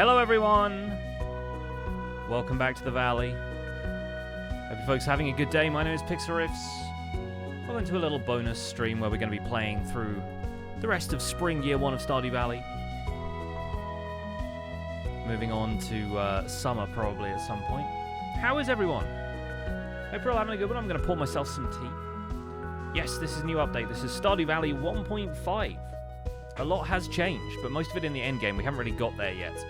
Hello everyone! Welcome back to the Valley. Hope you folks are having a good day. My name is Pixelriffs. Welcome to a little bonus stream where we're going to be playing through the rest of Spring Year 1 of Stardew Valley. Moving on to summer probably at some point. How is everyone? Hope you're all having a good one. I'm going to pour myself some tea. Yes, this is a new update. This is Stardew Valley 1.5. A lot has changed, but most of it in the end game. We haven't really got there yet.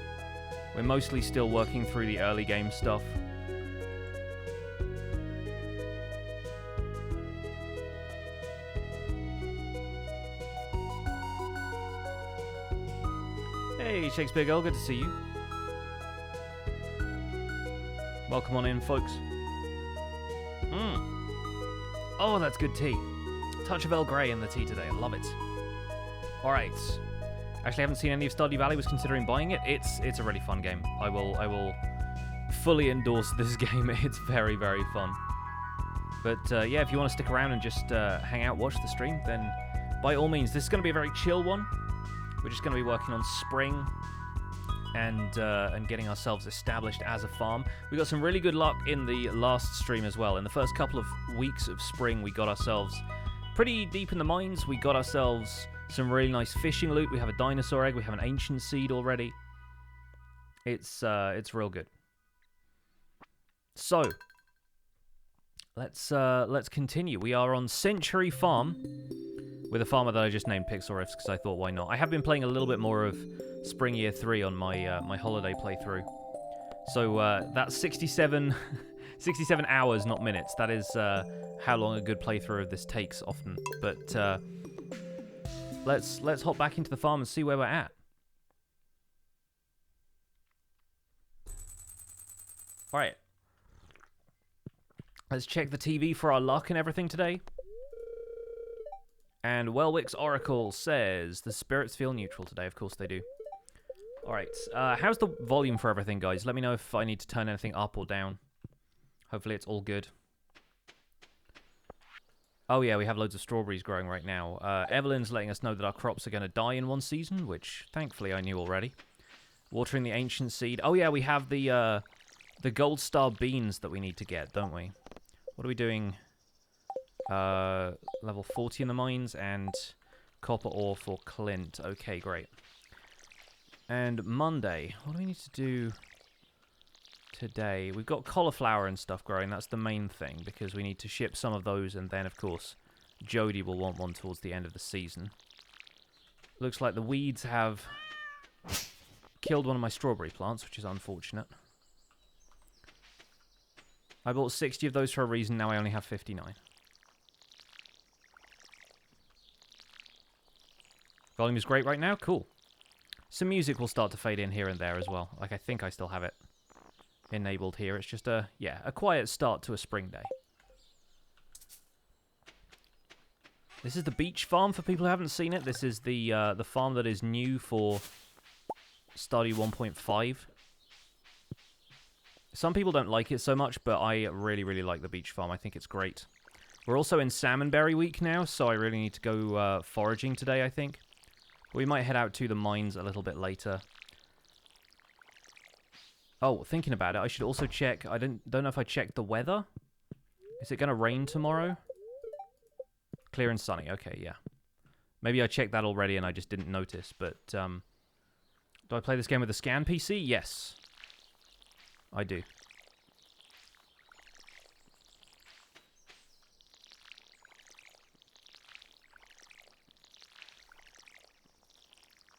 We're mostly still working through the early game stuff. Hey, Shakespeare Girl, good to see you. Welcome on in, folks. Oh, that's good tea. Touch of Earl Grey in the tea today. I love it. All right. Actually, I haven't seen any of Stardew Valley. Was considering buying it. It's a really fun game. I will fully endorse this game. It's very, very fun. But yeah, if you want to stick around and just hang out, watch the stream, then by all means. This is going to be a very chill one. We're just going to be working on spring and getting ourselves established as a farm. We got some really good luck in the last stream as well. In the first couple of weeks of spring, we got ourselves pretty deep in the mines. We got ourselves some really nice fishing loot. We have a dinosaur egg. We have an ancient seed already. It's real good. So let's continue. We are on Century Farm with a farmer that I just named Pixelriffs because I thought why not. I have been playing a little bit more of Spring Year 3 on my my holiday playthrough. So that's 67 hours, not minutes. That is how long a good playthrough of this takes often. But let's hop back into the farm and see where we're at. All right. Let's check the TV for our luck and everything today. And Welwick's Oracle says the spirits feel neutral today. Of course they do. All right. How's the volume for everything, guys? Let me know if I need to turn anything up or down. Hopefully it's all good. Oh yeah, we have loads of strawberries growing right now. Evelyn's letting us know that our crops are going to die in one season, which thankfully I knew already. Watering the ancient seed. Oh yeah, we have the gold star beans that we need to get, don't we? What are we doing? Level 40 in the mines and copper ore for Clint. Okay, great. And Monday, what do we need to do today? We've got cauliflower and stuff growing. That's the main thing because we need to ship some of those, and then of course Jody will want one towards the end of the season. Looks like the weeds have killed one of my strawberry plants, which is unfortunate. I bought 60 of those for a reason. Now I only have 59. Volume is great right now. Cool. Some music will start to fade in here and there as well. Like I think I still have it enabled here. It's just a quiet start to a spring day. This is the beach farm for people who haven't seen it. This is the farm that is new for Stardew 1.5. Some people don't like it so much, but I really, really like the beach farm. I think it's great. We're also in Salmonberry Week now, so I really need to go foraging today, I think. We might head out to the mines a little bit later. Oh, thinking about it, I should also check. I don't know if I checked the weather. Is it going to rain tomorrow? Clear and sunny. Okay, yeah. Maybe I checked that already and I just didn't notice. But do I play this game with a scan PC? Yes, I do.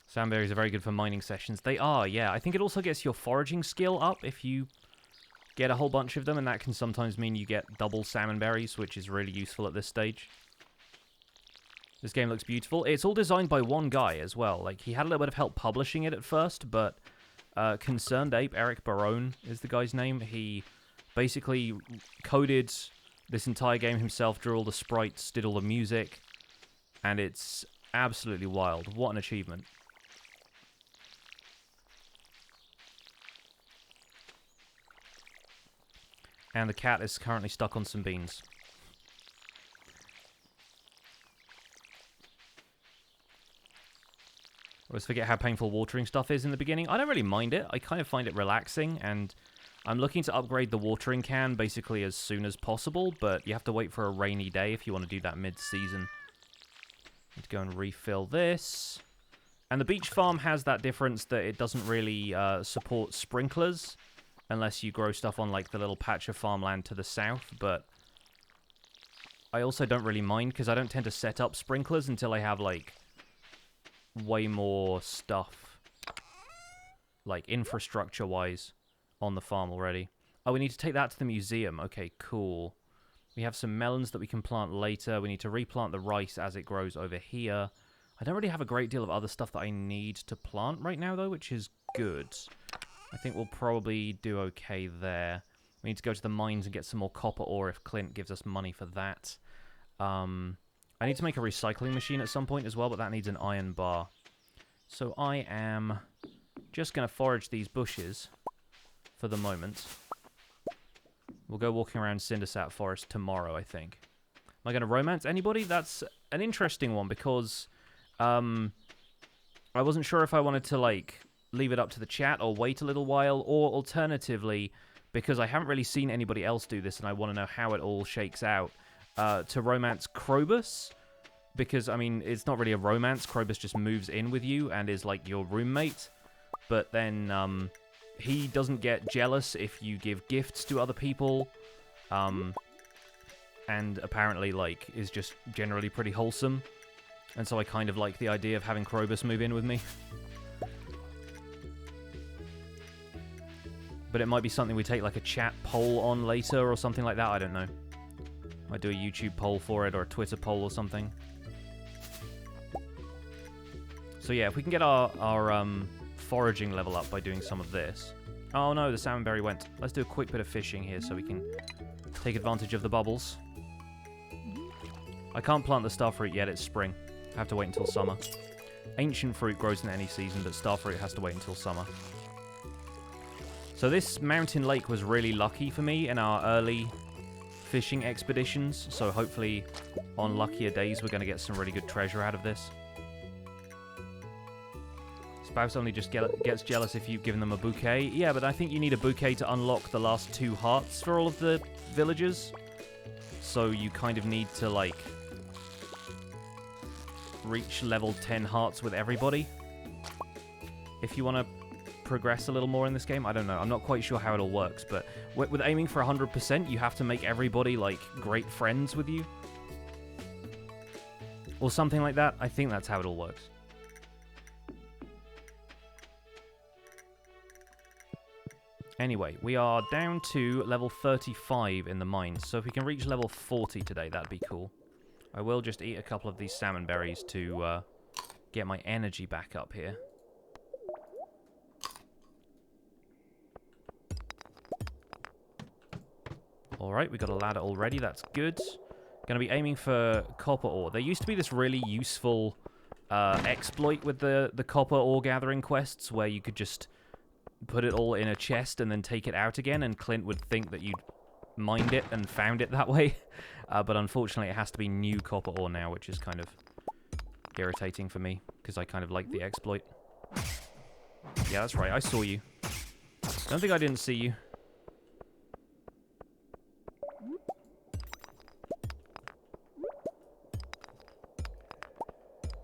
Sandberries are very good for mining sessions. They are, yeah. I think it also gets your foraging skill up if you get a whole bunch of them, and that can sometimes mean you get double salmonberries, which is really useful at this stage. This game looks beautiful. It's all designed by one guy as well. Like, he had a little bit of help publishing it at first, but Concerned Ape, Eric Barone is the guy's name. He basically coded this entire game himself, drew all the sprites, did all the music, and it's absolutely wild. What an achievement. And the cat is currently stuck on some beans. always forget how painful watering stuff is in the beginning. I don't really mind it. I kind of find it relaxing, and I'm looking to upgrade the watering can basically as soon as possible, but you have to wait for a rainy day if you want to do that mid-season. Need to go and refill this. And the beach farm has that difference that it doesn't really support sprinklers unless you grow stuff on like the little patch of farmland to the south, but I also don't really mind because I don't tend to set up sprinklers until I have like way more stuff, like infrastructure-wise, on the farm already. Oh, we need to take that to the museum. Okay, cool. We have some melons that we can plant later. We need to replant the rice as it grows over here. I don't really have a great deal of other stuff that I need to plant right now, though, which is good. I think we'll probably do okay there. We need to go to the mines and get some more copper ore if Clint gives us money for that. I need to make a recycling machine at some point as well, but that needs an iron bar. So I am just going to forage these bushes for the moment. We'll go walking around Cindersap Forest tomorrow, I think. Am I going to romance anybody? That's an interesting one because I wasn't sure if I wanted to like leave it up to the chat or wait a little while, or alternatively, because I haven't really seen anybody else do this and I want to know how it all shakes out, to romance Krobus. Because, I mean, it's not really a romance. Krobus just moves in with you and is like your roommate. But then he doesn't get jealous if you give gifts to other people. And apparently, like, is just generally pretty wholesome. And so I kind of like the idea of having Krobus move in with me. But it might be something we take like a chat poll on later or something like that. I don't know. Might do a YouTube poll for it or a Twitter poll or something. So yeah, if we can get our foraging level up by doing some of this. Oh no, the salmonberry went. Let's do a quick bit of fishing here so we can take advantage of the bubbles. I can't plant the starfruit yet, it's spring. I have to wait until summer. Ancient fruit grows in any season, but starfruit has to wait until summer. So this mountain lake was really lucky for me in our early fishing expeditions, so hopefully on luckier days we're going to get some really good treasure out of this. Spouse only just gets jealous if you've given them a bouquet. Yeah, but I think you need a bouquet to unlock the last 2 hearts for all of the villagers. So you kind of need to, like, reach level 10 hearts with everybody. If you want to progress a little more in this game, I don't know. I'm not quite sure how it all works, but with aiming for 100%, you have to make everybody, like, great friends with you. Or something like that. I think that's how it all works. Anyway, we are down to level 35 in the mines, so if we can reach level 40 today, that'd be cool. I will just eat a couple of these salmon berries to get my energy back up here. Alright, we got a ladder already, that's good. Gonna be aiming for copper ore. There used to be this really useful exploit with the copper ore gathering quests, where you could just put it all in a chest and then take it out again, and Clint would think that you'd mined it and found it that way. But unfortunately, it has to be new copper ore now, which is kind of irritating for me, because I kind of like the exploit. Yeah, that's right, I saw you. Don't think I didn't see you.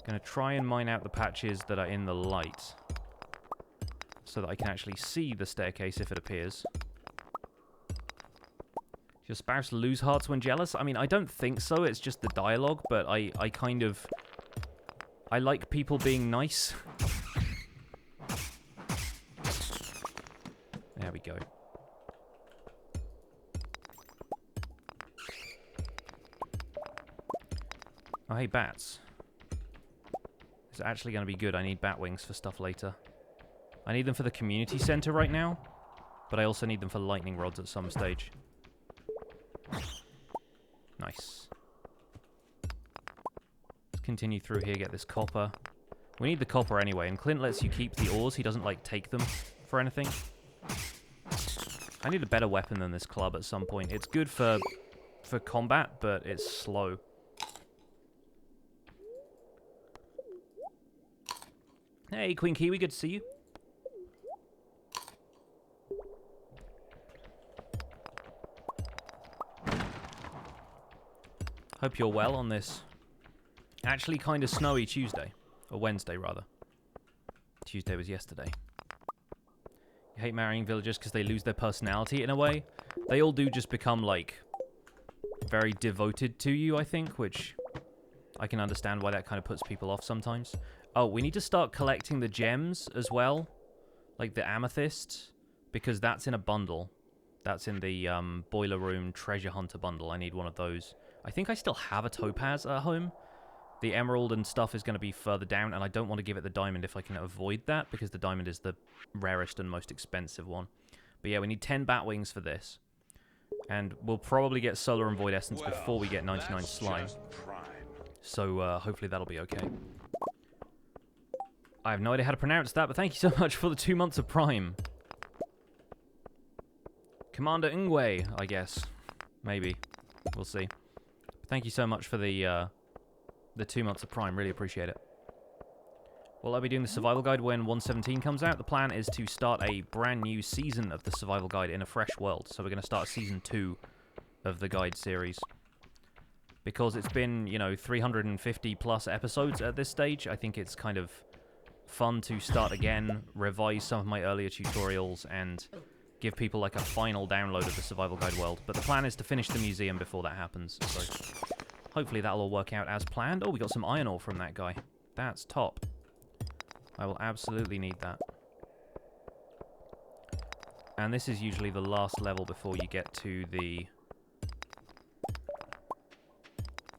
Gonna try and mine out the patches that are in the light, so that I can actually see the staircase if it appears. Does your spouse lose hearts when jealous? I mean, I don't think so, it's just the dialogue, but I kind of... I like people being nice. There we go. Oh, hey, bats. It's actually going to be good. I need bat wings for stuff later. I need them for the community center right now, but I also need them for lightning rods at some stage. Nice. Let's continue through here, get this copper. We need the copper anyway, and Clint lets you keep the ores. He doesn't, like, take them for anything. I need a better weapon than this club at some point. It's good for combat, but it's slow. Hey, Queen Kiwi, good to see you. Hope you're well on this actually kind of snowy Tuesday. Or Wednesday, rather. Tuesday was yesterday. You hate marrying villagers because they lose their personality in a way. They all do just become, like, very devoted to you, I think, which I can understand why that kind of puts people off sometimes. Oh, we need to start collecting the gems as well. Like the amethyst, because that's in a bundle. That's in the Boiler Room Treasure Hunter bundle. I need one of those. I think I still have a topaz at home. The emerald and stuff is going to be further down, and I don't want to give it the diamond if I can avoid that, because the diamond is the rarest and most expensive one. But yeah, we need 10 bat wings for this. And we'll probably get solar and void essence before we get 99 slime. So hopefully that'll be okay. I have no idea how to pronounce that, but thank you so much for the 2 months of Prime. Commander Ngwe, I guess. Maybe. We'll see. Thank you so much for the 2 months of Prime. Really appreciate it. Well, I'll be doing the survival guide when 117 comes out. The plan is to start a brand new season of the survival guide in a fresh world. So we're going to start season 2 of the guide series. Because it's been, you know, 350 plus episodes at this stage, I think it's kind of fun to start again, revise some of my earlier tutorials, and give people like a final download of the survival guide world. But the plan is to finish the museum before that happens, so hopefully that'll all work out as planned. Oh, we got some iron ore from that guy. That's top. I will absolutely need that. And this is usually the last level before you get to the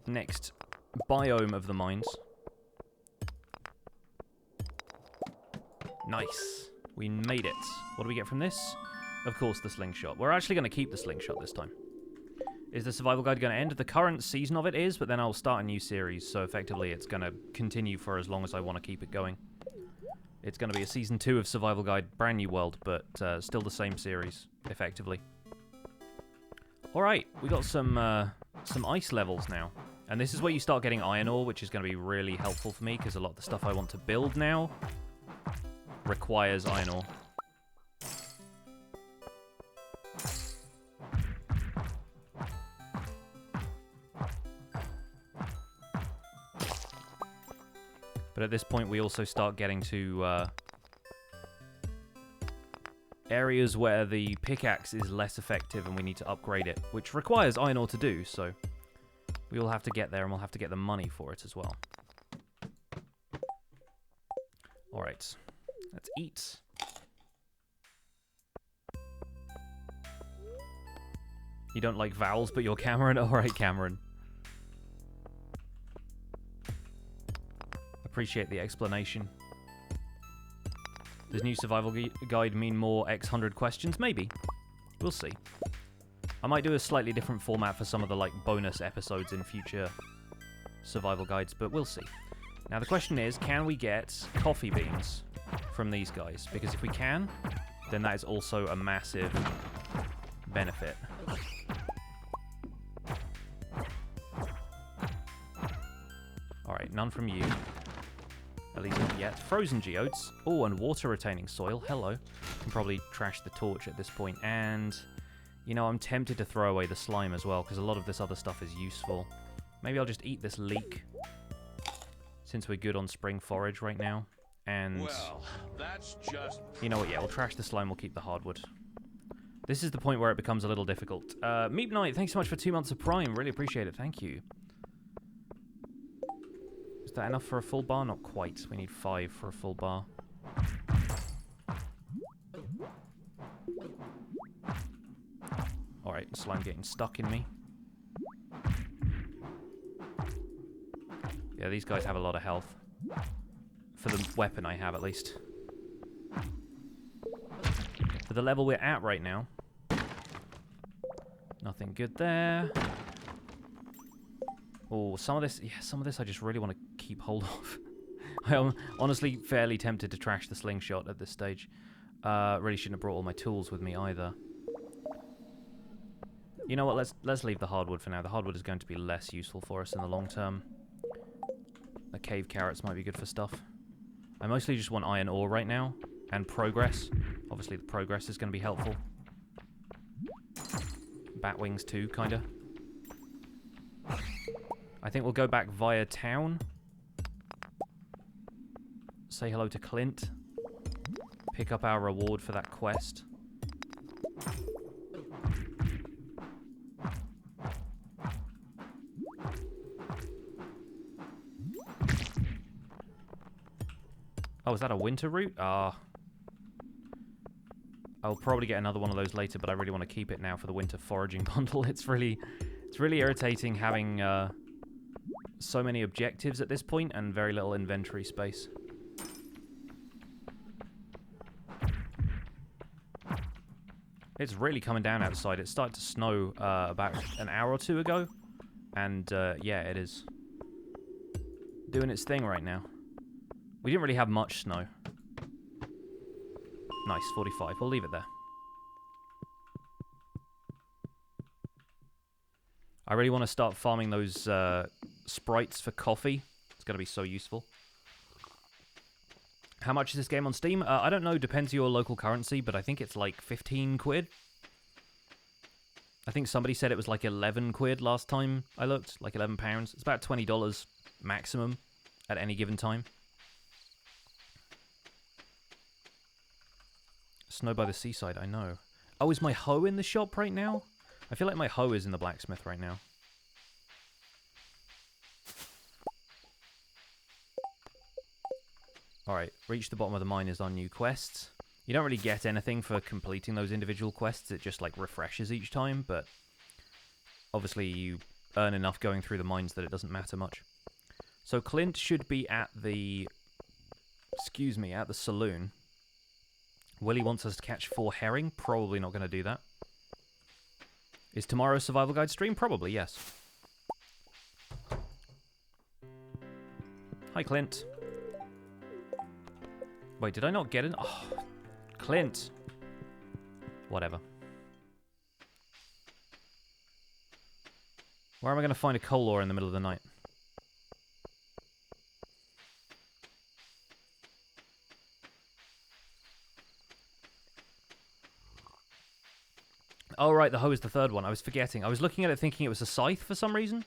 next biome of the mines. Nice. We made it. What do we get from this? Of course, the slingshot. We're actually going to keep the slingshot this time. Is the survival guide going to end? The current season of it is, but then I'll start a new series, so effectively it's going to continue for as long as I want to keep it going. It's going to be a season 2 of survival guide, brand new world, but still the same series, effectively. Alright, we got some ice levels now. And this is where you start getting iron ore, which is going to be really helpful for me, because a lot of the stuff I want to build now requires iron ore. But at this point, we also start getting to areas where the pickaxe is less effective and we need to upgrade it, which requires iron ore to do, so we will have to get there, and we'll have to get the money for it as well. Alright, let's eat. You don't like vowels, but you're Cameron? Alright, Cameron. Appreciate the explanation. Does new survival guide mean more X100 questions? Maybe. We'll see. I might do a slightly different format for some of the like bonus episodes in future survival guides, but we'll see. Now the question is, can we get coffee beans from these guys? Because if we can, then that is also a massive benefit. Alright, none from you. At least not yet. Frozen geodes. Oh, and water-retaining soil. Hello. Can probably trash the torch at this point. And, you know, I'm tempted to throw away the slime as well, because a lot of this other stuff is useful. Maybe I'll just eat this leek, since we're good on spring forage right now. And, well, that's just... you know what, yeah, we'll trash the slime, we'll keep the hardwood. This is the point where it becomes a little difficult. Meep Knight, thanks so much for 2 months of Prime. Really appreciate it. Thank you. Is that enough for a full bar? Not quite. We need 5 for a full bar. Alright, slime getting stuck in me. Yeah, these guys have a lot of health. For the weapon I have, at least. For the level we're at right now. Nothing good there. Oh, some of this I just really want to keep hold of. I am honestly fairly tempted to trash the slingshot at this stage. Really shouldn't have brought all my tools with me either. You know what, let's leave the hardwood for now. The hardwood is going to be less useful for us in the long term. The cave carrots might be good for stuff. I mostly just want iron ore right now, and progress. Obviously the progress is going to be helpful. Bat wings too, kinda. I think we'll go back via town. Say hello to Clint. Pick up our reward for that quest. Oh, is that a winter route? Ah. I'll probably get another one of those later, but I really want to keep it now for the winter foraging bundle. It's really irritating having so many objectives at this point and very little inventory space. It's really coming down outside. It started to snow about an hour or two ago. And, yeah, it is doing its thing right now. We didn't really have much snow. Nice, 45. We'll leave it there. I really want to start farming those sprites for coffee. It's going to be so useful. How much is this game on Steam? I don't know, depends on your local currency, but I think it's like 15 quid. I think somebody said it was like 11 quid last time I looked, like 11 pounds. It's about $20 maximum at any given time. Snow by the seaside, I know. Oh, is my hoe in the shop right now? I feel like my hoe is in the blacksmith right now. Alright, reach the bottom of the mine is our new quest. You don't really get anything for completing those individual quests, it just like refreshes each time, but obviously you earn enough going through the mines that it doesn't matter much. So Clint should be at the, at the saloon. Willie wants us to catch 4 herring, probably not going to do that. Is tomorrow's survival guide stream? Probably, yes. Hi, Clint. Wait, did I not get it? Oh, Clint. Whatever. Where am I going to find a coal ore in the middle of the night? Oh, right, the hoe is the third one. I was forgetting. I was looking at it thinking it was a scythe for some reason.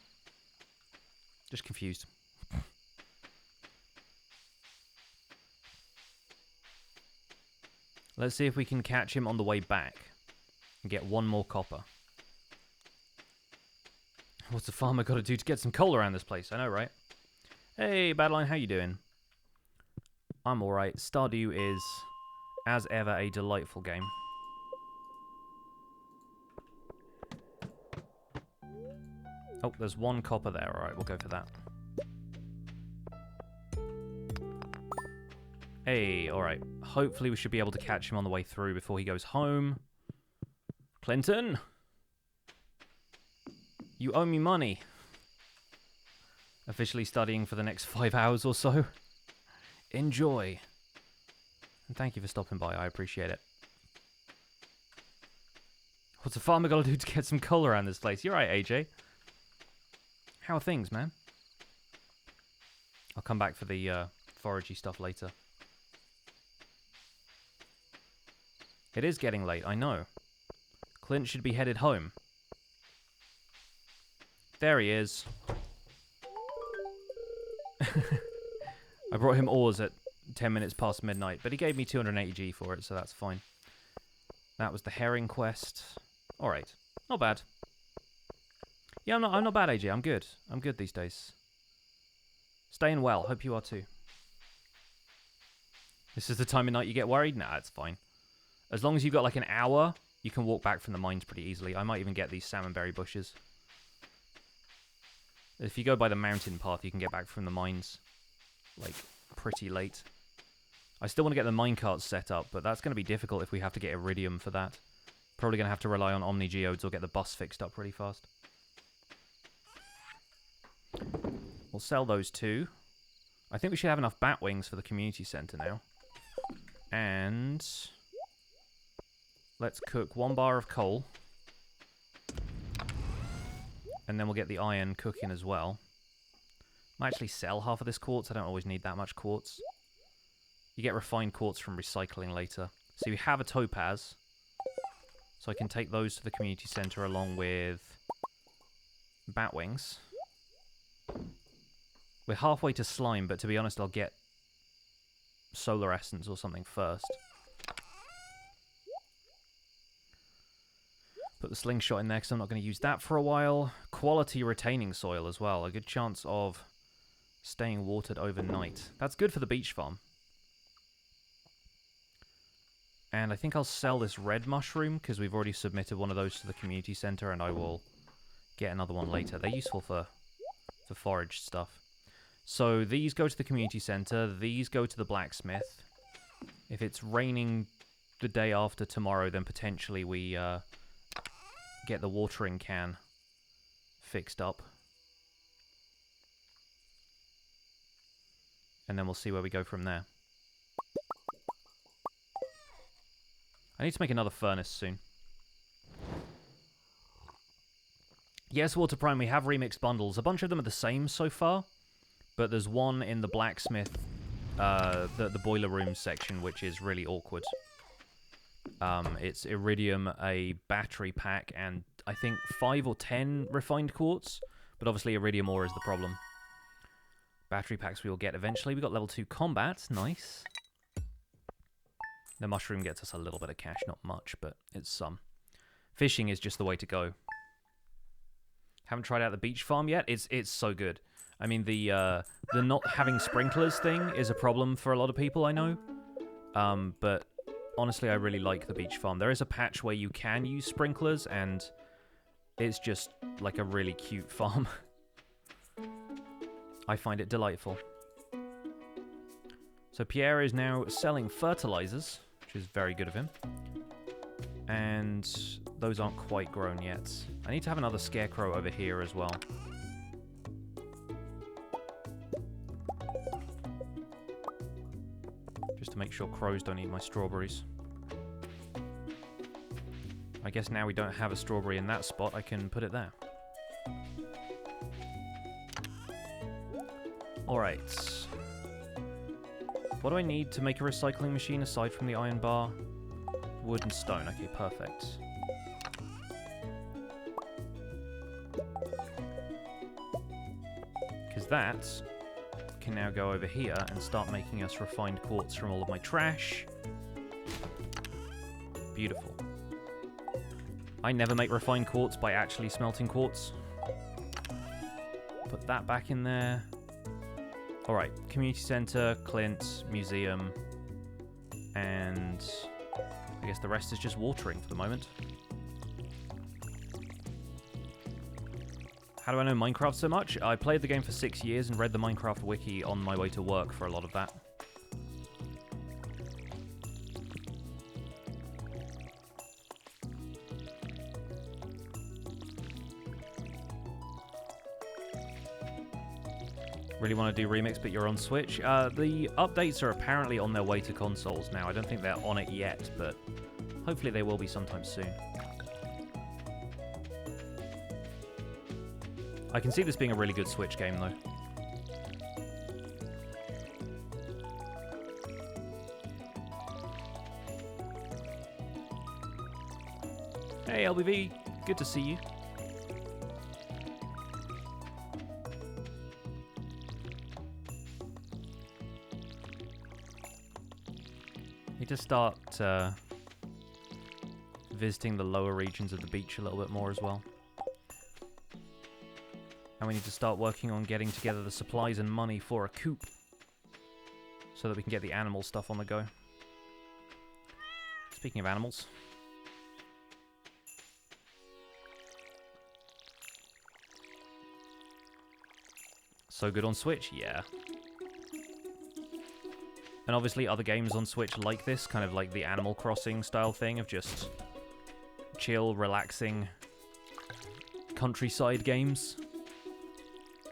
Just confused. Let's see if we can catch him on the way back and get 1 more copper. What's the farmer got to do to get some coal around this place? I know, right? Hey, Badline, how you doing? I'm alright. Stardew is, as ever, a delightful game. Oh, there's 1 copper there. Alright, we'll go for that. Hey, alright. Hopefully we should be able to catch him on the way through before he goes home. Clinton! You owe me money. Officially studying for the next 5 hours or so. Enjoy. And thank you for stopping by. I appreciate it. What's a farmer got to do to get some coal around this place? You're right, AJ. How are things, man? I'll come back for the foragey stuff later. It is getting late, I know. Clint should be headed home. There he is. I brought him ores at 10 minutes past midnight, but he gave me 280G for it, so that's fine. That was the herring quest. Alright, not bad. Yeah, I'm not bad, AJ. I'm good. I'm good these days. Staying well. Hope you are too. This is the time of night you get worried? Nah, it's fine. As long as you've got like an hour, you can walk back from the mines pretty easily. I might even get these salmonberry bushes. If you go by the mountain path, you can get back from the mines like pretty late. I still want to get the minecarts set up, but that's going to be difficult if we have to get iridium for that. Probably going to have to rely on Omni Geodes or get the bus fixed up pretty fast. We'll sell those 2. I think we should have enough bat wings for the community center now. And let's cook 1 bar of coal. And then we'll get the iron cooking as well. Might actually sell half of this quartz. I don't always need that much quartz. You get refined quartz from recycling later. So you have a topaz. So I can take those to the community center along with bat wings. We're halfway to slime, but to be honest, I'll get solar essence or something first. Put the slingshot in there because I'm not going to use that for a while. Quality retaining soil as well. A good chance of staying watered overnight. That's good for the beach farm. And I think I'll sell this red mushroom because we've already submitted one of those to the community center, and I will get another one later. They're useful for forage stuff. So these go to the community center. These go to the blacksmith. If it's raining the day after tomorrow, then potentially we get the watering can fixed up. And then we'll see where we go from there. I need to make another furnace soon. Yes, Water Prime, we have remixed bundles. A bunch of them are the same so far, but there's one in the blacksmith, the boiler room section, which is really awkward. It's iridium, a battery pack, and I think 5 or 10 refined quartz, but obviously iridium ore is the problem. Battery packs we will get eventually. We got level 2 combat, nice. The mushroom gets us a little bit of cash, not much, but it's some. Fishing is just the way to go. Haven't tried out the beach farm yet. It's so good. I mean, the not having sprinklers thing is a problem for a lot of people, I know. But honestly, I really like the beach farm. There is a patch where you can use sprinklers, and it's just like a really cute farm. I find it delightful. So Pierre is now selling fertilizers, which is very good of him. And those aren't quite grown yet. I need to have another scarecrow over here as well. Just to make sure crows don't eat my strawberries. I guess now we don't have a strawberry in that spot, I can put it there. Alright. What do I need to make a recycling machine aside from the iron bar? Wood and stone. Okay, perfect. Because that can now go over here and start making us refined quartz from all of my trash. Beautiful. I never make refined quartz by actually smelting quartz. Put that back in there. Alright, community center, Clint, museum, and I guess the rest is just watering for the moment. How do I know Minecraft so much? I played the game for 6 years and read the Minecraft wiki on my way to work for a lot of that. Really want to do Remix, but you're on Switch. The updates are apparently on their way to consoles now. I don't think they're on it yet, but hopefully they will be sometime soon. I can see this being a really good Switch game, though. Hey, LBV. Good to see you. Need to start visiting the lower regions of the beach a little bit more as well. And we need to start working on getting together the supplies and money for a coop so that we can get the animal stuff on the go. Speaking of animals. So good on Switch? Yeah. And obviously other games on Switch like this, kind of like the Animal Crossing style thing of just chill, relaxing countryside games.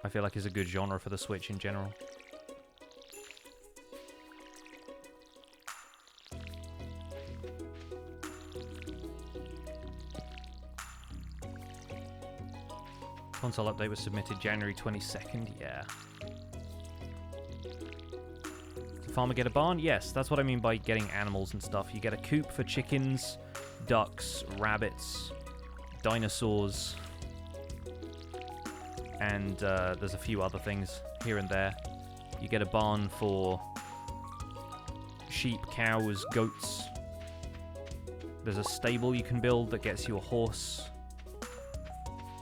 I feel like is a good genre for the Switch in general. Console update was submitted January 22nd, yeah. farmer get a barn? Yes, that's what I mean by getting animals and stuff. You get a coop for chickens, ducks, rabbits, dinosaurs, and there's a few other things here and there. You get a barn for sheep, cows, goats. There's a stable you can build that gets you a horse.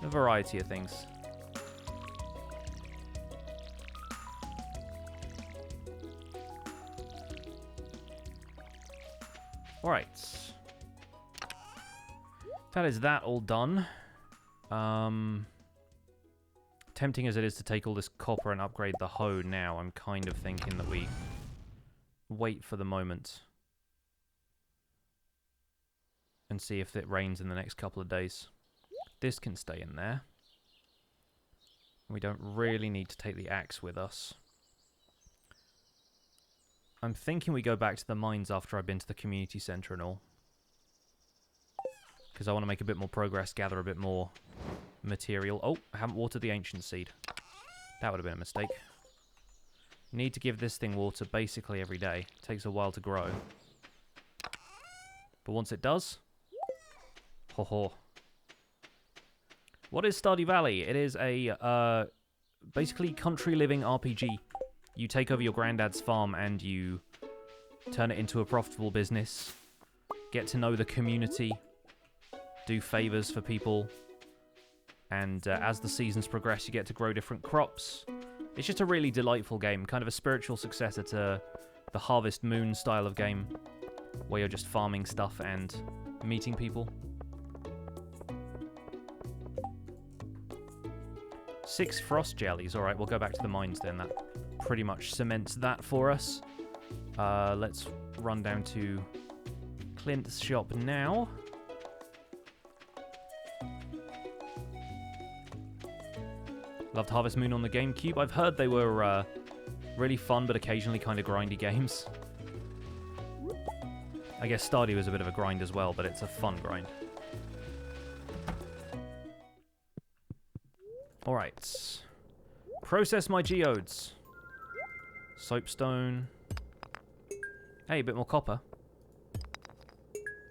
A variety of things. Alright. That is that all done. Tempting as it is to take all this copper and upgrade the hoe now, I'm kind of thinking that we wait for the moment and see if it rains in the next couple of days. This can stay in there. We don't really need to take the axe with us. I'm thinking we go back to the mines after I've been to the community centre and all. Because I want to make a bit more progress, gather a bit more material. Oh, I haven't watered the ancient seed. That would have been a mistake. Need to give this thing water basically every day. It takes a while to grow. But once it does... Ho ho. What is Stardew Valley? It is a, basically country living RPG. You take over your granddad's farm and you turn it into a profitable business. Get to know the community. Do favors for people. And as the seasons progress, you get to grow different crops. It's just a really delightful game. Kind of a spiritual successor to the Harvest Moon style of game. Where you're just farming stuff and meeting people. 6 frost jellies. Alright, we'll go back to the mines then. That pretty much cements that for us. Let's run down to Clint's shop now. Loved Harvest Moon on the GameCube. I've heard they were really fun, but occasionally kind of grindy games. I guess Stardew is a bit of a grind as well, but it's a fun grind. Alright. Process my geodes. Soapstone. Hey, a bit more copper.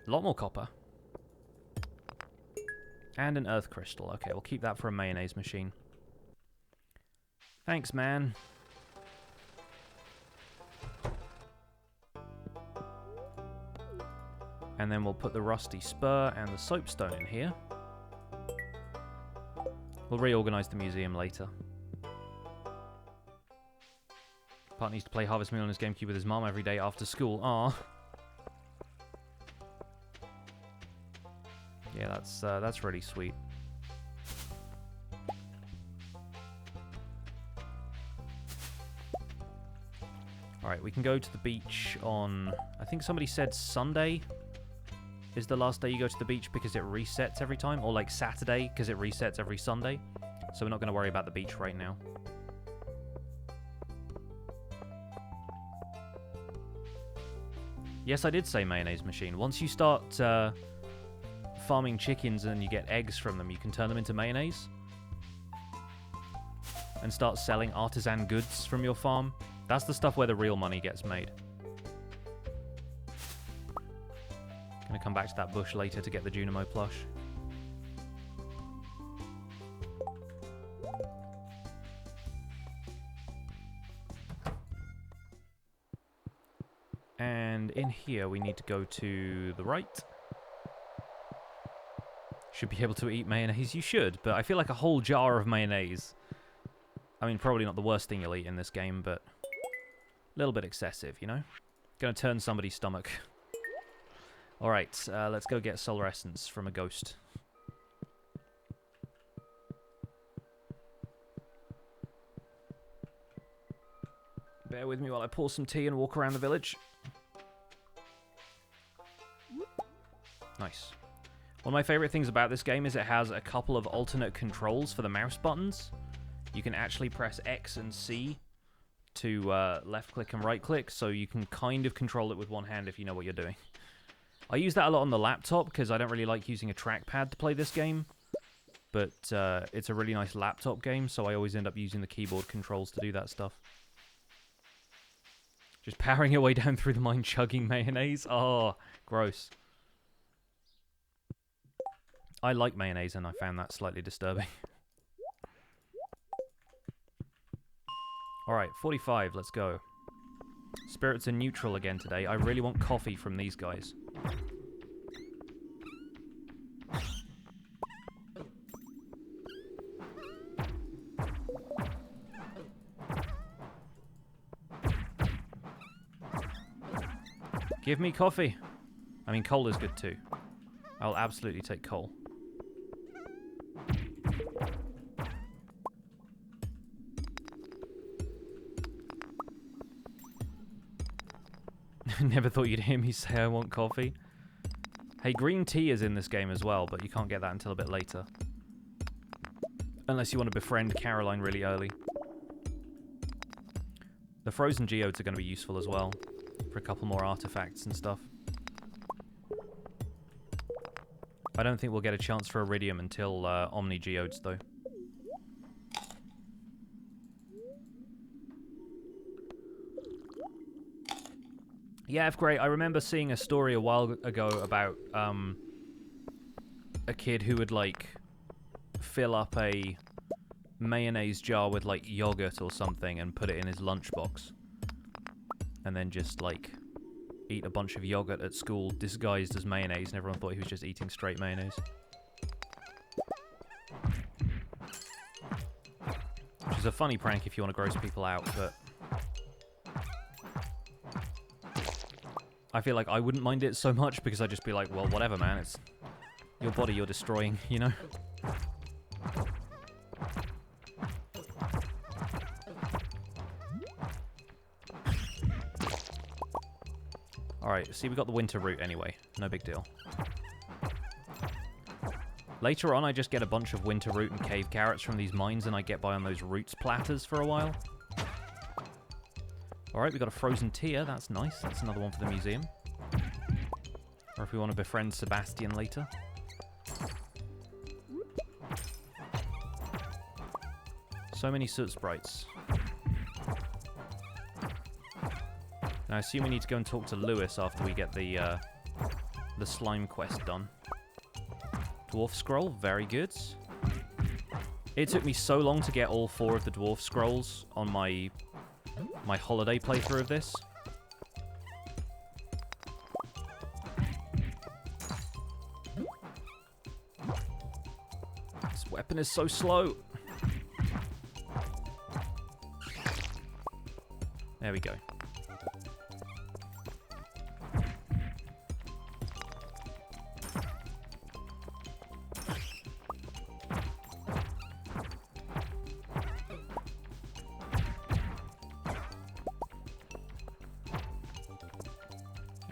A lot more copper. And an earth crystal. Okay, we'll keep that for a mayonnaise machine. Thanks, man. And then we'll put the rusty spur and the soapstone in here. We'll reorganize the museum later. Part needs to play Harvest Moon on his GameCube with his mom every day after school. Ah. Yeah, that's really sweet. Alright, we can go to the beach on... I think somebody said Sunday is the last day you go to the beach because it resets every time. Or like Saturday because it resets every Sunday. So we're not going to worry about the beach right now. Yes, I did say mayonnaise machine. Once you start farming chickens and you get eggs from them, you can turn them into mayonnaise. And start selling artisan goods from your farm. That's the stuff where the real money gets made. Gonna come back to that bush later to get the Junimo plush. And in here we need to go to the right. Should be able to eat mayonnaise. You should, but I feel like a whole jar of mayonnaise. I mean, probably not the worst thing you'll eat in this game, but a little bit excessive, you know? Gonna turn somebody's stomach. Alright, let's go get solar essence from a ghost. Bear with me while I pour some tea and walk around the village. Nice. One of my favorite things about this game is it has a couple of alternate controls for the mouse buttons. You can actually press X and C to left click and right click, so you can kind of control it with one hand if you know what you're doing. I use that a lot on the laptop because I don't really like using a trackpad to play this game, but it's a really nice laptop game, so I always end up using the keyboard controls to do that stuff. Just powering your way down through the mine chugging mayonnaise. Oh, gross. I like mayonnaise and I found that slightly disturbing. Alright, 45, let's go. Spirits are neutral again today. I really want coffee from these guys. Give me coffee. I mean, coal is good too. I'll absolutely take coal. Never thought you'd hear me say I want coffee. Hey, green tea is in this game as well, but you can't get that until a bit later. Unless you want to befriend Caroline really early. The frozen geodes are going to be useful as well. For a couple more artifacts and stuff. I don't think we'll get a chance for iridium until Omni geodes, though. Yeah, F great. I remember seeing a story a while ago about a kid who would like fill up a mayonnaise jar with like yogurt or something and put it in his lunchbox, and then just like eat a bunch of yogurt at school disguised as mayonnaise, and everyone thought he was just eating straight mayonnaise. Which is a funny prank if you want to gross people out, but I feel like I wouldn't mind it so much because I'd just be like, well, whatever, man. It's your body you're destroying, you know? Alright, see, we got the winter root anyway. No big deal. Later on, I just get a bunch of winter root and cave carrots from these mines, and I get by on those roots platters for a while. Alright, we got a frozen tear. That's nice. That's another one for the museum. Or if we want to befriend Sebastian later. So many soot sprites. Now, I assume we need to go and talk to Lewis after we get the slime quest done. Dwarf scroll, very good. It took me so long to get all 4 of the dwarf scrolls on my holiday playthrough of this. This weapon is so slow. There we go.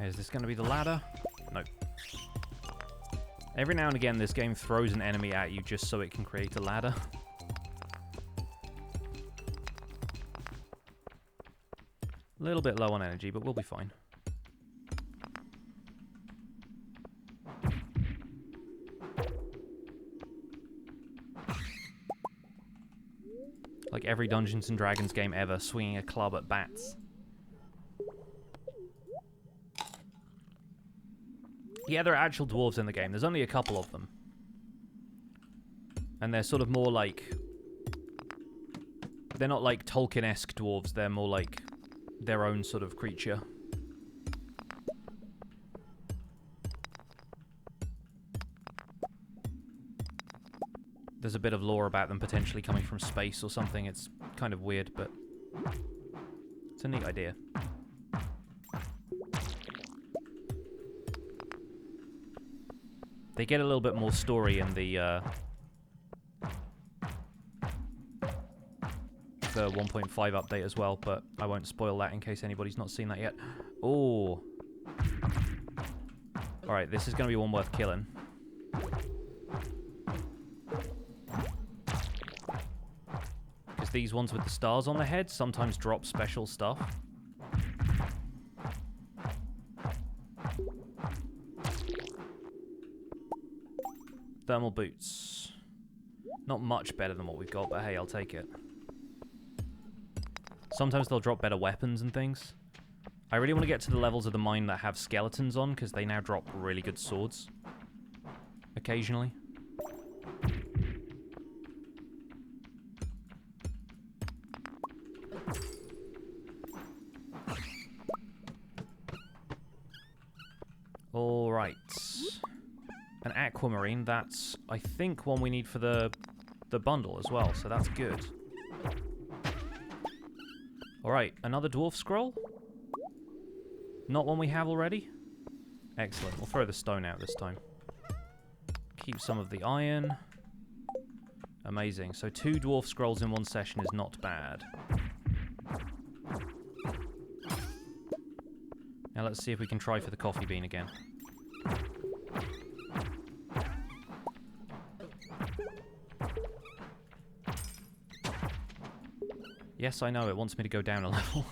Is this going to be the ladder? Nope. Every now and again, this game throws an enemy at you just so it can create a ladder. A little bit low on energy, but we'll be fine. Like every Dungeons and Dragons game ever, swinging a club at bats. Yeah, there are actual dwarves in the game. There's only a couple of them. And they're sort of more like... They're not like Tolkien-esque dwarves. They're more like their own sort of creature. There's a bit of lore about them potentially coming from space or something. It's kind of weird, but it's a neat idea. They get a little bit more story in the 1.5 update as well, but I won't spoil that in case anybody's not seen that yet. Oh. Alright, this is going to be one worth killing. Because these ones with the stars on their heads sometimes drop special stuff. Thermal boots. Not much better than what we've got, but hey, I'll take it. Sometimes they'll drop better weapons and things. I really want to get to the levels of the mine that have skeletons on, because they now drop really good swords. Occasionally. Alright. An aquamarine, that's, I think, one we need for the bundle as well, so that's good. Alright, another dwarf scroll? Not one we have already? Excellent, we'll throw the stone out this time. Keep some of the iron. Amazing, so 2 dwarf scrolls in one session is not bad. Now let's see if we can try for the coffee bean again. Yes, I know, it wants me to go down a level.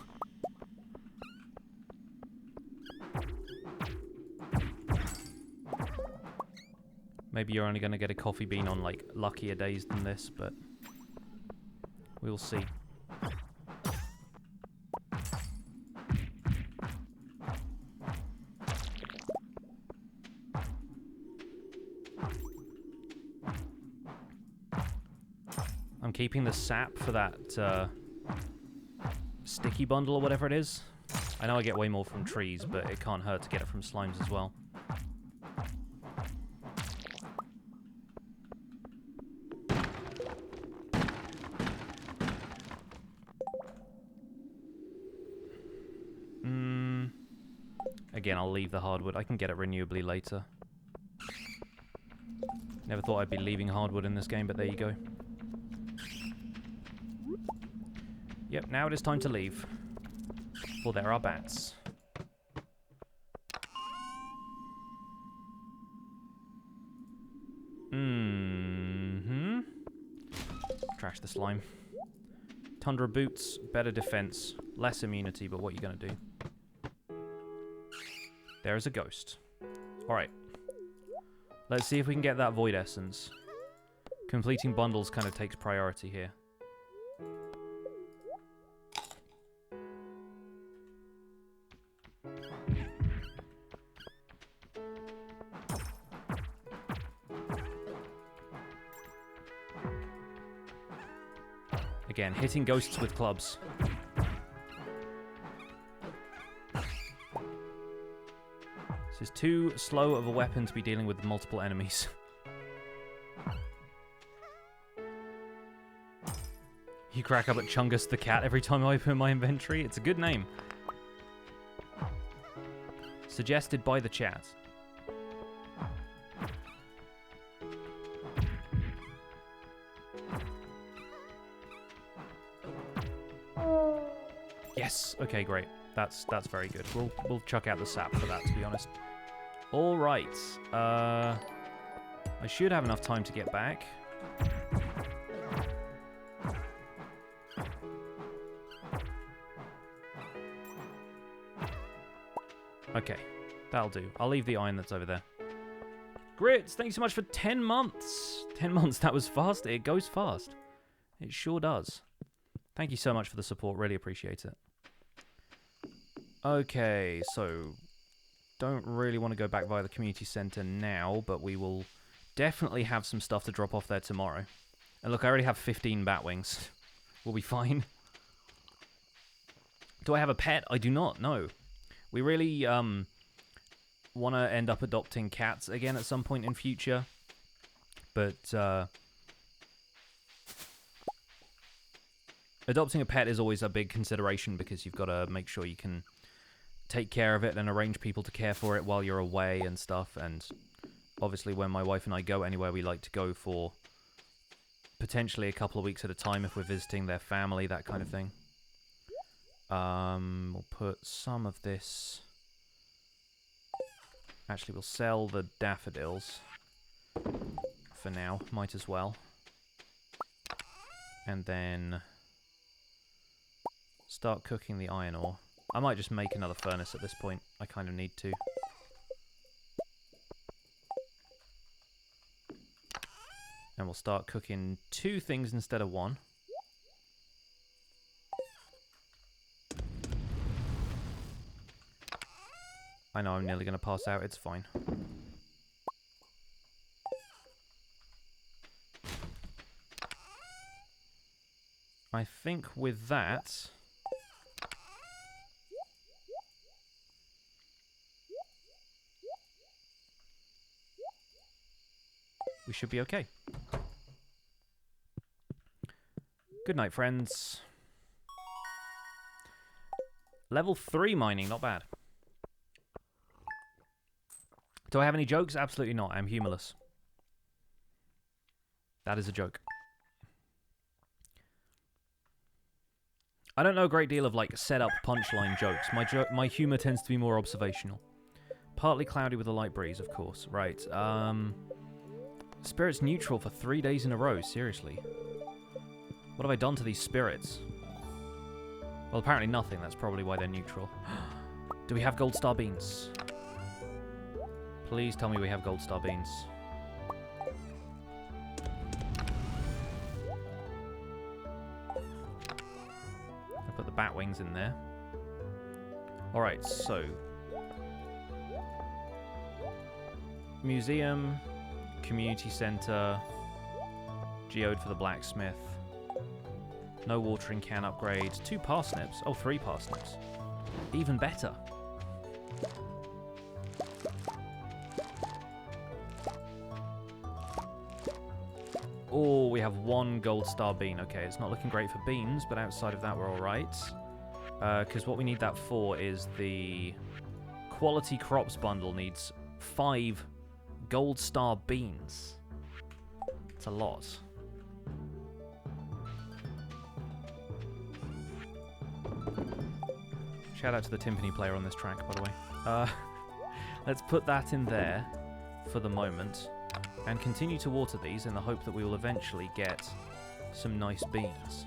Maybe you're only going to get a coffee bean on, like, luckier days than this, but we'll see. I'm keeping the sap for that sticky bundle or whatever it is. I know I get way more from trees, but it can't hurt to get it from slimes as well. Again, I'll leave the hardwood. I can get it renewably later. Never thought I'd be leaving hardwood in this game, but there you go. Yep, now it is time to leave. For there are bats. Trash the slime. Tundra boots, better defense, less immunity, but what are you going to do? There is a ghost. Alright. Let's see if we can get that void essence. Completing bundles kind of takes priority here. Again, hitting ghosts with clubs. This is too slow of a weapon to be dealing with multiple enemies. You crack up at Chungus the cat every time I open my inventory. It's a good name. Suggested by the chat. Yes. Okay, great. That's very good. We'll chuck out the sap for that, to be honest. All right. I should have enough time to get back. Okay, that'll do. I'll leave the iron that's over there. Grits, thank you so much for 10 months. 10 months, that was fast. It goes fast. It sure does. Thank you so much for the support. Really appreciate it. Okay, so don't really want to go back via the community center now, but we will definitely have some stuff to drop off there tomorrow. And look, I already have 15 bat wings. We'll be fine. Do I have a pet? I do not, no. We really want to end up adopting cats again at some point in future. But adopting a pet is always a big consideration because you've got to make sure you can take care of it and arrange people to care for it while you're away and stuff. And obviously when my wife and I go anywhere, we like to go for potentially a couple of weeks at a time if we're visiting their family, that kind of thing. We'll put some of this... Actually, we'll sell the daffodils for now. Might as well. And then start cooking the iron ore. I might just make another furnace at this point. I kind of need to. And we'll start cooking 2 things instead of 1. I know I'm nearly going to pass out. It's fine. I think with that... we should be okay. Good night, friends. Level 3 mining, not bad. Do I have any jokes? Absolutely not. I'm humorless. That is a joke. I don't know a great deal of, like, set-up punchline jokes. My humor tends to be more observational. Partly cloudy with a light breeze, of course. Right. Spirits neutral for 3 days in a row. Seriously. What have I done to these spirits? Well, apparently nothing. That's probably why they're neutral. Do we have gold star beans? Please tell me we have gold star beans. I'll put the bat wings in there. Alright, so... museum, community centre, geode for the blacksmith, no watering can upgrade, 2 parsnips, oh 3 parsnips, even better. Oh, we have 1 gold star bean. Okay, it's not looking great for beans, but outside of that we're alright. Because what we need that for is the quality crops bundle needs 5 gold star beans. It's a lot. Shout out to the timpani player on this track, by the way. Let's put that in there for the moment and continue to water these in the hope that we will eventually get some nice beans.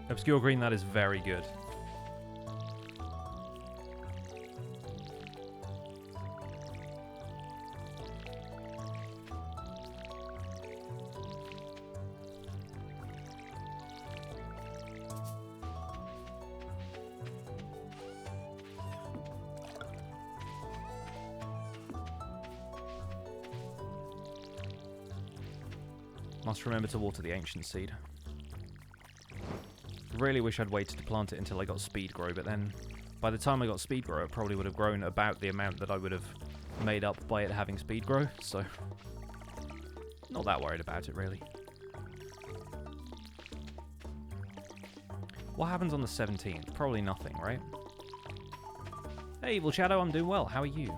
Obscure green, that is very good. Must remember to water the ancient seed. Really wish I'd waited to plant it until I got speed grow, but then by the time I got speed grow, it probably would have grown about the amount that I would have made up by it having speed grow, so not that worried about it, really. What happens on the 17th? Probably nothing, right? Hey, Evil Shadow, I'm doing well. How are you?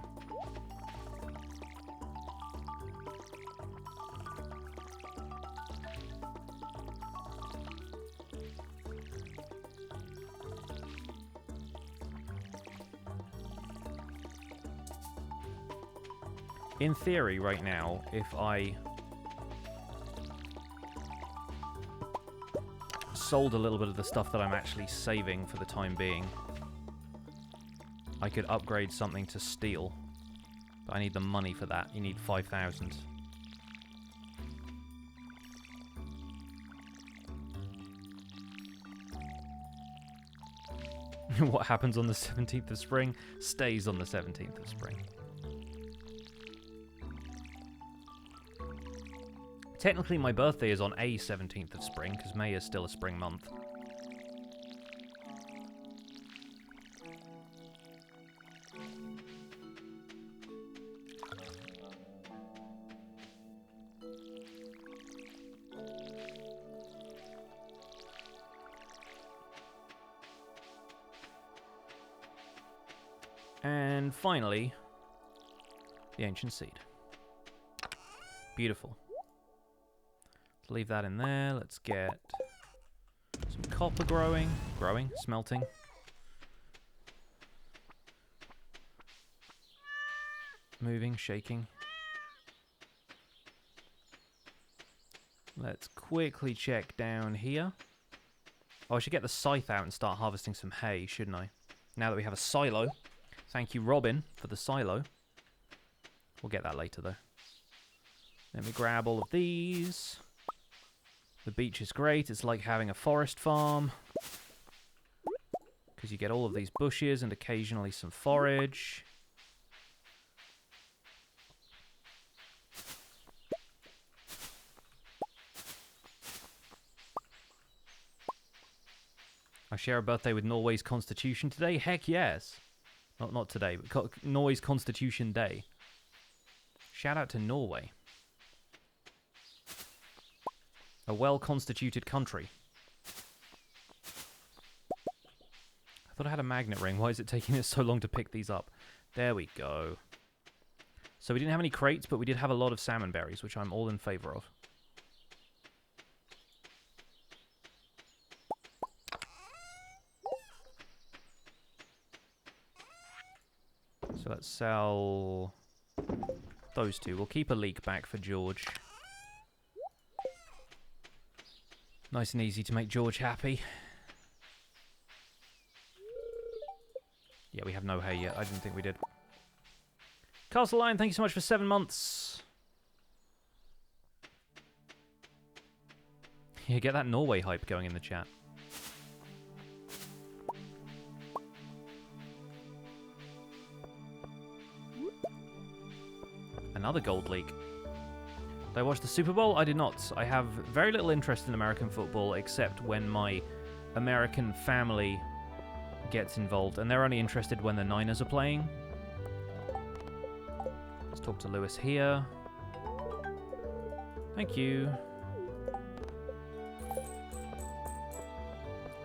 In theory, right now, if I sold a little bit of the stuff that I'm actually saving for the time being, I could upgrade something to steel. But I need the money for that. You need 5,000. What happens on the 17th of spring stays on the 17th of spring. Technically, my birthday is on a 17th of spring, because May is still a spring month. And finally, the ancient seed. Beautiful. Leave that in there. Let's get some copper smelting. Moving, shaking. Let's quickly check down here. Oh, I should get the scythe out and start harvesting some hay, shouldn't I? Now that we have a silo. Thank you, Robin, for the silo. We'll get that later, though. Let me grab all of these. The beach is great. It's like having a forest farm. Because you get all of these bushes and occasionally some forage. I share a birthday with Norway's Constitution today? Heck yes. Not today, but Norway's Constitution Day. Shout out to Norway. A well-constituted country. I thought I had a magnet ring. Why is it taking it so long to pick these up? There we go. So we didn't have any crates, but we did have a lot of salmon berries, which I'm all in favor of. So let's sell those two. We'll keep a leek back for George. Nice and easy to make George happy. Yeah, we have no hay yet. I didn't think we did. Castle Lion, thank you so much for 7 months. Yeah, get that Norway hype going in the chat. Another gold leak. Did I watch the Super Bowl? I did not. I have very little interest in American football, except when my American family gets involved, and they're only interested when the Niners are playing. Let's talk to Lewis here. Thank you.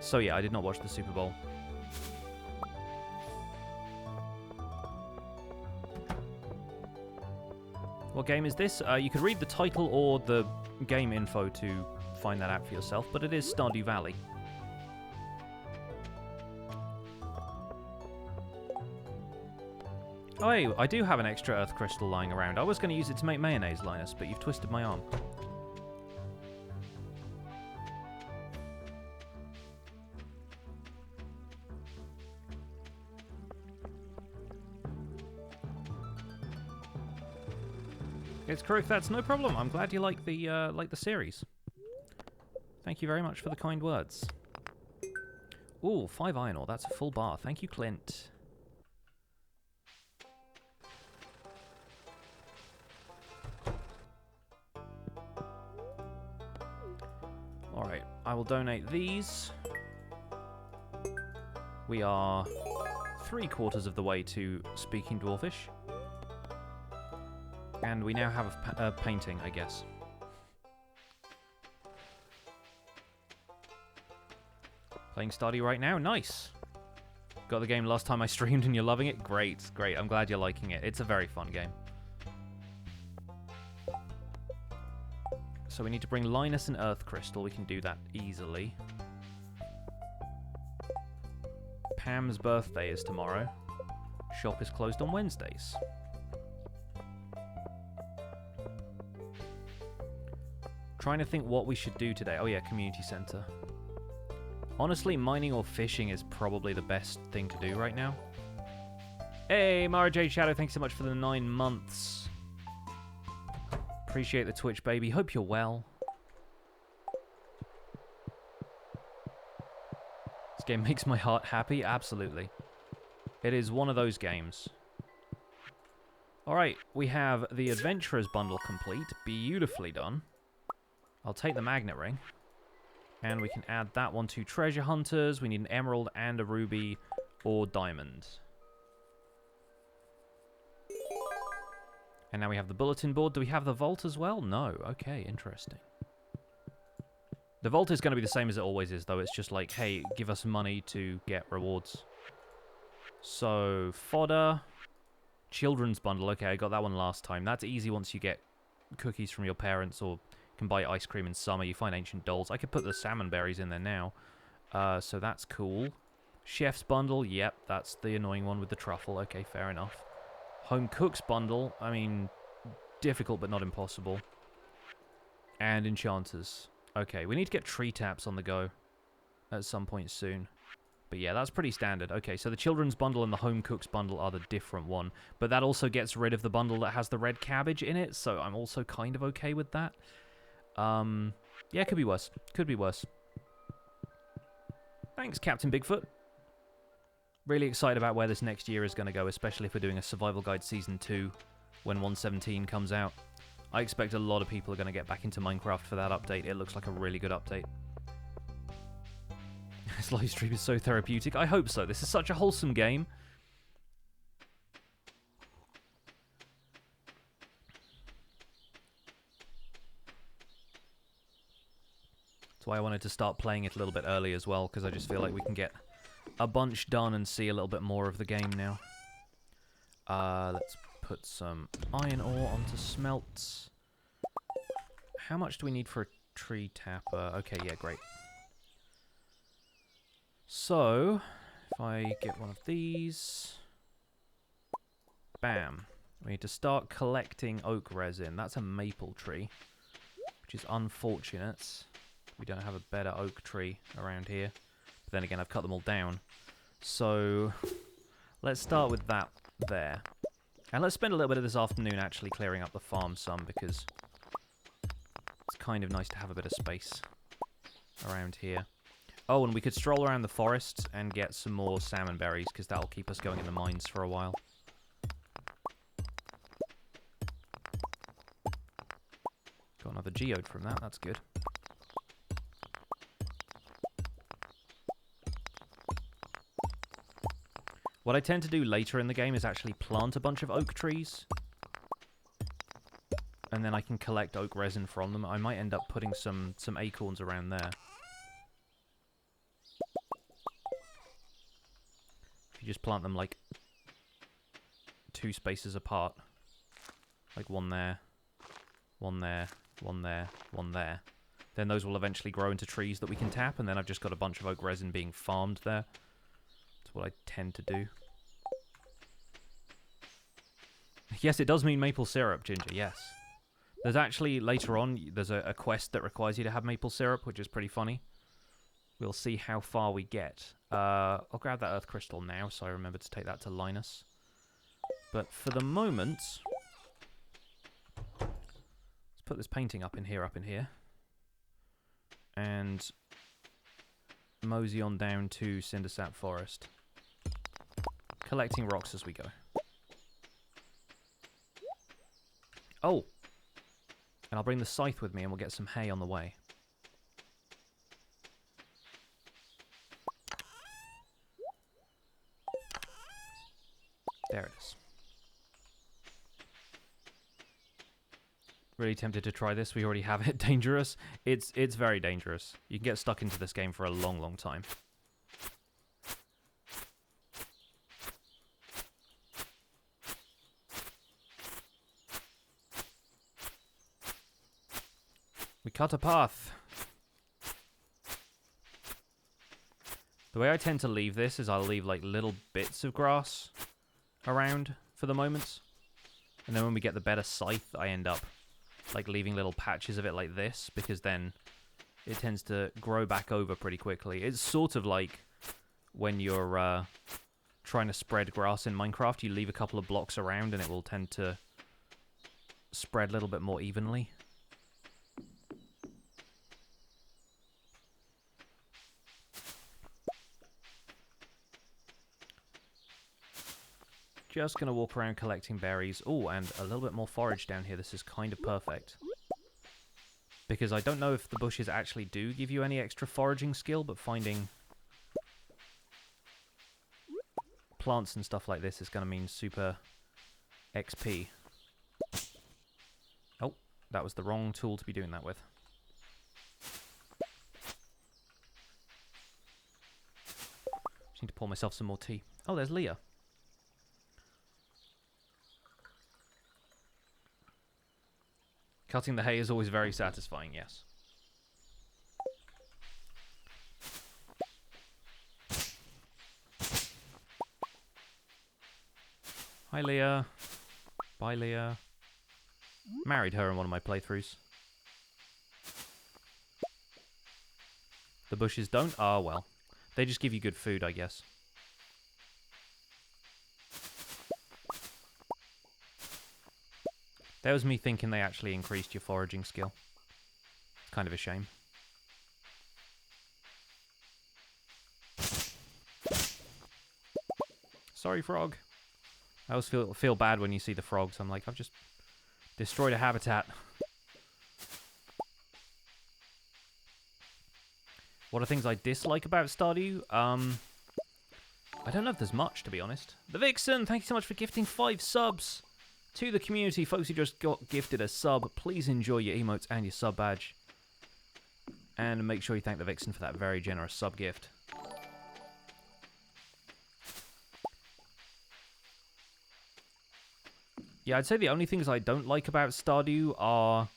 So yeah, I did not watch the Super Bowl. What game is this? You could read the title or the game info to find that out for yourself, but it is Stardew Valley. Oh, hey, I do have an extra earth crystal lying around. I was going to use it to make mayonnaise, Linus, but you've twisted my arm. It's correct. That's no problem. I'm glad you like the series. Thank you very much for the kind words. Ooh, 5 iron ore. That's a full bar. Thank you, Clint. Alright, I will donate these. We are 3/4 of the way to speaking Dwarfish. And we now have a painting, I guess. Playing Stardew right now? Nice! Got the game last time I streamed and you're loving it? Great, great. I'm glad you're liking it. It's a very fun game. So we need to bring Linus and Earth Crystal. We can do that easily. Pam's birthday is tomorrow. Shop is closed on Wednesdays. Trying to think what we should do today. Oh yeah, community center. Honestly, mining or fishing is probably the best thing to do right now. Hey, Mara Jade Shadow, thanks so much for the 9 months. Appreciate the Twitch, baby. Hope you're well. This game makes my heart happy. Absolutely. It is one of those games. Alright, we have the Adventurers bundle complete. Beautifully done. I'll take the magnet ring. And we can add that one to Treasure Hunters. We need an emerald and a ruby or diamond. And now we have the bulletin board. Do we have the vault as well? No. Okay, interesting. The vault is going to be the same as it always is, though. It's just like, hey, give us money to get rewards. So, fodder. Children's bundle. Okay, I got that one last time. That's easy once you get cookies from your parents or can buy ice cream in summer. You find ancient dolls. I could put the salmon berries in there now. So that's cool. Chef's bundle. Yep, that's the annoying one with the truffle. Okay, fair enough. Home cook's bundle. I mean, difficult but not impossible. And enchanters. Okay, we need to get tree taps on the go at some point soon. But yeah, that's pretty standard. Okay, so the children's bundle and the home cooks bundle are the different one. But that also gets rid of the bundle that has the red cabbage in it, so I'm also kind of okay with that. Yeah, could be worse. Could be worse. Thanks, Captain Bigfoot. Really excited about where this next year is going to go, especially if we're doing a Survival Guide Season 2 when 1.17 comes out. I expect a lot of people are going to get back into Minecraft for that update. It looks like a really good update. This live stream is so therapeutic. I hope so. This is such a wholesome game. That's why I wanted to start playing it a little bit early as well, because I just feel like we can get a bunch done and see a little bit more of the game now. Let's put some iron ore onto smelts. How much do we need for a tree tapper? Okay, yeah, great. So, if I get one of these... Bam. We need to start collecting oak resin. That's a maple tree, which is unfortunate. We don't have a better oak tree around here. But then again, I've cut them all down. So, let's start with that there. And let's spend a little bit of this afternoon actually clearing up the farm some, because it's kind of nice to have a bit of space around here. Oh, and we could stroll around the forest and get some more salmon berries, because that'll keep us going in the mines for a while. Got another geode from that, that's good. What I tend to do later in the game is actually plant a bunch of oak trees. And then I can collect oak resin from them. I might end up putting some acorns around there. If you just plant them like 2 spaces apart. Like one there, one there, one there, one there. Then those will eventually grow into trees that we can tap, and then I've just got a bunch of oak resin being farmed there. That's what I tend to do. Yes, it does mean maple syrup, Ginger, yes. There's actually, later on, there's a quest that requires you to have maple syrup, which is pretty funny. We'll see how far we get. I'll grab that earth crystal now, so I remember to take that to Linus. But for the moment... Let's put this painting up in here, and mosey on down to Cindersap Forest. Collecting rocks as we go. Oh! And I'll bring the scythe with me and we'll get some hay on the way. There it is. Really tempted to try this. We already have it. Dangerous. It's very dangerous. You can get stuck into this game for a long, long time. We cut a path. The way I tend to leave this is I'll leave like little bits of grass around for the moment. And then when we get the better scythe, I end up like leaving little patches of it like this, because then it tends to grow back over pretty quickly. It's sort of like when you're trying to spread grass in Minecraft, you leave a couple of blocks around and it will tend to spread a little bit more evenly. Just going to walk around collecting berries. Oh, and a little bit more forage down here. This is kind of perfect. Because I don't know if the bushes actually do give you any extra foraging skill, but finding plants and stuff like this is going to mean super XP. Oh, that was the wrong tool to be doing that with. Just need to pour myself some more tea. Oh, there's Leah. Cutting the hay is always very satisfying, yes. Hi, Leah. Bye, Leah. Married her in one of my playthroughs. The bushes don't? Ah, well. They just give you good food, I guess. That was me thinking they actually increased your foraging skill. It's kind of a shame. Sorry, frog. I always feel bad when you see the frogs. I'm like, I've just destroyed a habitat. What are things I dislike about Stardew? I don't know if there's much, to be honest. The Vixen, thank you so much for gifting 5 subs to the community. Folks who just got gifted a sub, please enjoy your emotes and your sub badge. And make sure you thank the Vixen for that very generous sub gift. Yeah, I'd say the only things I don't like about Stardew are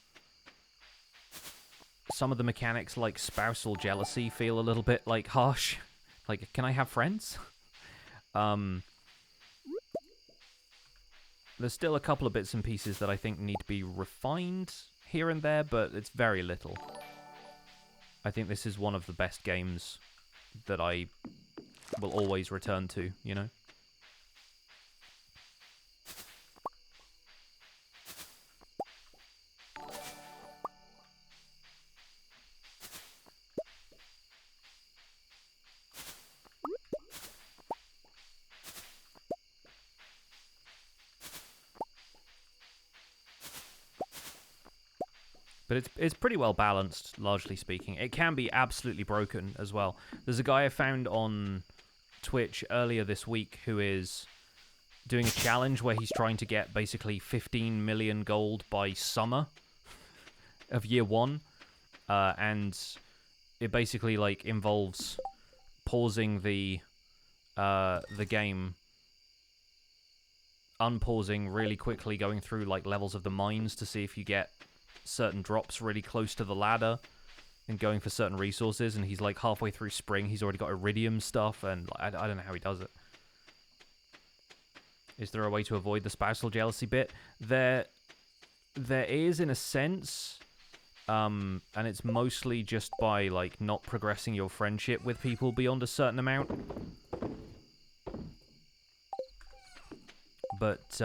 some of the mechanics, like spousal jealousy, feel a little bit, like, harsh. Like, can I have friends? There's still a couple of bits and pieces that I think need to be refined here and there, but it's very little. I think this is one of the best games that I will always return to, you know? But it's pretty well balanced, largely speaking. It can be absolutely broken as well. There's a guy I found on Twitch earlier this week who is doing a challenge where he's trying to get basically 15 million gold by summer of year 1. And it basically, like, involves pausing the game, unpausing really quickly, going through, like, levels of the mines to see if you get certain drops really close to the ladder and going for certain resources, and he's like halfway through spring, he's already got iridium stuff, and I don't know how he does it. Is there a way to avoid the spousal jealousy bit? There is, in a sense, and it's mostly just by, like, not progressing your friendship with people beyond a certain amount. But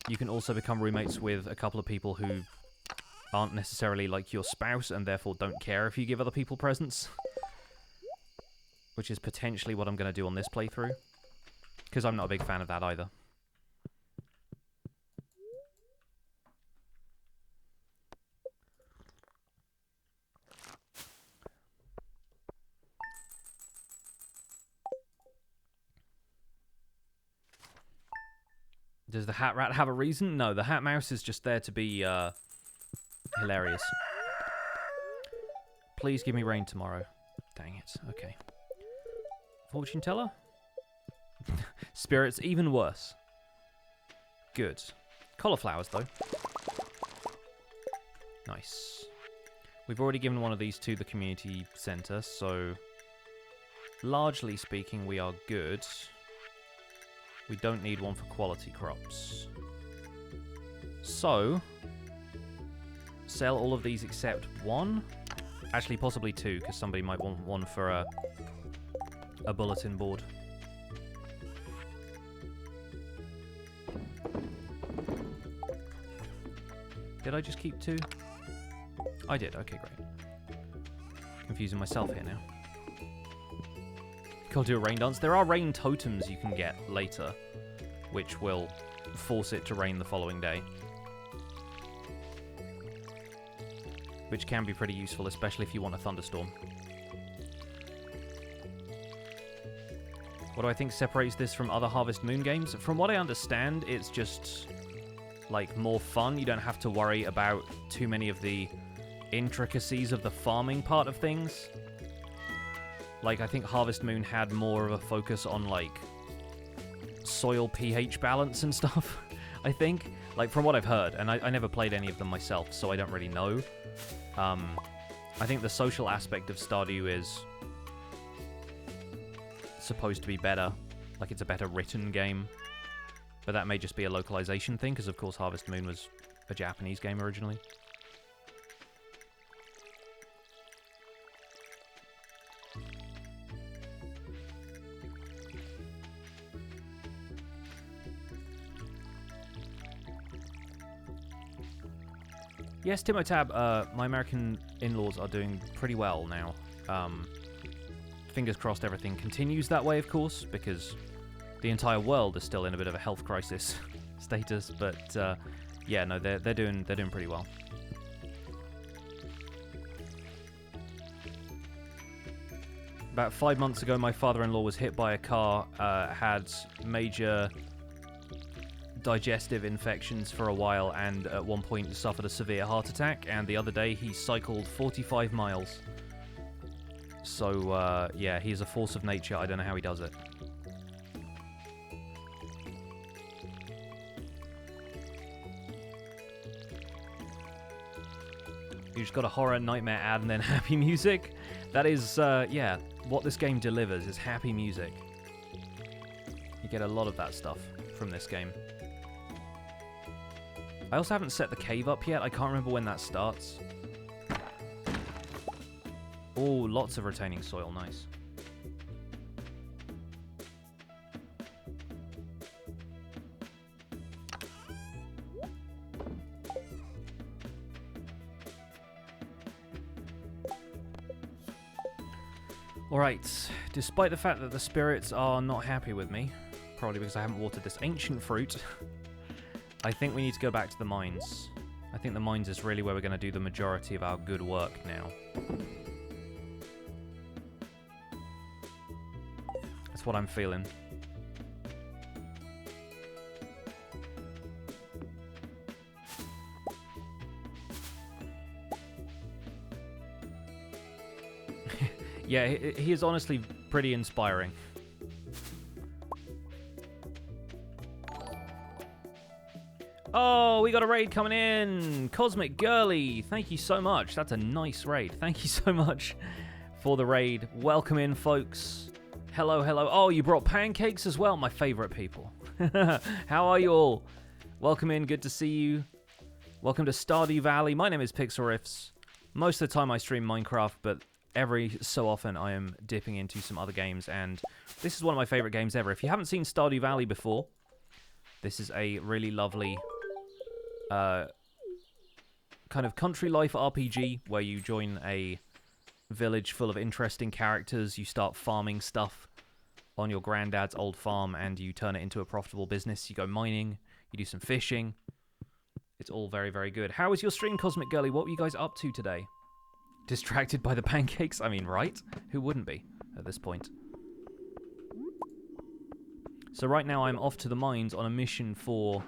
you can also become roommates with a couple of people who aren't necessarily like your spouse and therefore don't care if you give other people presents. Which is potentially what I'm going to do on this playthrough. Because I'm not a big fan of that either. Does the Hat Rat have a reason? No, the Hat Mouse is just there to be hilarious. Please give me rain tomorrow. Dang it. Okay. Fortune teller? Spirits, even worse. Good. Cauliflowers, though. Nice. We've already given one of these to the community centre, so largely speaking, we are good. We don't need one for quality crops. So, sell all of these except one. Actually, possibly 2, because somebody might want one for a bulletin board. Did I just keep 2? I did, okay, great. Confusing myself here now. Gotta do a rain dance. There are rain totems you can get later, which will force it to rain the following day. Which can be pretty useful, especially if you want a thunderstorm. What do I think separates this from other Harvest Moon games? From what I understand, it's just, like, more fun. You don't have to worry about too many of the intricacies of the farming part of things. Like, I think Harvest Moon had more of a focus on, like, soil pH balance and stuff, I think. Like, from what I've heard, and I never played any of them myself, so I don't really know. I think the social aspect of Stardew is supposed to be better. Like, it's a better written game. But that may just be a localization thing, because, of course, Harvest Moon was a Japanese game originally. Yes, Timotab, my American in-laws are doing pretty well now. Fingers crossed everything continues that way, of course, because the entire world is still in a bit of a health crisis status. But yeah, no, they're doing pretty well. About 5 months ago, my father-in-law was hit by a car, had major digestive infections for a while, and at one point suffered a severe heart attack, and the other day he cycled 45 miles. So, yeah, he's a force of nature. I don't know how he does it. You just got a horror nightmare ad and then happy music. That is, yeah, what this game delivers is happy music. You get a lot of that stuff from this game. I also haven't set the cave up yet. I can't remember when that starts. Oh, lots of retaining soil. Nice. Alright, despite the fact that the spirits are not happy with me, probably because I haven't watered this ancient fruit, I think we need to go back to the mines. I think the mines is really where we're going to do the majority of our good work now. That's what I'm feeling. Yeah, he is honestly pretty inspiring. Oh, we got a raid coming in. Cosmic Girly, thank you so much. That's a nice raid. Thank you so much for the raid. Welcome in, folks. Hello, hello. Oh, you brought pancakes as well, my favorite people. How are you all? Welcome in, good to see you. Welcome to Stardew Valley. My name is Pixel Riffs. Most of the time I stream Minecraft, but every so often I am dipping into some other games, and this is one of my favorite games ever. If you haven't seen Stardew Valley before, this is a really lovely kind of country life RPG where you join a village full of interesting characters. You start farming stuff on your granddad's old farm, and you turn it into a profitable business. You go mining, you do some fishing. It's all very, very good. How was your stream, Cosmic Girly? What were you guys up to today? Distracted by the pancakes? I mean, right? Who wouldn't be at this point? So right now I'm off to the mines on a mission for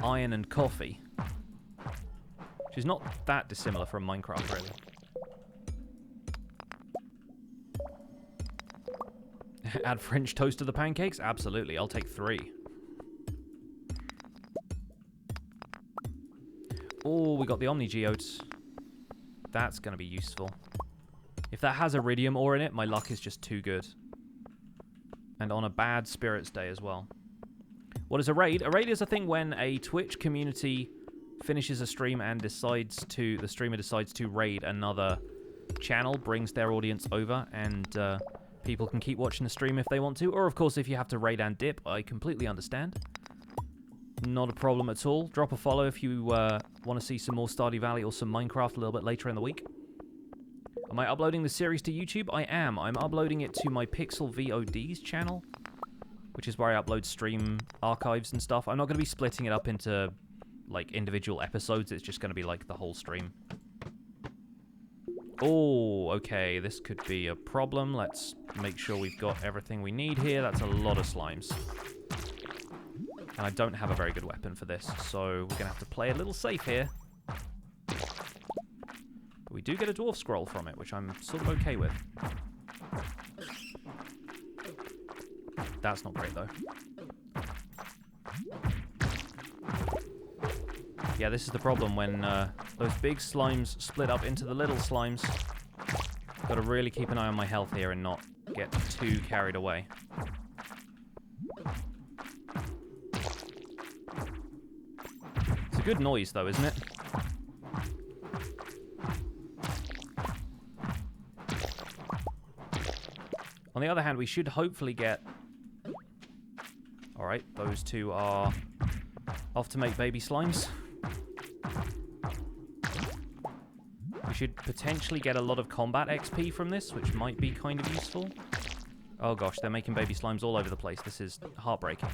iron and coffee. Which is not that dissimilar from Minecraft, really. Add French toast to the pancakes? Absolutely, I'll take 3. Oh, we got the Omni Geodes. That's going to be useful. If that has iridium ore in it, my luck is just too good. And on a bad spirits day as well. What is a raid? A raid is a thing when a Twitch community finishes a stream and the streamer decides to raid another channel, brings their audience over, and people can keep watching the stream if they want to. Or, of course, if you have to raid and dip, I completely understand. Not a problem at all. Drop a follow if you want to see some more Stardew Valley or some Minecraft a little bit later in the week. Am I uploading the series to YouTube? I am. I'm uploading it to my Pixel VOD's channel, which is where I upload stream archives and stuff. I'm not going to be splitting it up into, like, individual episodes. It's just going to be, like, the whole stream. Oh, okay. This could be a problem. Let's make sure we've got everything we need here. That's a lot of slimes. And I don't have a very good weapon for this, so we're going to have to play a little safe here. But we do get a dwarf scroll from it, which I'm sort of okay with. That's not great, though. Yeah, this is the problem when those big slimes split up into the little slimes. Got to really keep an eye on my health here and not get too carried away. It's a good noise, though, isn't it? On the other hand, we should hopefully get... Alright, those two are off to make baby slimes. should potentially get a lot of combat XP from this, which might be kind of useful. Oh gosh, they're making baby slimes all over the place. This is heartbreaking.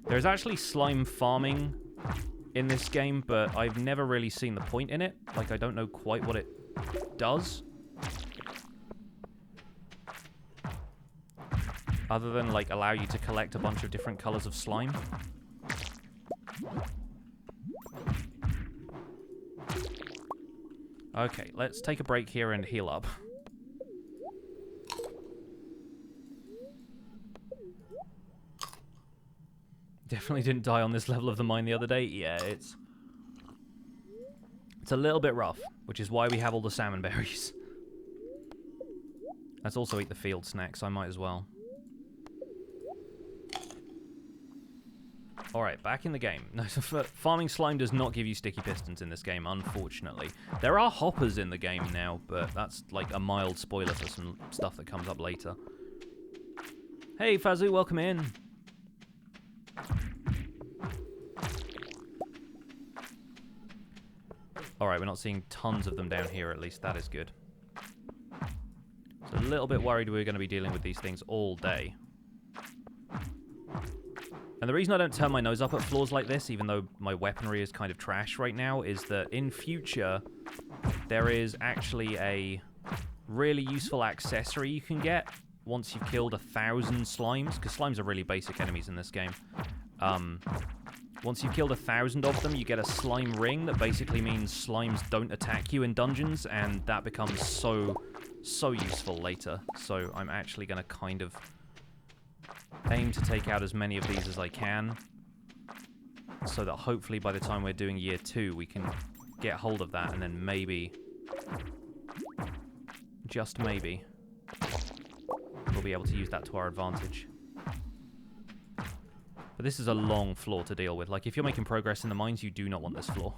There's actually slime farming in this game, but I've never really seen the point in it. Like, I don't know quite what it does. Other than, like, allow you to collect a bunch of different colors of slime. Okay, let's take a break here and heal up. Definitely didn't die on this level of the mine the other day. Yeah, it's a little bit rough, which is why we have all the salmon berries. Let's also eat the field snacks, I might as well. Alright, back in the game. No, farming slime does not give you sticky pistons in this game, unfortunately. There are hoppers in the game now, but that's like a mild spoiler for some stuff that comes up later. Hey, Fazu, welcome in. Alright, we're not seeing tons of them down here, at least. That is good. So a little bit worried we're going to be dealing with these things all day. And the reason I don't turn my nose up at floors like this, even though my weaponry is kind of trash right now, is that in future, there is actually a really useful accessory you can get once you've killed 1,000 slimes, because slimes are really basic enemies in this game. Once you've killed 1,000 of them, you get a slime ring that basically means slimes don't attack you in dungeons, and that becomes so useful later. So I'm actually going to kind of aim to take out as many of these as I can, so that hopefully by the time we're doing year 2, we can get hold of that, and then maybe, just maybe, we'll be able to use that to our advantage. But this is a long floor to deal with. Like, if you're making progress in the mines, you do not want this floor.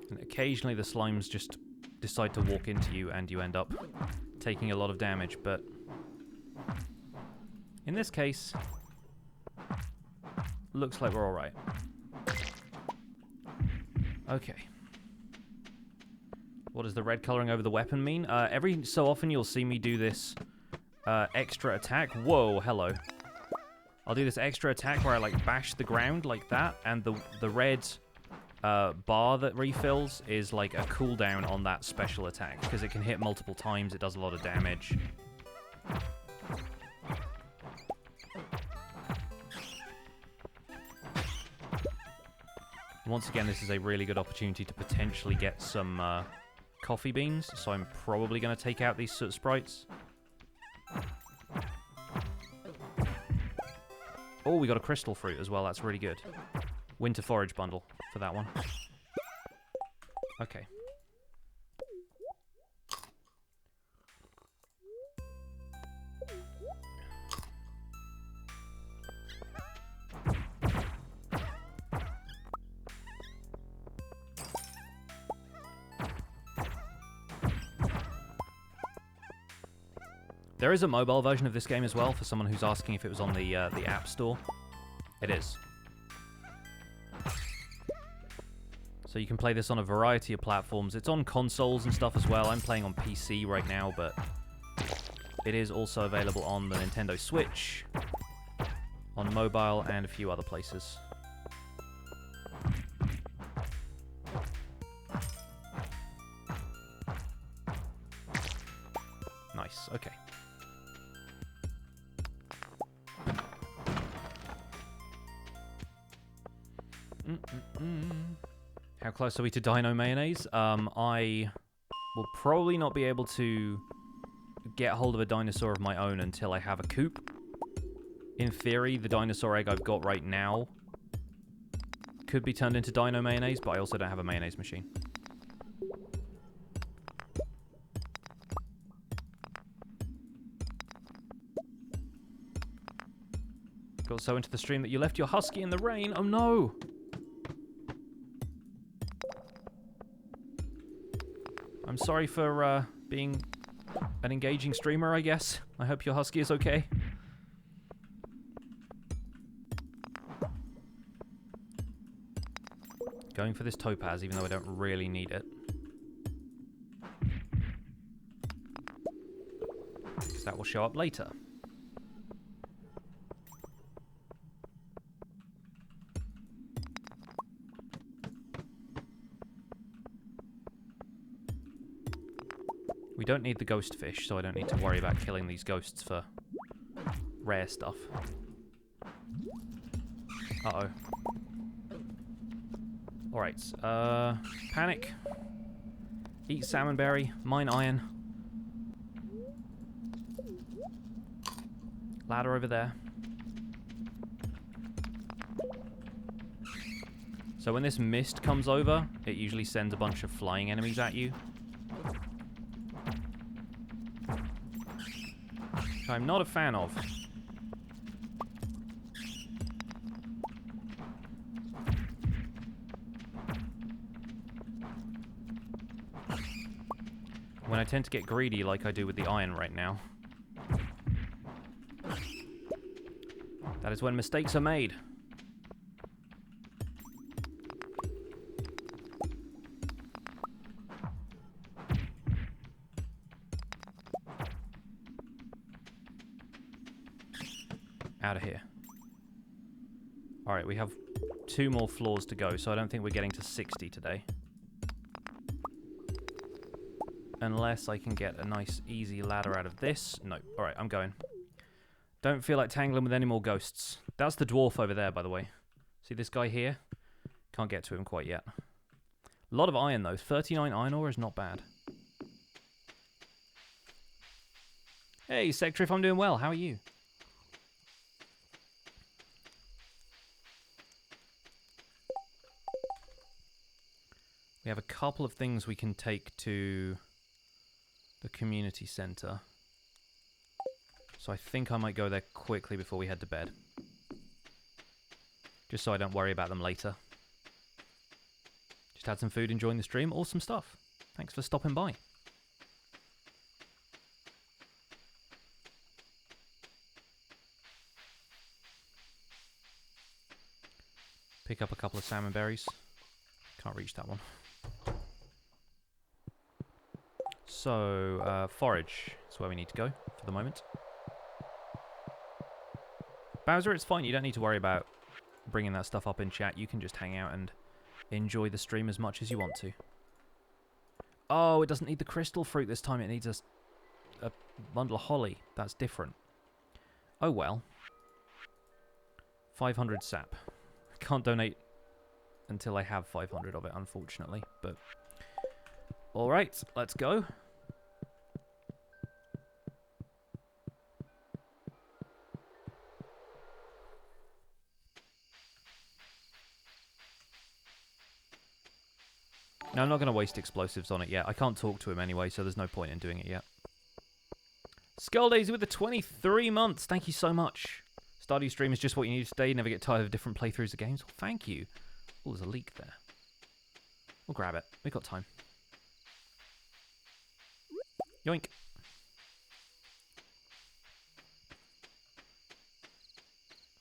And occasionally the slimes just decide to walk into you and you end up taking a lot of damage, but in this case, looks like we're alright. Okay. What does the red coloring over the weapon mean? Every so often you'll see me do this extra attack. Whoa, hello. I'll do this extra attack where I like bash the ground like that, and the red bar that refills is like a cooldown on that special attack, because it can hit multiple times, it does a lot of damage. Once again, this is a really good opportunity to potentially get some coffee beans, so I'm probably going to take out these soot sprites. Oh, we got a crystal fruit as well, that's really good. Winter forage bundle for that one. Okay. There is a mobile version of this game as well, for someone who's asking if it was on the App Store. It is. So you can play this on a variety of platforms. It's on consoles and stuff as well. I'm playing on PC right now, but it is also available on the Nintendo Switch, on mobile, and a few other places. Nice, okay. How close are we to Dino Mayonnaise? I will probably not be able to get hold of a dinosaur of my own until I have a coop. In theory, the dinosaur egg I've got right now could be turned into Dino Mayonnaise, but I also don't have a mayonnaise machine. Got so into the stream that you left your husky in the rain. Oh no! I'm sorry for being an engaging streamer, I guess. I hope your husky is okay. Going for this topaz, even though I don't really need it. Because that will show up later. We don't need the ghost fish, so I don't need to worry about killing these ghosts for rare stuff. Uh-oh. Alright, panic. Eat salmonberry, mine iron. Ladder over there. So when this mist comes over, it usually sends a bunch of flying enemies at you. Which I'm not a fan of. When I tend to get greedy like I do with the iron right now. That is when mistakes are made. Out of here. Alright, we have 2 more floors to go, so I don't think we're getting to 60 today. Unless I can get a nice, easy ladder out of this. No. Alright, I'm going. Don't feel like tangling with any more ghosts. That's the dwarf over there, by the way. See this guy here? Can't get to him quite yet. A lot of iron, though. 39 iron ore is not bad. Hey, Sectrif, I'm doing well. How are you? We have a couple of things we can take to the community center. So I think I might go there quickly before we head to bed. Just so I don't worry about them later. Just had some food, enjoying the stream. Awesome stuff. Thanks for stopping by. Pick up a couple of salmon berries. Can't reach that one. So, forage is where we need to go for the moment. Bowser, it's fine. You don't need to worry about bringing that stuff up in chat. You can just hang out and enjoy the stream as much as you want to. Oh, it doesn't need the crystal fruit this time. It needs a bundle of holly. That's different. Oh, well. 500 sap. Can't donate until I have 500 of it, unfortunately. But all right, let's go. No, I'm not going to waste explosives on it yet. I can't talk to him anyway, so there's no point in doing it yet. Skull Daisy with the 23 months. Thank you so much. Stardew stream is just what you need today. You never get tired of different playthroughs of games. Well, thank you. Oh, there's a leak there. We'll grab it. We've got time. Yoink.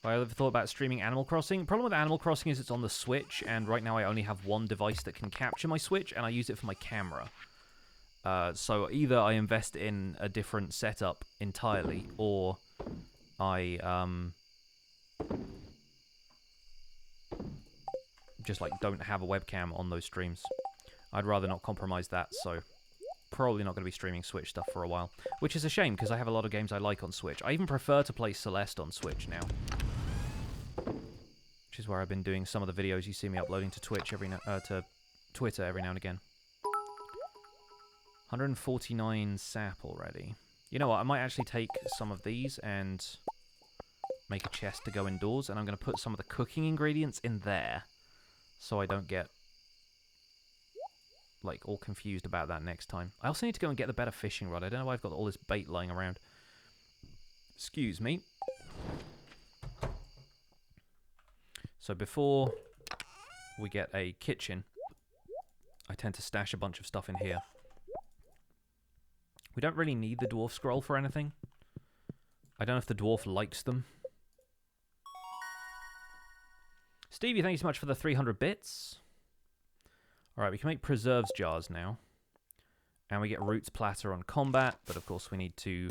Have I ever thought about streaming Animal Crossing? The problem with Animal Crossing is it's on the Switch, and right now I only have one device that can capture my Switch, and I use it for my camera. So either I invest in a different setup entirely, or I just like don't have a webcam on those streams. I'd rather not compromise that, so probably not going to be streaming Switch stuff for a while, which is a shame because I have a lot of games I like on Switch. I even prefer to play Celeste on Switch now, which is where I've been doing some of the videos you see me uploading to Twitch to Twitter every now and again. 149 sap already. You know what? I might actually take some of these and make a chest to go indoors, and I'm going to put some of the cooking ingredients in there so I don't get like all confused about that next time. I also need to go and get the better fishing rod. I don't know why I've got all this bait lying around. Excuse me. So before we get a kitchen, I tend to stash a bunch of stuff in here. We don't really need the dwarf scroll for anything. I don't know if the dwarf likes them. Stevie, thank you so much for the 300 bits. Alright, we can make preserves jars now. And we get roots platter on combat, but of course we need to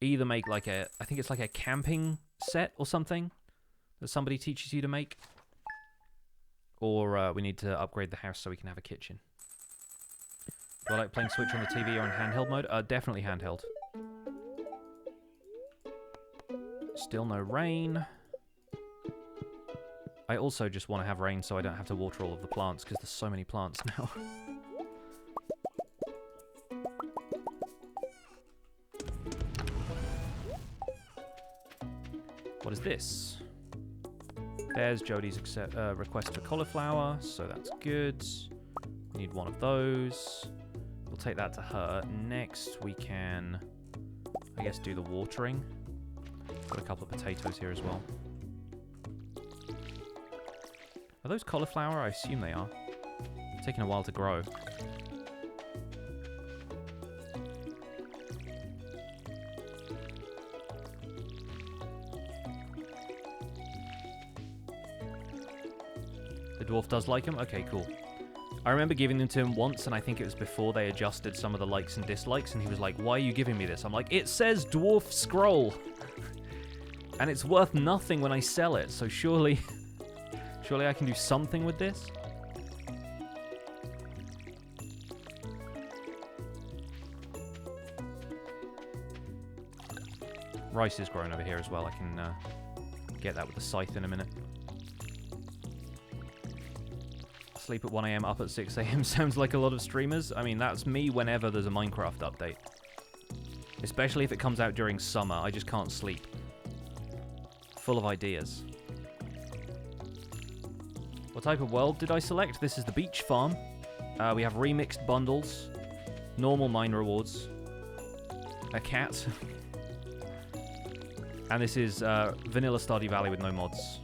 either make like a, I think it's like a camping set or something that somebody teaches you to make. Or we need to upgrade the house so we can have a kitchen. Do I like playing Switch on the TV or in handheld mode? Definitely handheld. Still no rain. I also just want to have rain so I don't have to water all of the plants, because there's so many plants now. What is this? There's Jodie's request for cauliflower, so that's good. We need one of those. We'll take that to her. Next, we can, I guess, do the watering. Got a couple of potatoes here as well. Are those cauliflower? I assume they are. It's taking a while to grow. The dwarf does like them? Okay, cool. I remember giving them to him once, and I think it was before they adjusted some of the likes and dislikes, and he was like, why are you giving me this? I'm like, it says dwarf scroll! And it's worth nothing when I sell it, so surely... surely I can do something with this? Rice is growing over here as well. I can get that with the scythe in a minute. Sleep at 1 AM, up at 6 AM sounds like a lot of streamers. I mean, that's me whenever there's a Minecraft update. Especially if it comes out during summer. I just can't sleep. Full of ideas. What type of world did I select? This is the beach farm. We have remixed bundles, normal mine rewards, a cat, and this is vanilla Stardew Valley with no mods.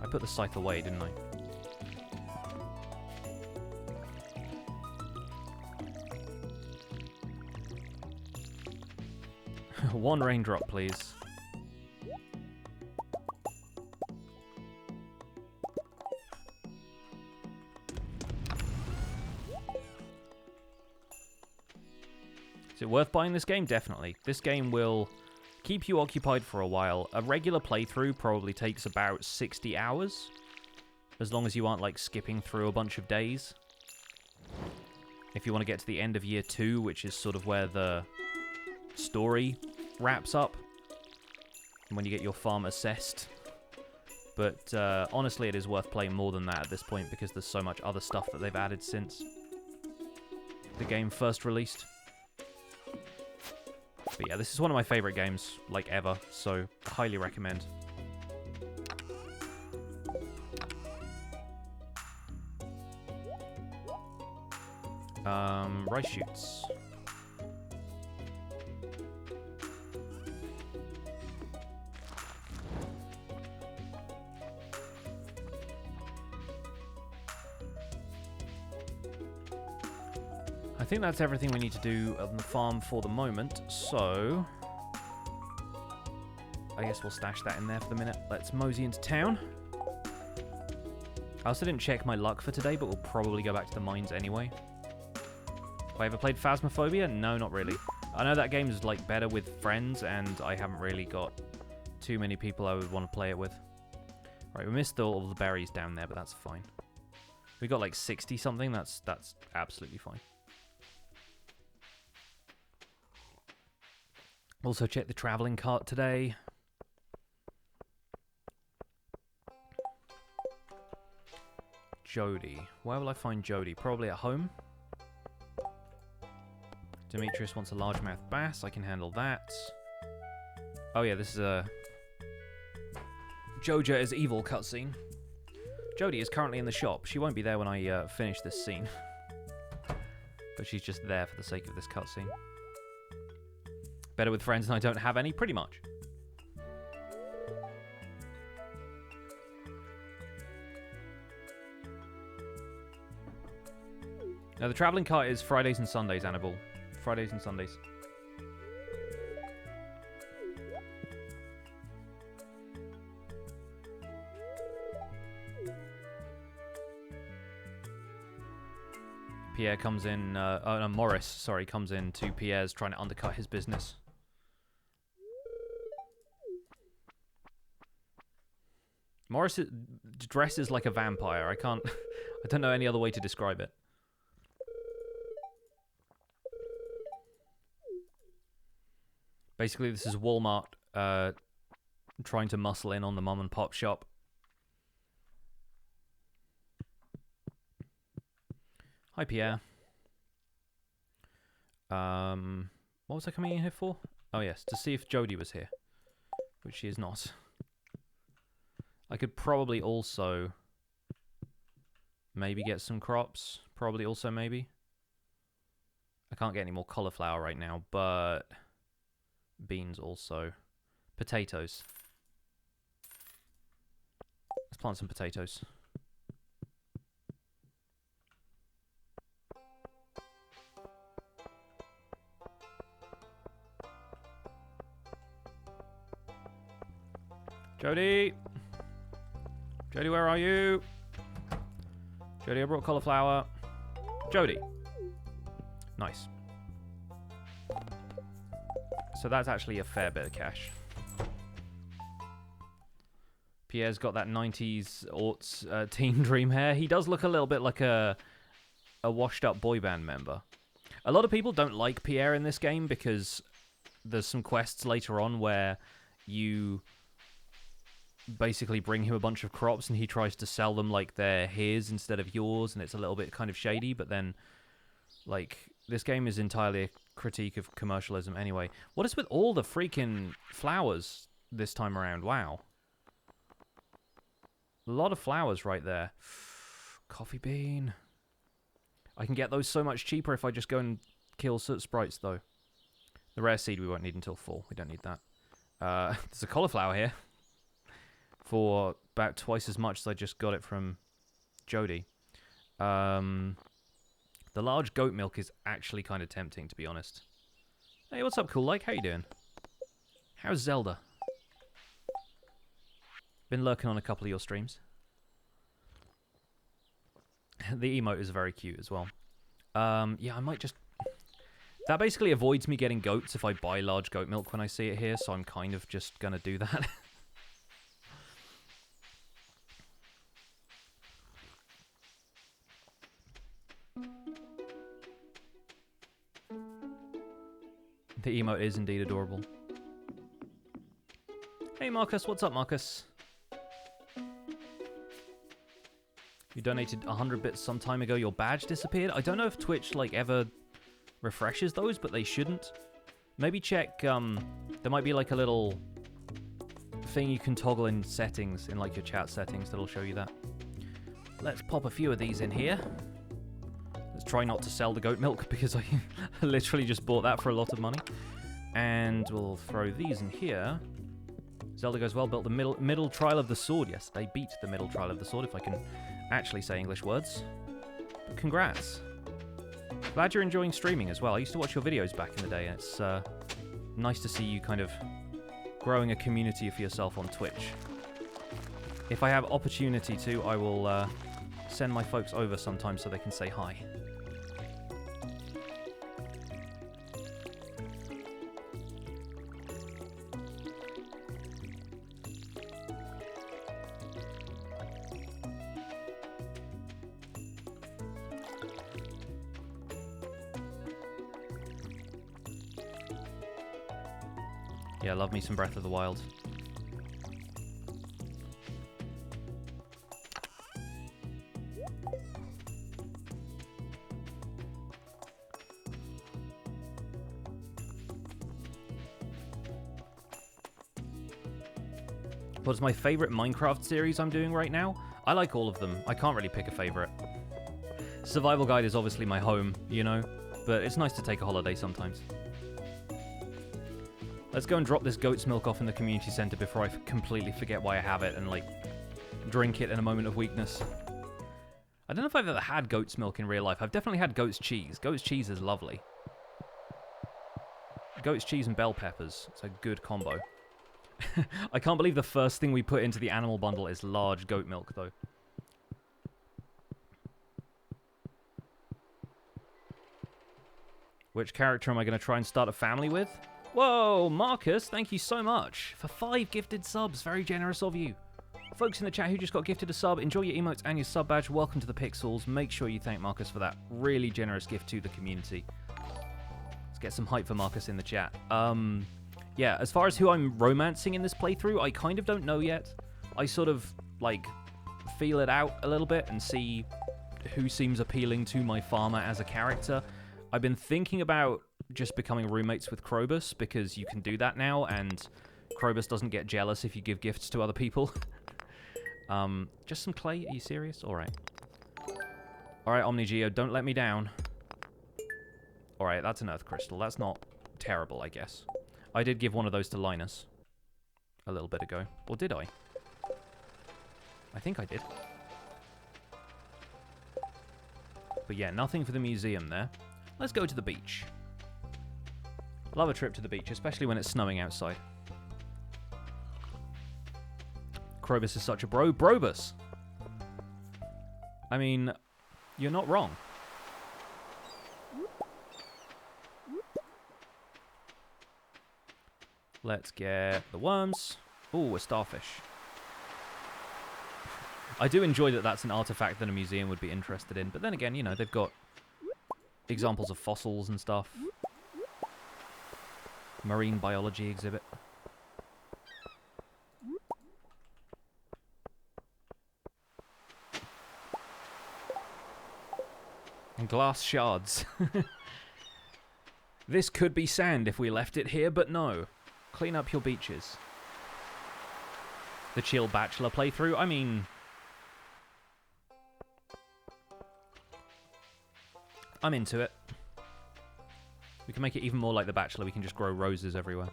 I put the scythe away, didn't I? One raindrop, please. Is it worth buying this game? Definitely. This game will keep you occupied for a while. A regular playthrough probably takes about 60 hours, as long as you aren't like skipping through a bunch of days. If you want to get to the end of year 2, which is sort of where the story wraps up, when you get your farm assessed. But honestly, it is worth playing more than that at this point, because there's so much other stuff that they've added since the game first released. But yeah, this is one of my favorite games, like, ever, so highly recommend. Rice shoots. I think that's everything we need to do on the farm for the moment, so I guess we'll stash that in there for the minute. Let's mosey into town. I also didn't check my luck for today, but we'll probably go back to the mines anyway. Have I ever played Phasmophobia? No, not really. I know that game is like better with friends, and I haven't really got too many people I would want to play it with. Right, we missed all the berries down there, but that's fine. We got like 60 something. That's absolutely fine. Also check the traveling cart today. Jodie. Where will I find Jodie? Probably at home. Demetrius wants a largemouth bass. I can handle that. Oh yeah, this is a Joja is evil cutscene. Jodie is currently in the shop. She won't be there when I finish this scene. But she's just there for the sake of this cutscene. Better with friends and I don't have any, pretty much. Now, the traveling cart is Fridays and Sundays, Annabelle. Fridays and Sundays. Pierre comes in, no, Morris, sorry, comes in to Pierre's trying to undercut his business. Morris dresses like a vampire. I don't know any other way to describe it. Basically, this is Walmart trying to muscle in on the mom and pop shop. Hi, Pierre. What was I coming in here for? Oh, yes, to see if Jodie was here, which she is not. I could probably also maybe get some crops. Probably also maybe. I can't get any more cauliflower right now, but beans also. Potatoes. Let's plant some potatoes. Jodie! Jodie, where are you? Jodie, I brought cauliflower. Jodie. Nice. So that's actually a fair bit of cash. Pierre's got that 90s aughts teen dream hair. He does look a little bit like a washed-up boy band member. A lot of people don't like Pierre in this game because there's some quests later on where you basically bring him a bunch of crops and he tries to sell them like they're his instead of yours, and it's a little bit kind of shady, but then, like, this game is entirely a critique of commercialism anyway. What is with all the freaking flowers this time around? Wow. A lot of flowers right there. Coffee bean. I can get those so much cheaper if I just go and kill sprites, though. The rare seed we won't need until fall. We don't need that. There's a cauliflower here. For about twice as much as I just got it from Jodie. The large goat milk is actually kind of tempting, to be honest. Hey, what's up, Cool Like? How you doing? How's Zelda? Been lurking on a couple of your streams. The emote is very cute as well. Yeah, I might just... That basically avoids me getting goats if I buy large goat milk when I see it here, so I'm kind of just gonna do that. The emote is indeed adorable. Hey Marcus, what's up Marcus? You donated 100 bits some time ago, your badge disappeared? I don't know if Twitch like ever refreshes those, but they shouldn't. Maybe check, there might be like a little thing you can toggle in settings, in like your chat settings, that'll show you that. Let's pop a few of these in here. Let's try not to sell the goat milk because I literally just bought that for a lot of money. And we'll throw these in here. Zelda Goes Well built the middle trial of the sword. Yes, they beat the middle trial of the sword, if I can actually say English words. But congrats. Glad you're enjoying streaming as well. I used to watch your videos back in the day, and it's nice to see you kind of growing a community for yourself on Twitch. If I have opportunity to, I will send my folks over sometime so they can say hi. Yeah, love me some Breath of the Wild. What's my favorite Minecraft series I'm doing right now? I like all of them. I can't really pick a favorite. Survival Guide is obviously my home, you know, but it's nice to take a holiday sometimes. Let's go and drop this goat's milk off in the community center before I completely forget why I have it and, like, drink it in a moment of weakness. I don't know if I've ever had goat's milk in real life. I've definitely had goat's cheese. Goat's cheese is lovely. Goat's cheese and bell peppers. It's a good combo. I can't believe the first thing we put into the animal bundle is large goat milk, though. Which character am I going to try and start a family with? Whoa, Marcus, thank you so much for 5 gifted subs. Very generous of you. Folks in the chat who just got gifted a sub, enjoy your emotes and your sub badge. Welcome to the Pixels. Make sure you thank Marcus for that really generous gift to the community. Let's get some hype for Marcus in the chat. Yeah, as far as who I'm romancing in this playthrough, I kind of don't know yet. I sort of, like, feel it out a little bit and see who seems appealing to my farmer as a character. I've been thinking about just becoming roommates with Krobus, because you can do that now, and Krobus doesn't get jealous if you give gifts to other people. Just some clay? Are you serious? Alright. Alright, Omnigeo, don't let me down. Alright, that's an earth crystal. That's not terrible, I guess. I did give one of those to Linus a little bit ago. Or did I? I think I did. But yeah, nothing for the museum there. Let's go to the beach. Love a trip to the beach, especially when it's snowing outside. Krobus is such a bro. Brobus! I mean, you're not wrong. Let's get the worms. Ooh, a starfish. I do enjoy that that's an artifact that a museum would be interested in. But then again, you know, they've got examples of fossils and stuff. Marine biology exhibit. And glass shards. This could be sand if we left it here, but no. Clean up your beaches. The chill bachelor playthrough, I mean... I'm into it. We can make it even more like The Bachelor. We can just grow roses everywhere.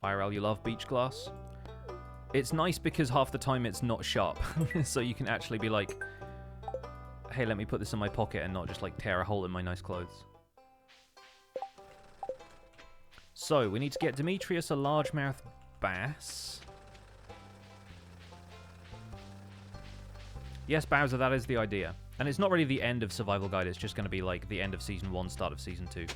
IRL, you love beach glass? It's nice because half the time it's not sharp. So you can actually be like, hey, let me put this in my pocket and not just like tear a hole in my nice clothes. So, we need to get Demetrius a largemouth bass. Yes, Bowser, that is the idea. And it's not really the end of Survival Guide, it's just going to be like the end of Season 1, start of Season 2.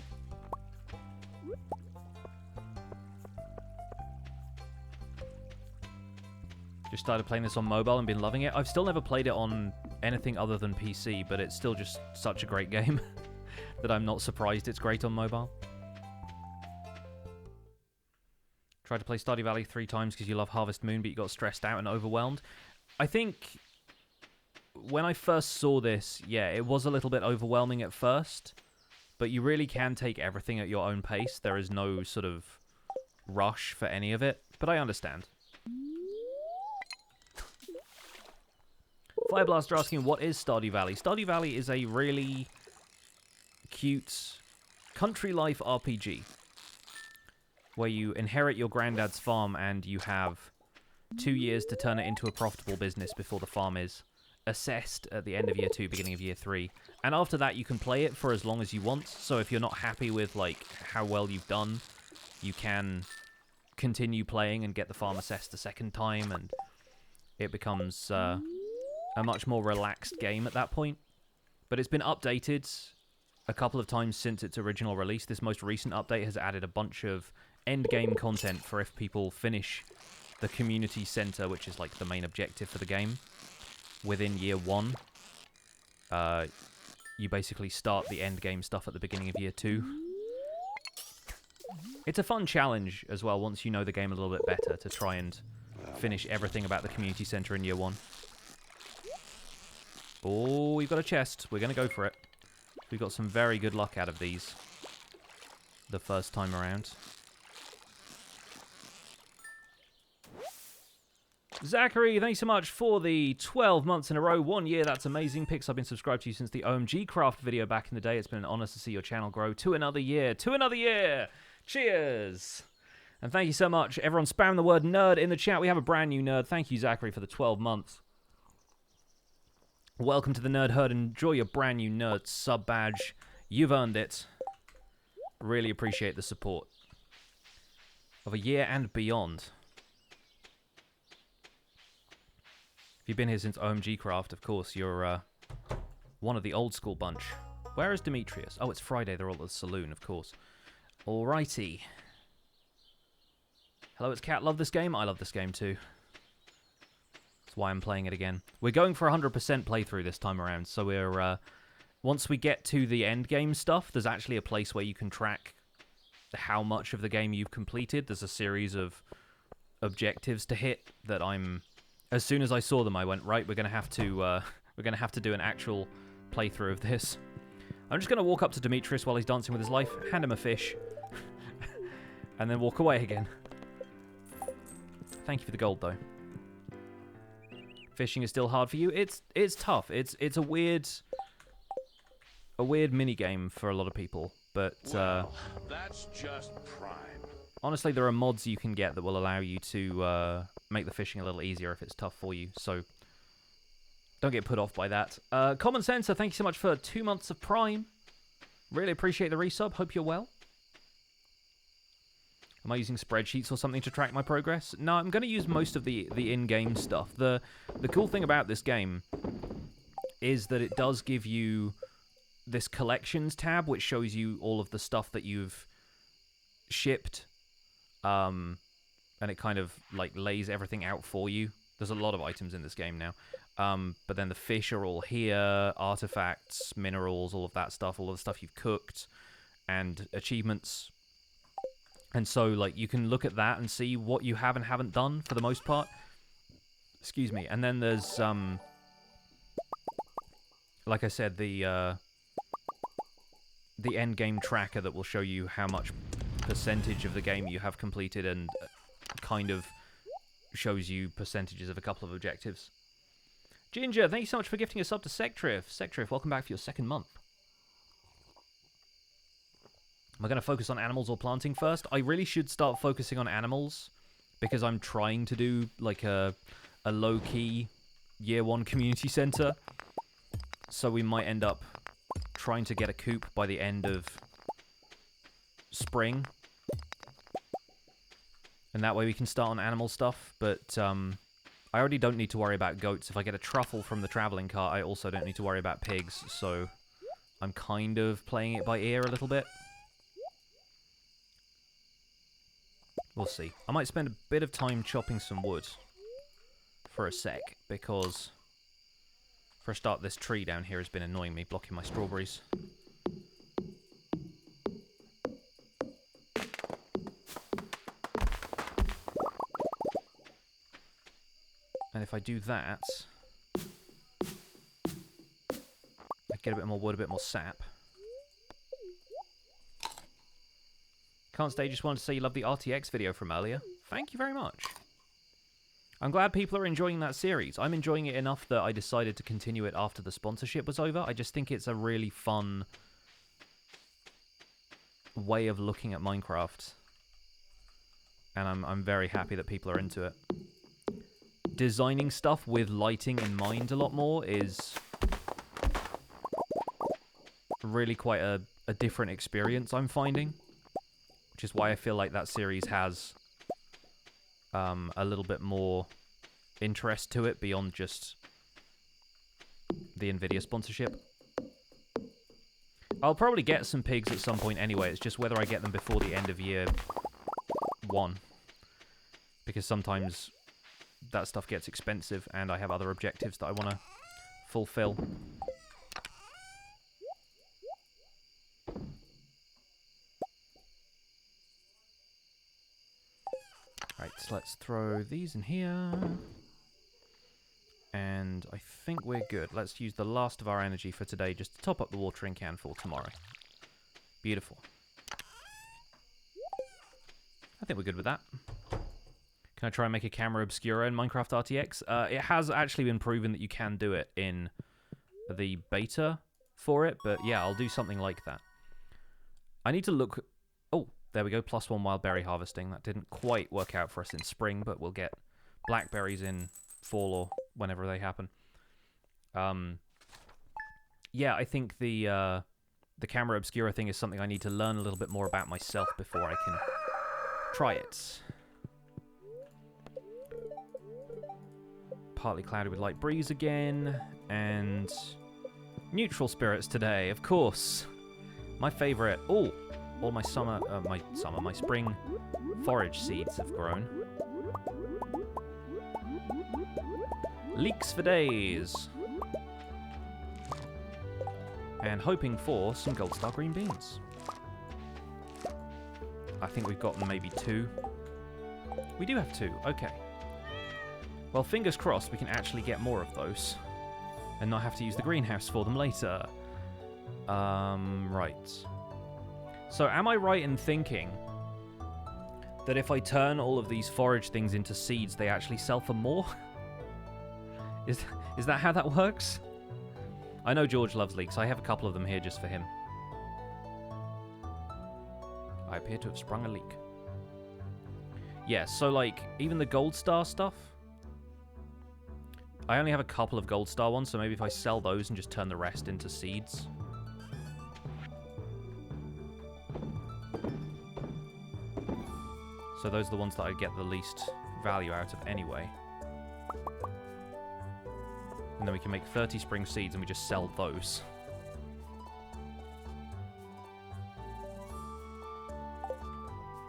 Just started playing this on mobile and been loving it. I've still never played it on anything other than PC, but it's still just such a great game that I'm not surprised it's great on mobile. Tried to play Stardew Valley 3 times because you love Harvest Moon, but you got stressed out and overwhelmed. I think when I first saw this, yeah, it was a little bit overwhelming at first, but you really can take everything at your own pace. There is no sort of rush for any of it, but I understand. Fireblaster asking, what is Stardew Valley? Stardew Valley is a really cute country life RPG where you inherit your granddad's farm and you have 2 years to turn it into a profitable business before the farm is assessed at the end of year 2, beginning of year 3. And after that, you can play it for as long as you want. So if you're not happy with like how well you've done, you can continue playing and get the farm assessed a second time, and it becomes a much more relaxed game at that point. But it's been updated a couple of times since its original release. This most recent update has added a bunch of end-game content for if people finish the community center, which is like the main objective for the game, within year 1. You basically start the end-game stuff at the beginning of year 2. It's a fun challenge as well, once you know the game a little bit better, to try and finish everything about the community center in year 1. Oh, we've got a chest. We're going to go for it. We got some very good luck out of these the first time around. Zachary, thanks so much for the 12 months in a row. 1 year, that's amazing. Pix, I've been subscribed to you since the OMG Craft video back in the day. It's been an honor to see your channel grow to another year. To another year! Cheers! And thank you so much. Everyone spamming the word nerd in the chat. We have a brand new nerd. Thank you, Zachary, for the 12 months. Welcome to the Nerd Herd. Enjoy your brand new nerd sub badge. You've earned it. Really appreciate the support. Of a year and beyond. If you've been here since OMG Craft, of course, you're one of the old school bunch. Where is Demetrius? Oh, it's Friday. They're all at the saloon, of course. Alrighty. Hello, it's Cat. Love this game? I love this game too. That's why I'm playing it again. We're going for 100% playthrough this time around, so we're... once we get to the end game stuff, there's actually a place where you can track how much of the game you've completed. There's a series of objectives to hit that I'm... As soon as I saw them, I went, right, we're gonna have to do an actual playthrough of this. I'm just gonna walk up to Demetrius while he's dancing with his life, hand him a fish, and then walk away again. Thank you for the gold, though. Fishing is still hard for you. It's tough. It's a weird mini game for a lot of people, but well, that's just prime. Honestly, there are mods you can get that will allow you to make the fishing a little easier if it's tough for you, so don't get put off by that. Common Sensor, thank you so much for 2 months of Prime. Really appreciate the resub. Hope you're well. Am I using spreadsheets or something to track my progress? No, I'm going to use most of the in-game stuff. The cool thing about this game is that it does give you this collections tab, which shows you all of the stuff that you've shipped. And it kind of like lays everything out for you. There's a lot of items in this game now. But then the fish are all here, artifacts, minerals, all of that stuff, all of the stuff you've cooked, and achievements. And so, like, you can look at that and see what you have and haven't done for the most part. Excuse me. And then there's, like I said, the end game tracker that will show you how much percentage of the game you have completed and kind of shows you percentages of a couple of objectives. Ginger, thank you so much for gifting a sub to Sectrif. Sectrif, welcome back for your 2nd month. Am I going to focus on animals or planting first? I really should start focusing on animals because I'm trying to do like a low-key year 1 community center. So we might end up trying to get a coop by the end of spring. And that way we can start on animal stuff, but I already don't need to worry about goats. If I get a truffle from the traveling cart, I also don't need to worry about pigs, so I'm kind of playing it by ear a little bit. We'll see. I might spend a bit of time chopping some wood for a sec, because for a start, this tree down here has been annoying me, blocking my strawberries. And if I do that, I get a bit more wood, a bit more sap. Can't stay, just wanted to say you love the RTX video from earlier. Thank you very much. I'm glad people are enjoying that series. I'm enjoying it enough that I decided to continue it after the sponsorship was over. I just think it's a really fun way of looking at Minecraft. And I'm very happy that people are into it. Designing stuff with lighting in mind a lot more is really quite a different experience, I'm finding. Which is why I feel like that series has a little bit more interest to it beyond just the Nvidia sponsorship. I'll probably get some pigs at some point anyway, it's just whether I get them before the end of year 1. Because sometimes that stuff gets expensive and I have other objectives that I want to fulfill. Right, so let's throw these in here. And I think we're good. Let's use the last of our energy for today just to top up the watering can for tomorrow. Beautiful. I think we're good with that. Can I try and make a camera obscura in Minecraft RTX? It has actually been proven that you can do it in the beta for it, but yeah, I'll do something like that. I need to look... Oh, there we go, +1 wild berry harvesting. That didn't quite work out for us in spring, but we'll get blackberries in fall or whenever they happen. Yeah, I think the camera obscura thing is something I need to learn a little bit more about myself before I can try it. Partly cloudy with light breeze again, and neutral spirits today, of course. My favorite. Oh, all my my spring forage seeds have grown. Leeks for days. And hoping for some gold star green beans. I think we've gotten maybe 2. We do have 2, okay. Well, fingers crossed we can actually get more of those. And not have to use the greenhouse for them later. Right. So am I right in thinking that if I turn all of these forage things into seeds, they actually sell for more? Is that how that works? I know George loves leeks. I have a couple of them here just for him. I appear to have sprung a leak. Yeah, so like, even the gold star stuff, I only have a couple of gold star ones, so maybe if I sell those and just turn the rest into seeds. So those are the ones that I get the least value out of anyway. And then we can make 30 spring seeds and we just sell those.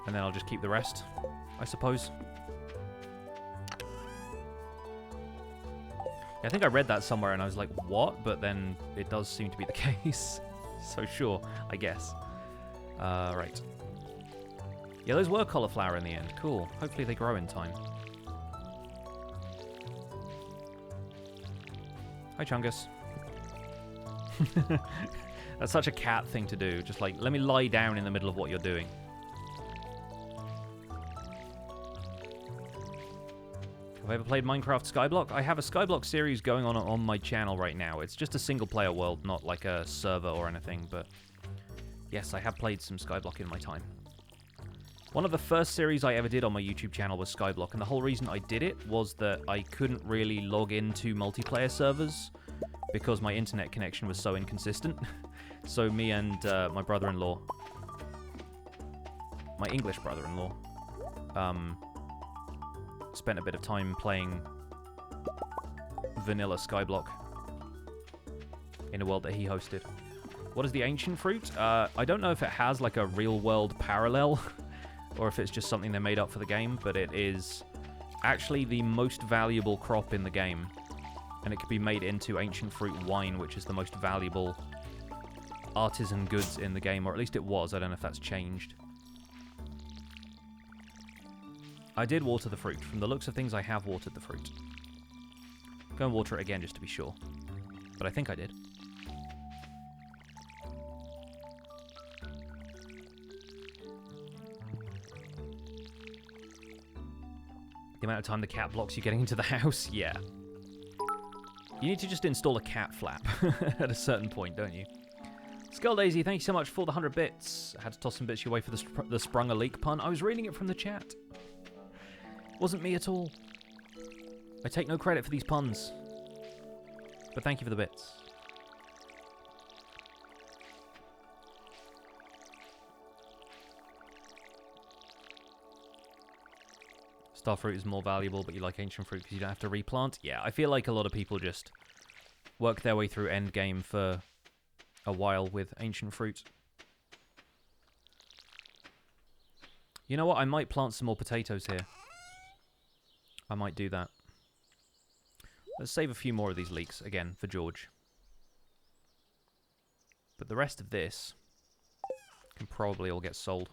And then I'll just keep the rest, I suppose. I think I read that somewhere and I was like, what? But then it does seem to be the case. So sure, I guess. Right. Yeah, those were cauliflower in the end. Cool. Hopefully they grow in time. Hi, Chungus. That's such a cat thing to do. Just like, let me lie down in the middle of what you're doing. Have I ever played Minecraft Skyblock? I have a Skyblock series going on my channel right now. It's just a single-player world, not like a server or anything, but yes, I have played some Skyblock in my time. One of the first series I ever did on my YouTube channel was Skyblock, and the whole reason I did it was that I couldn't really log into multiplayer servers because my internet connection was so inconsistent. So me and my brother-in-law, my English brother-in-law, spent a bit of time playing vanilla Skyblock in a world that he hosted. What is the ancient fruit? I don't know if it has like a real-world parallel or if it's just something they made up for the game, but it is actually the most valuable crop in the game, and it could be made into ancient fruit wine, which is the most valuable artisan goods in the game, or at least it was. I don't know if that's changed. I did water the fruit. From the looks of things, I have watered the fruit. Go and water it again just to be sure. But I think I did. The amount of time the cat blocks you getting into the house? Yeah. You need to just install a cat flap at a certain point, don't you? Skull Daisy, thank you so much for the 100 bits. I had to toss some bits your way for the sprung a leak pun. I was reading it from the chat. Wasn't me at all. I take no credit for these puns. But thank you for the bits. Starfruit is more valuable, but you like ancient fruit because you don't have to replant. Yeah, I feel like a lot of people just work their way through endgame for a while with ancient fruit. You know what? I might plant some more potatoes here. I might do that. Let's save a few more of these leeks, again, for George. But the rest of this can probably all get sold.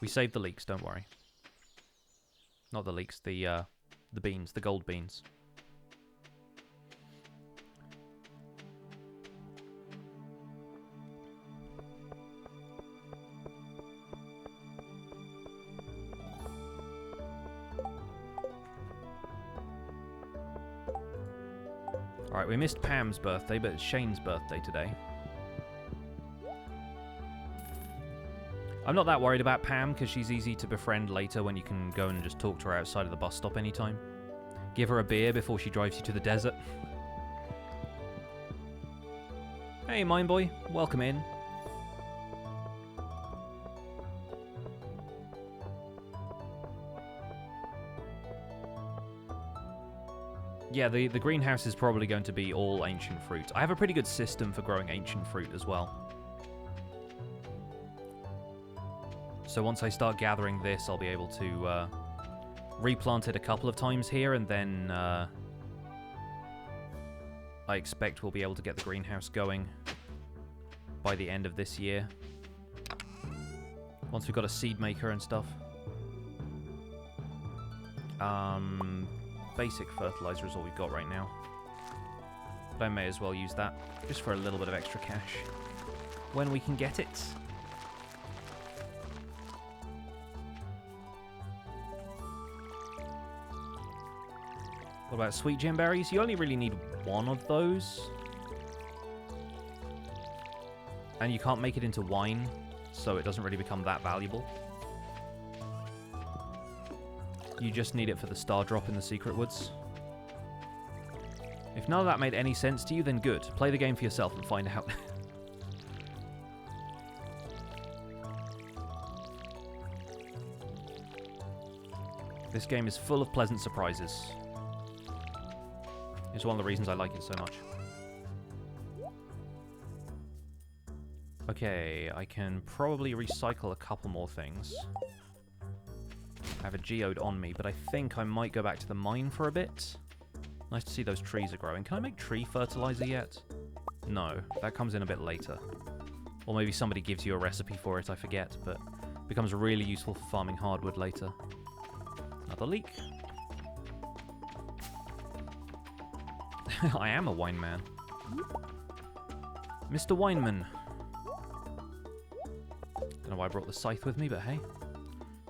We saved the leeks, don't worry. Not the leeks, the beans, the gold beans. Alright, we missed Pam's birthday, but it's Shane's birthday today. I'm not that worried about Pam, because she's easy to befriend later when you can go and just talk to her outside of the bus stop anytime. Give her a beer before she drives you to the desert. Hey, Mine Boy. Welcome in. Yeah, the greenhouse is probably going to be all ancient fruit. I have a pretty good system for growing ancient fruit as well. So once I start gathering this, I'll be able to replant it a couple of times here, and then I expect we'll be able to get the greenhouse going by the end of this year. Once we've got a seed maker and stuff. Basic fertilizer is all we've got right now. But I may as well use that, just for a little bit of extra cash when we can get it. What about sweet gem berries? You only really need one of those. And you can't make it into wine, so it doesn't really become that valuable. You just need it for the star drop in the secret woods. If none of that made any sense to you, then good. Play the game for yourself and find out. This game is full of pleasant surprises. It's one of the reasons I like it so much. Okay, I can probably recycle a couple more things. I have a geode on me, but I think I might go back to the mine for a bit. Nice to see those trees are growing. Can I make tree fertilizer yet? No, that comes in a bit later. Or maybe somebody gives you a recipe for it, I forget, but it becomes really useful for farming hardwood later. Another leak. I am a wine man. Mr. Wineman. Don't know why I brought the scythe with me, but hey.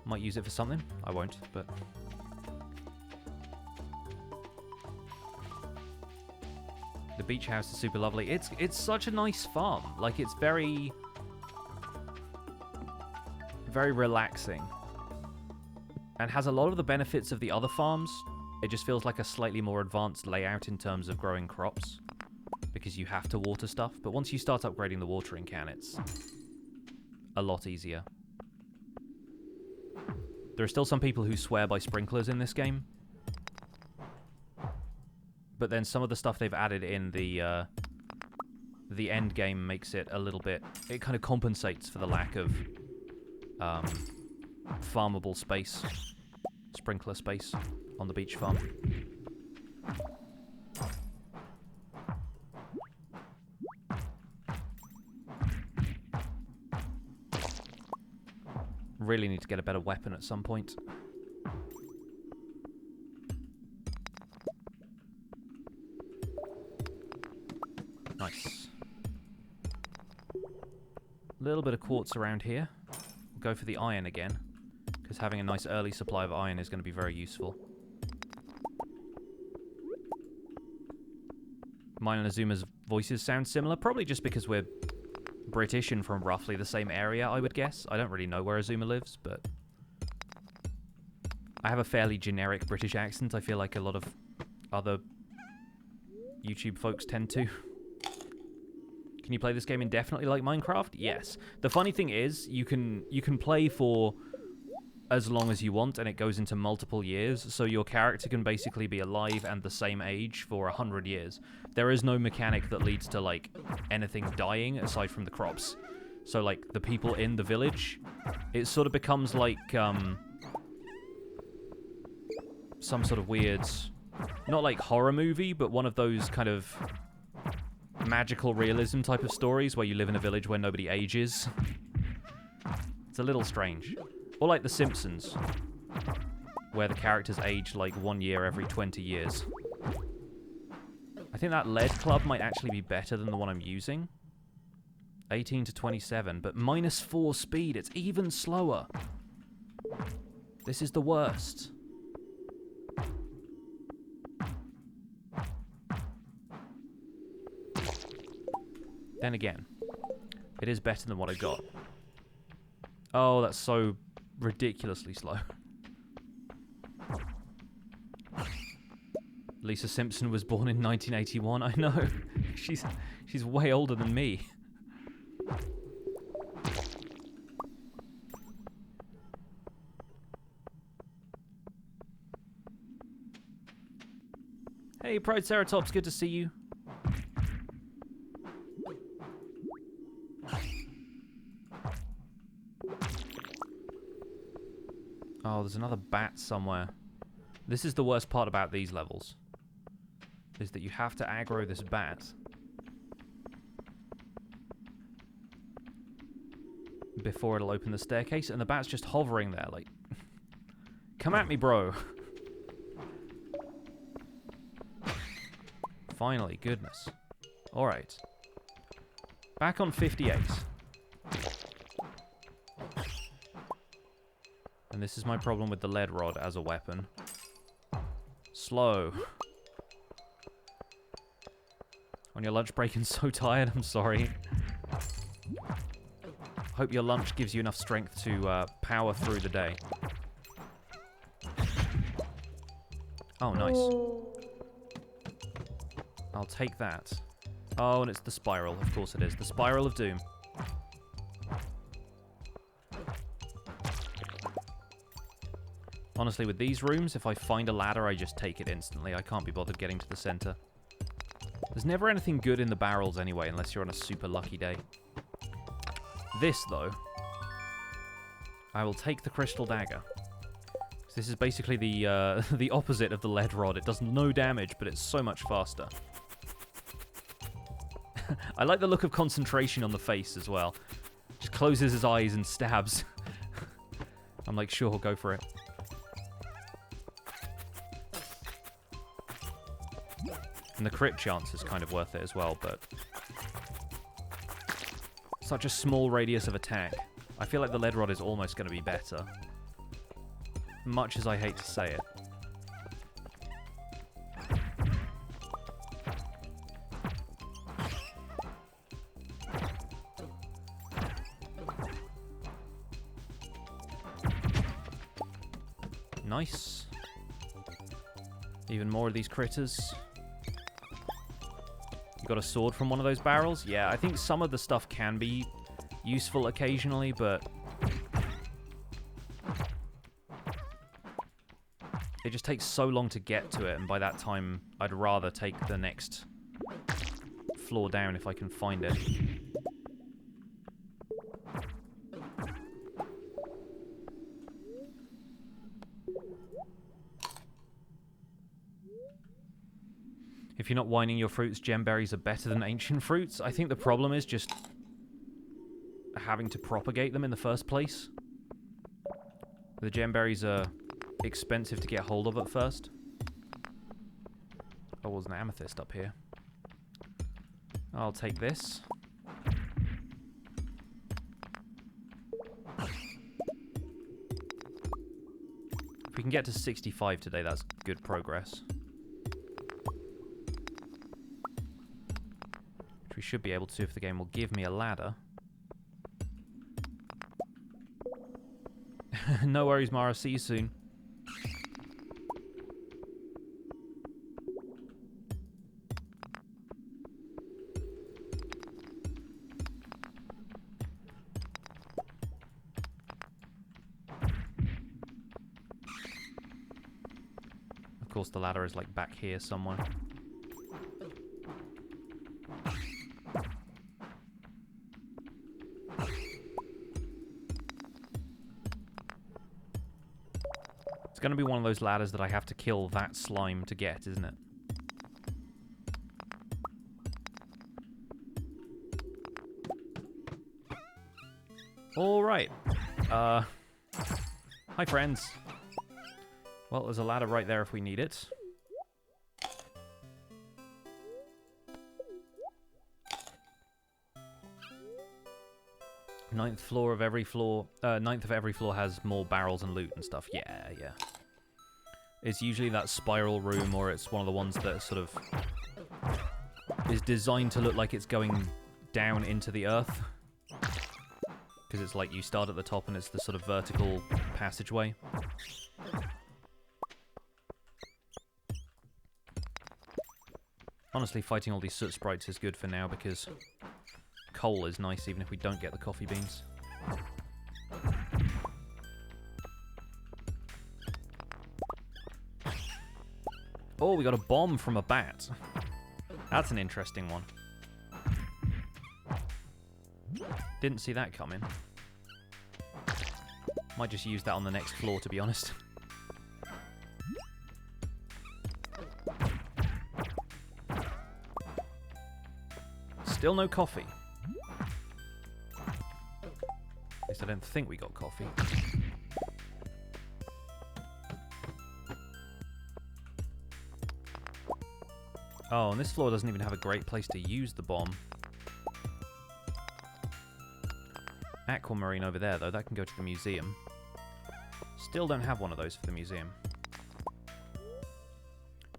Might use it for something. I won't, but... The beach house is super lovely. It's such a nice farm. Like, it's very relaxing. And has a lot of the benefits of the other farms. It just feels like a slightly more advanced layout in terms of growing crops. Because you have to water stuff. But once you start upgrading the watering can, it's a lot easier. There are still some people who swear by sprinklers in this game. But then some of the stuff they've added in the end game makes it a little bit... It kind of compensates for the lack of farmable space. Sprinkler space on the beach farm. Really need to get a better weapon at some point. Nice. A little bit of quartz around here. We'll go for the iron again, because having a nice early supply of iron is going to be very useful. Mine and Azuma's voices sound similar, probably just because we're British and from roughly the same area, I would guess. I don't really know where Azuma lives, but I have a fairly generic British accent. I feel like a lot of other YouTube folks tend to. Can you play this game indefinitely like Minecraft? Yes. The funny thing is, you can play for as long as you want, and it goes into multiple years, so your character can basically be alive and the same age for 100 years. There is no mechanic that leads to, like, anything dying aside from the crops. So, like, the people in the village, it sort of becomes like, some sort of weird, not like horror movie, but one of those kind of magical realism type of stories where you live in a village where nobody ages. It's a little strange. Or like The Simpsons, where the characters age like 1 year every 20 years. I think that lead club might actually be better than the one I'm using. 18 to 27, but -4 speed. It's even slower. This is the worst. Then again, it is better than what I got. Oh, that's so ridiculously slow. Lisa Simpson was born in 1981. I know. She's way older than me. Hey, Pride Ceratops, good to see you. Oh, there's another bat somewhere. This is the worst part about these levels. Is that you have to aggro this bat before it'll open the staircase, and the bat's just hovering there, like... Come at me, bro! Finally, goodness. Alright. Back on 58. And this is my problem with the lead rod as a weapon. Slow. On your lunch break and so tired, I'm sorry. Hope your lunch gives you enough strength to power through the day. Oh, nice. I'll take that. Oh, and it's the spiral. Of course it is. The spiral of doom. Honestly, with these rooms, if I find a ladder, I just take it instantly. I can't be bothered getting to the center. There's never anything good in the barrels anyway, unless you're on a super lucky day. This, though, I will take the crystal dagger. This is basically the the opposite of the lead rod. It does no damage, but it's so much faster. I like the look of concentration on the face as well. Just closes his eyes and stabs. I'm like, sure, go for it. And the crit chance is kind of worth it as well, but... Such a small radius of attack. I feel like the lead rod is almost going to be better. Much as I hate to say it. Nice. Even more of these critters. You got a sword from one of those barrels? Yeah, I think some of the stuff can be useful occasionally, but... it just takes so long to get to it, and by that time, I'd rather take the next floor down if I can find it. If you're not whining your fruits, gemberries are better than ancient fruits. I think the problem is just having to propagate them in the first place. The gemberries are expensive to get hold of at first. Oh, there's an amethyst up here. I'll take this. If we can get to 65 today, that's good progress. Which we should be able to if the game will give me a ladder. No worries, Mara. See you soon. Of course, the ladder is like back here somewhere. It's going to be one of those ladders that I have to kill that slime to get, isn't it? Alright. Hi, friends. Well, there's a ladder right there if we need it. Ninth of every floor has more barrels and loot and stuff. Yeah, yeah. It's usually that spiral room, or it's one of the ones that sort of is designed to look like it's going down into the earth. Because it's like you start at the top and it's the sort of vertical passageway. Honestly, fighting all these soot sprites is good for now because coal is nice even if we don't get the coffee beans. Oh, we got a bomb from a bat. That's an interesting one. Didn't see that coming. Might just use that on the next floor, to be honest. Still no coffee. At least I don't think we got coffee. Oh, and this floor doesn't even have a great place to use the bomb. Aquamarine over there, though. That can go to the museum. Still don't have one of those for the museum.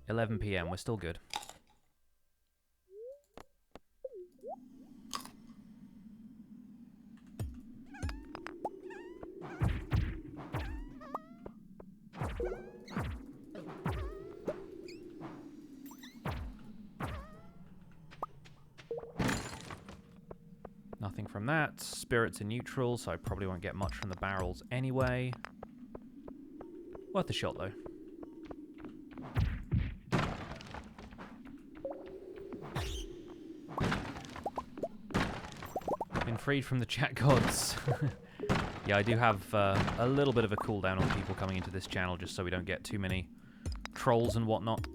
11 PM. We're still good. Nothing from that. Spirits are neutral, so I probably won't get much from the barrels anyway. Worth a shot, though. Been freed from the chat gods. Yeah, I do have a little bit of a cooldown on people coming into this channel, just so we don't get too many trolls and whatnot.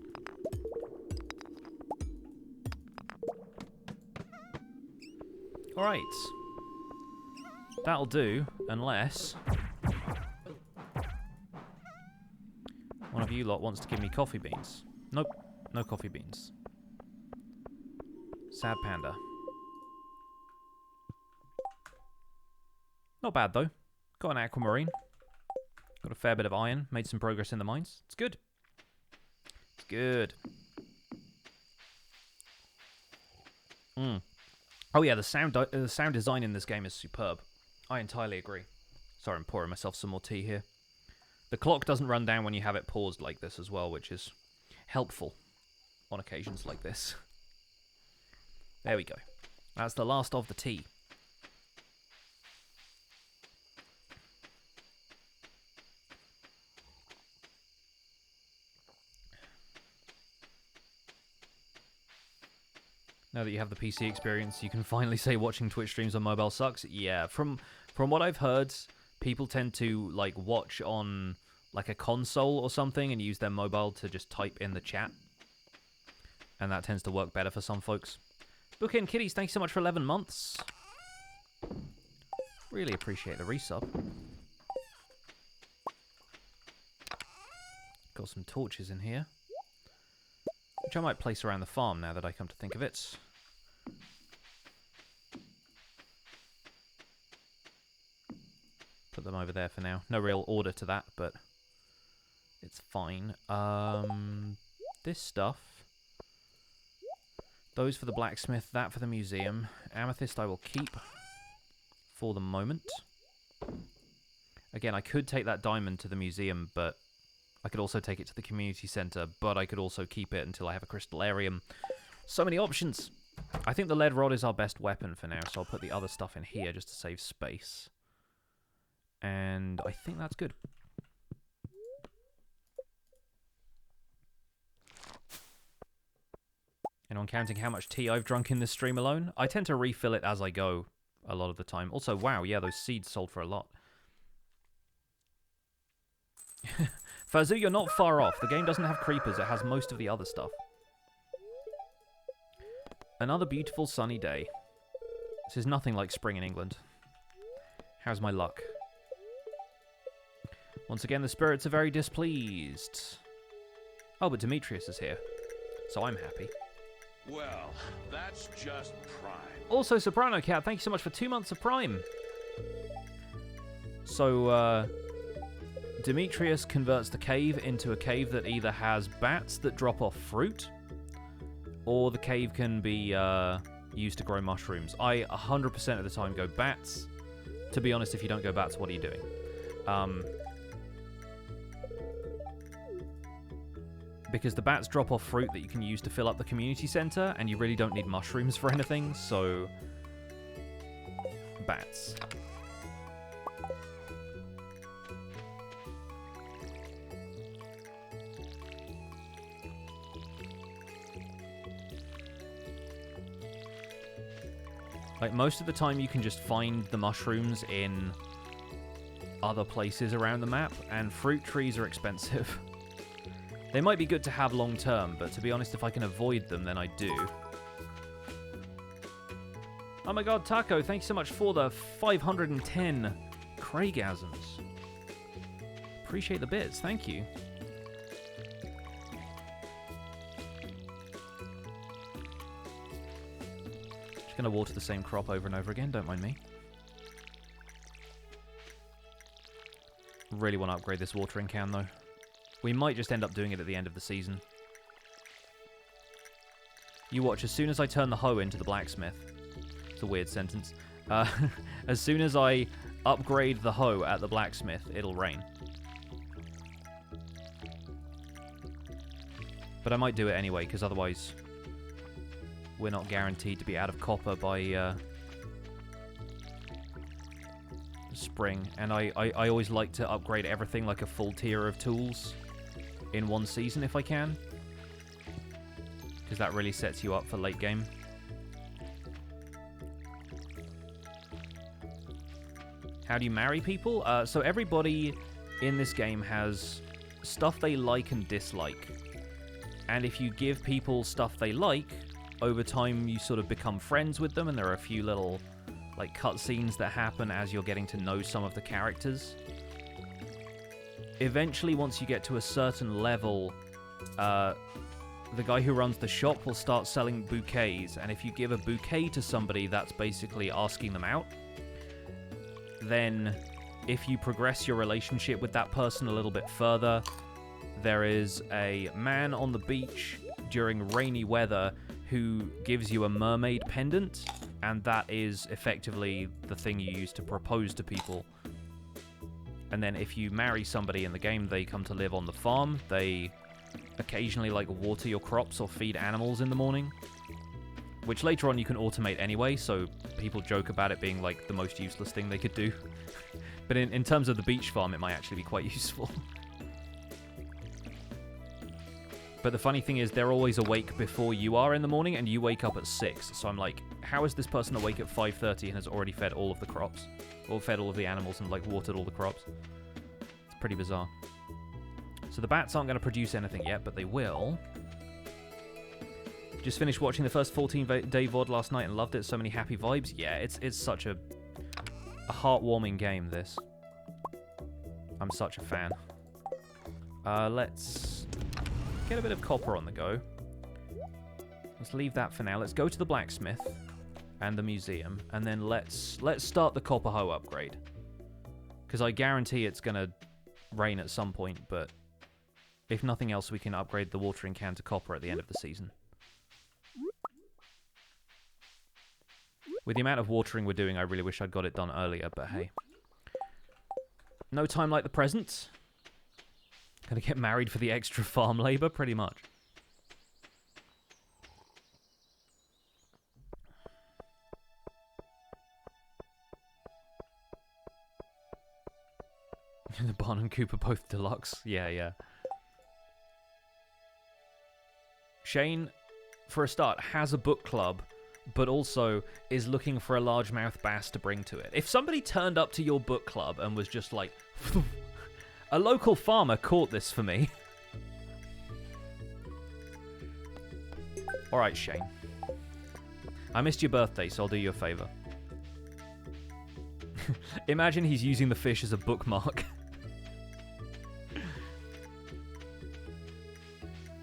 Alright. That'll do, unless one of you lot wants to give me coffee beans. Nope, no coffee beans. Sad panda. Not bad, though. Got an aquamarine. Got a fair bit of iron. Made some progress in the mines. It's good. It's good. Oh yeah, the sound design in this game is superb. I entirely agree. Sorry, I'm pouring myself some more tea here. The clock doesn't run down when you have it paused like this as well, which is helpful on occasions like this. There we go. That's the last of the tea. Now that you have the PC experience, you can finally say watching Twitch streams on mobile sucks. Yeah, from what I've heard, people tend to like watch on like a console or something and use their mobile to just type in the chat. And that tends to work better for some folks. Bookend Kitties, thanks so much for 11 months. Really appreciate the resub. Got some torches in here, which I might place around the farm now that I come to think of it. Put them over there for now. No real order to that, but it's fine. This stuff. Those for the blacksmith, that for the museum. Amethyst I will keep for the moment. Again, I could take that diamond to the museum, but I could also take it to the community center, but I could also keep it until I have a crystallarium. So many options. I think the lead rod is our best weapon for now, so I'll put the other stuff in here just to save space. And I think that's good. Anyone counting how much tea I've drunk in this stream alone? I tend to refill it as I go a lot of the time. Also, wow, yeah, those seeds sold for a lot. Fazu, you're not far off. The game doesn't have creepers. It has most of the other stuff. Another beautiful sunny day. This is nothing like spring in England. How's my luck? Once again, the spirits are very displeased. Oh, but Demetrius is here, so I'm happy. Well, that's just prime. Also, Soprano Cat, thank you so much for 2 months of Prime. So, Demetrius converts the cave into a cave that either has bats that drop off fruit, or the cave can be used to grow mushrooms. I 100% of the time go bats. To be honest, if you don't go bats, what are you doing? Because the bats drop off fruit that you can use to fill up the community center, and you really don't need mushrooms for anything, so... bats. Like, most of the time you can just find the mushrooms in other places around the map, and fruit trees are expensive. They might be good to have long term, but to be honest, if I can avoid them, then I do. Oh my god, Taco, thank you so much for the 510 Craigasms. Appreciate the bits, thank you. Just gonna water the same crop over and over again, don't mind me. Really want to upgrade this watering can, though. We might just end up doing it at the end of the season. You watch, as soon as I turn the hoe into the blacksmith... It's a weird sentence. As soon as I upgrade the hoe at the blacksmith, it'll rain. But I might do it anyway, because otherwise we're not guaranteed to be out of copper by spring. And I always like to upgrade everything like a full tier of tools in one season if I can, because that really sets you up for late game. How do you marry people? So everybody in this game has stuff they like and dislike. And if you give people stuff they like, over time you sort of become friends with them, and there are a few little like cutscenes that happen as you're getting to know some of the characters. Eventually, once you get to a certain level, the guy who runs the shop will start selling bouquets, and if you give a bouquet to somebody, that's basically asking them out. Then, if you progress your relationship with that person a little bit further, there is a man on the beach during rainy weather who gives you a mermaid pendant, and that is effectively the thing you use to propose to people. And then if you marry somebody in the game, they come to live on the farm. They occasionally like water your crops or feed animals in the morning, which later on you can automate anyway, so people joke about it being like the most useless thing they could do. But in terms of the beach farm, it might actually be quite useful. But the funny thing is, they're always awake before you are in the morning, and you wake up at 6. So I'm like, how is this person awake at 5:30 and has already fed all of the crops? Or fed all of the animals and like watered all the crops? It's pretty bizarre. So the bats aren't going to produce anything yet, but they will. Just finished watching the first 14-day VOD last night and loved it. So many happy vibes. Yeah, it's such a heartwarming game, this. I'm such a fan. Let's get a bit of copper on the go. Let's leave that for now. Let's go to the blacksmith and the museum, and then let's start the copper hoe upgrade. Because I guarantee it's going to rain at some point, but if nothing else, we can upgrade the watering can to copper at the end of the season. With the amount of watering we're doing, I really wish I'd got it done earlier, but hey. No time like the present. Gonna get married for the extra farm labor, pretty much. The barn and coop are both deluxe. Yeah, yeah. Shane, for a start, has a book club, but also is looking for a largemouth bass to bring to it. If somebody turned up to your book club and was just like, a local farmer caught this for me. Alright, Shane. I missed your birthday, so I'll do you a favor. Imagine he's using the fish as a bookmark.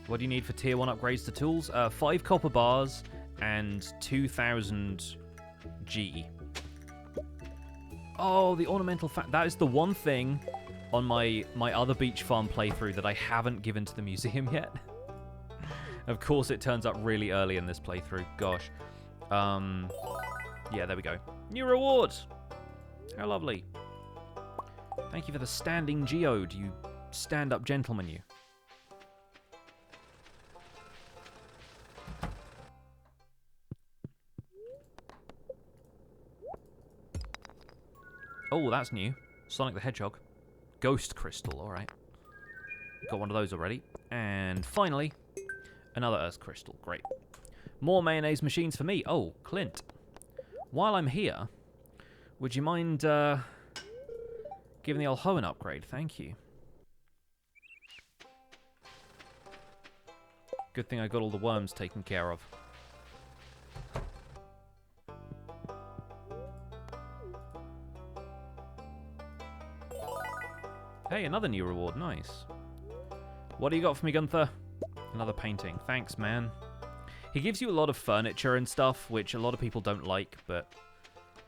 What do you need for tier 1 upgrades to tools? 5 copper bars and 2,000 G. Oh, the ornamental that is the one thing on my other beach farm playthrough that I haven't given to the museum yet. Of course, it turns up really early in this playthrough. Gosh. Yeah, there we go. New reward! How lovely. Thank you for the standing geode, you stand-up gentleman, you. Oh, that's new. Sonic the Hedgehog. Ghost Crystal, alright. Got one of those already. And finally, another Earth Crystal. Great. More mayonnaise machines for me. Oh, Clint. While I'm here, would you mind giving the old hoe an upgrade? Thank you. Good thing I got all the worms taken care of. Hey, another new reward. Nice. What do you got for me, Gunther? Another painting. Thanks, man. He gives you a lot of furniture and stuff, which a lot of people don't like, but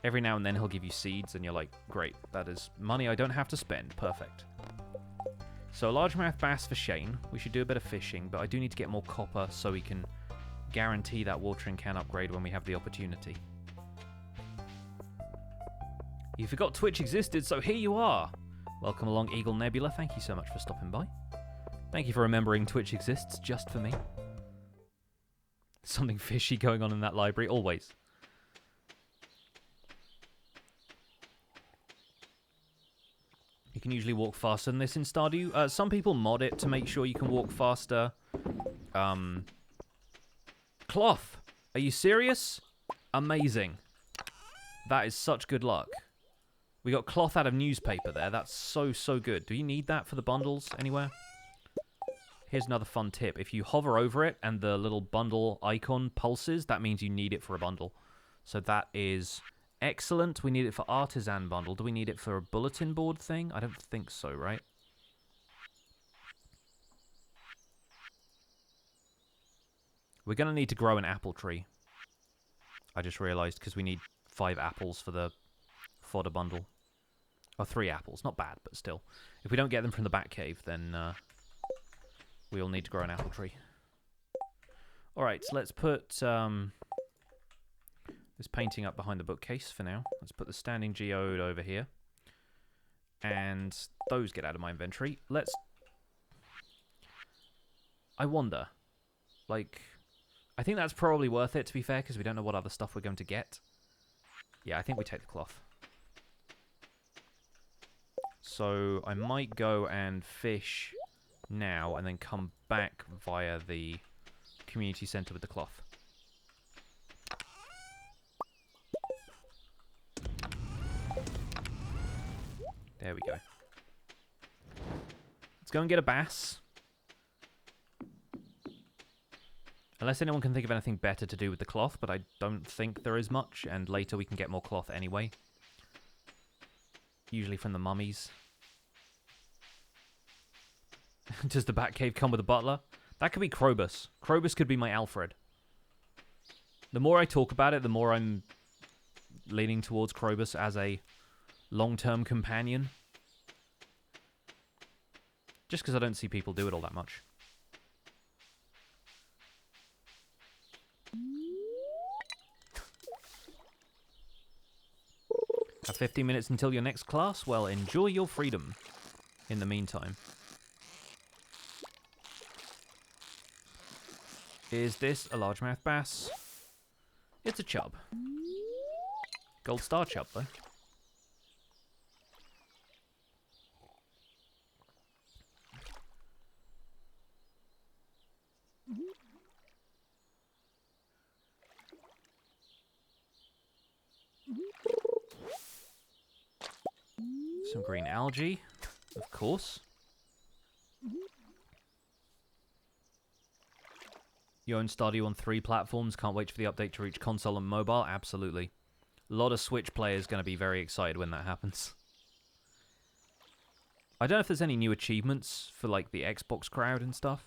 every now and then he'll give you seeds, and you're like, great, that is money I don't have to spend. Perfect. So, a largemouth bass for Shane. We should do a bit of fishing, but I do need to get more copper so we can guarantee that watering can upgrade when we have the opportunity. You forgot Twitch existed, so here you are! Welcome along, Eagle Nebula. Thank you so much for stopping by. Thank you for remembering Twitch exists just for me. Something fishy going on in that library, always. You can usually walk faster than this in Stardew. Some people mod it to make sure you can walk faster. Cloth! Are you serious? Amazing. That is such good luck. We got cloth out of newspaper there. That's so, so good. Do you need that for the bundles anywhere? Here's another fun tip. If you hover over it and the little bundle icon pulses, that means you need it for a bundle. So that is excellent. We need it for artisan bundle. Do we need it for a bulletin board thing? I don't think so, right? We're going to need to grow an apple tree. I just realized because we need 5 apples for the fodder bundle. Or 3 apples. Not bad, but still. If we don't get them from the Batcave, then we'll need to grow an apple tree. Alright, so let's put this painting up behind the bookcase for now. Let's put the standing geode over here. And those get out of my inventory. Let's... I wonder. Like, I think that's probably worth it, to be fair, because we don't know what other stuff we're going to get. Yeah, I think we take the cloth. So I might go and fish now and then come back via the community center with the cloth. There we go. Let's go and get a bass. Unless anyone can think of anything better to do with the cloth, but I don't think there is much, and later we can get more cloth anyway. Usually from the mummies. Does the Batcave come with a butler? That could be Krobus. Krobus could be my Alfred. The more I talk about it, the more I'm leaning towards Krobus as a long-term companion. Just because I don't see people do it all that much. Have 15 minutes until your next class? Well, enjoy your freedom in the meantime. Is this a largemouth bass? It's a chub. Gold star chub, though. Some green algae, of course. You own Stardew on 3 platforms. Can't wait for the update to reach console and mobile. Absolutely. A lot of Switch players going to be very excited when that happens. I don't know if there's any new achievements for like the Xbox crowd and stuff.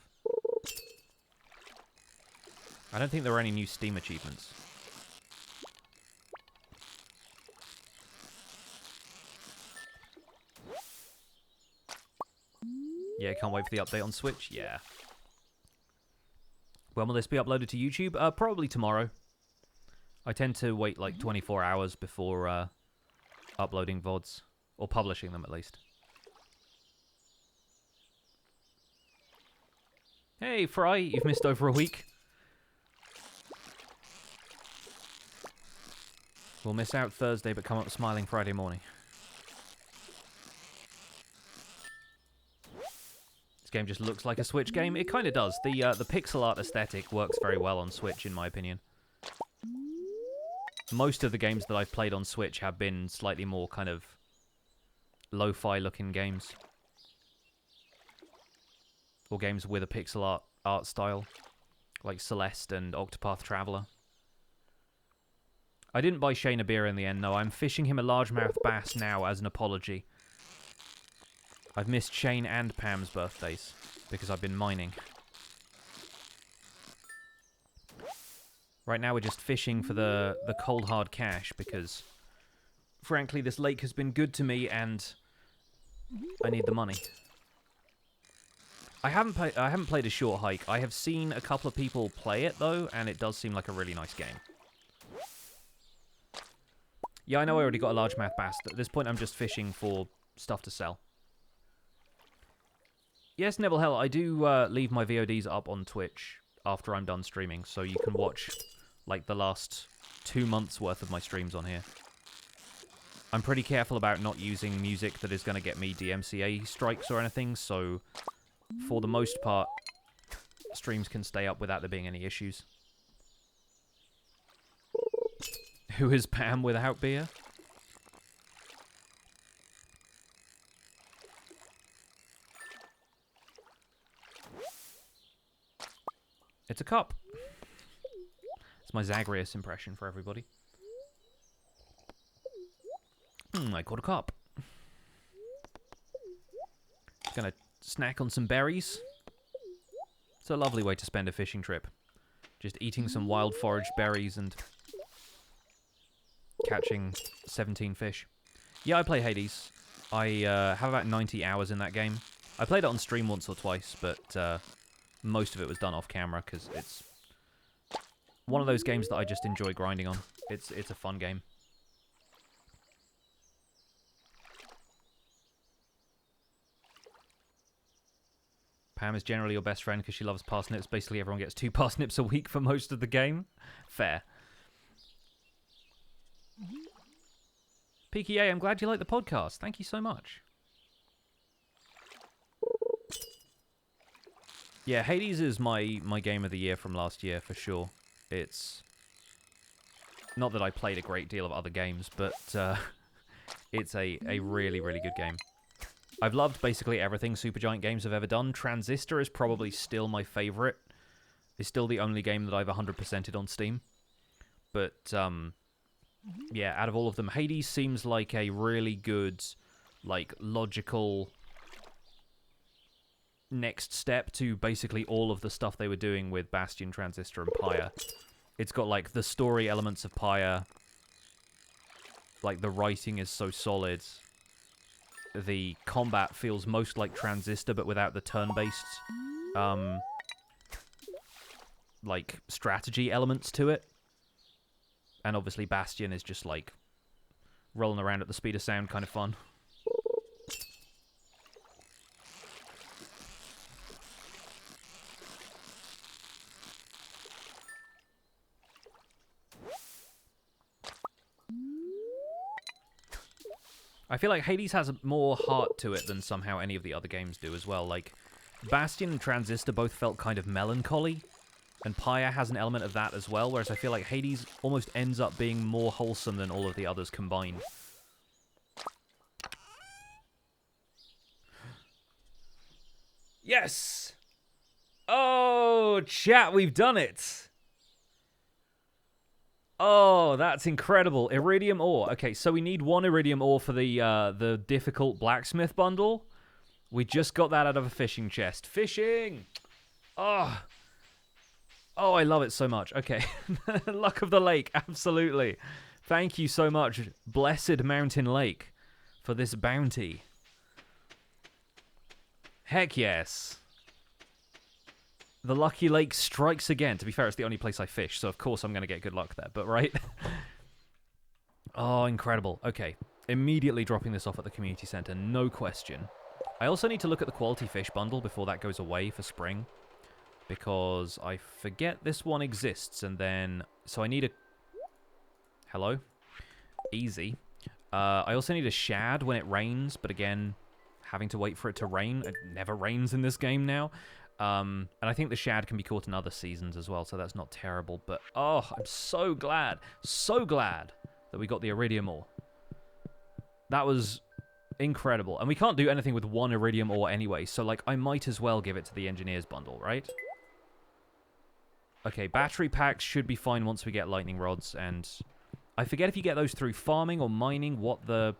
I don't think there are any new Steam achievements. Yeah, can't wait for the update on Switch. Yeah. When will this be uploaded to YouTube? Probably tomorrow. I tend to wait like 24 hours before uploading VODs, or publishing them at least. Hey, Fry, you've missed over a week. We'll miss out Thursday, but come up smiling Friday morning. This game just looks like a Switch game. It kind of does. The pixel art aesthetic works very well on Switch, in my opinion. Most of the games that I've played on Switch have been slightly more kind of lo-fi looking games. Or games with a pixel art style, like Celeste and Octopath Traveler. I didn't buy Shane a beer in the end, no. I'm fishing him a largemouth bass now as an apology. I've missed Shane and Pam's birthdays because I've been mining. Right now we're just fishing for the cold hard cash because, frankly, this lake has been good to me and I need the money. I haven't played A Short Hike. I have seen a couple of people play it though, and it does seem like a really nice game. Yeah, I know I already got a largemouth bass. At this point, I'm just fishing for stuff to sell. Yes, Neville Hell, I do leave my VODs up on Twitch after I'm done streaming, so you can watch like the last 2 months worth of my streams on here. I'm pretty careful about not using music that is going to get me DMCA strikes or anything, so for the most part, streams can stay up without there being any issues. Who is Pam without beer? It's a cup. It's my Zagreus impression for everybody. I caught a cup. Gonna snack on some berries. It's a lovely way to spend a fishing trip. Just eating some wild foraged berries and catching 17 fish. Yeah, I play Hades. I have about 90 hours in that game. I played it on stream once or twice, but most of it was done off camera because it's one of those games that I just enjoy grinding on. It's a fun game. Pam is generally your best friend because she loves parsnips. Basically, everyone gets 2 parsnips a week for most of the game. Fair. PKA, I'm glad you like the podcast. Thank you so much. Yeah, Hades is my game of the year from last year, for sure. It's not that I played a great deal of other games, but it's a really, really good game. I've loved basically everything Supergiant Games have ever done. Transistor is probably still my favorite. It's still the only game that I've 100%ed on Steam. But, yeah, out of all of them, Hades seems like a really good, like, logical next step to basically all of the stuff they were doing with Bastion, Transistor, and Pyre. It's got, like, the story elements of Pyre. Like, the writing is so solid. The combat feels most like Transistor, but without the turn-based, like, strategy elements to it. And obviously Bastion is just, like, rolling around at the speed of sound, kind of fun. I feel like Hades has more heart to it than somehow any of the other games do as well. Like, Bastion and Transistor both felt kind of melancholy, and Pyre has an element of that as well, whereas I feel like Hades almost ends up being more wholesome than all of the others combined. Yes! Oh, chat, we've done it! Oh, that's incredible. Iridium ore. Okay, so we need 1 iridium ore for the difficult blacksmith bundle. We just got that out of a fishing chest. Fishing! Oh, oh, I love it so much. Okay, luck of the lake, absolutely. Thank you so much, Blessed Mountain Lake, for this bounty. Heck yes. The Lucky Lake strikes again. To be fair, it's the only place I fish, so of course I'm going to get good luck there. But right? Oh, incredible. Okay. Immediately dropping this off at the community center, no question. I also need to look at the quality fish bundle before that goes away for spring. Because I forget this one exists, and then... So I need a... Hello? Easy. I also need a shad when it rains, but again, having to wait for it to rain. It never rains in this game now. And I think the shad can be caught in other seasons as well, so that's not terrible. But, oh, I'm so glad that we got the iridium ore. That was incredible. And we can't do anything with one iridium ore anyway, so, like, I might as well give it to the engineer's bundle, right? Okay, battery packs should be fine once we get lightning rods, and I forget if you get those through farming or mining, what the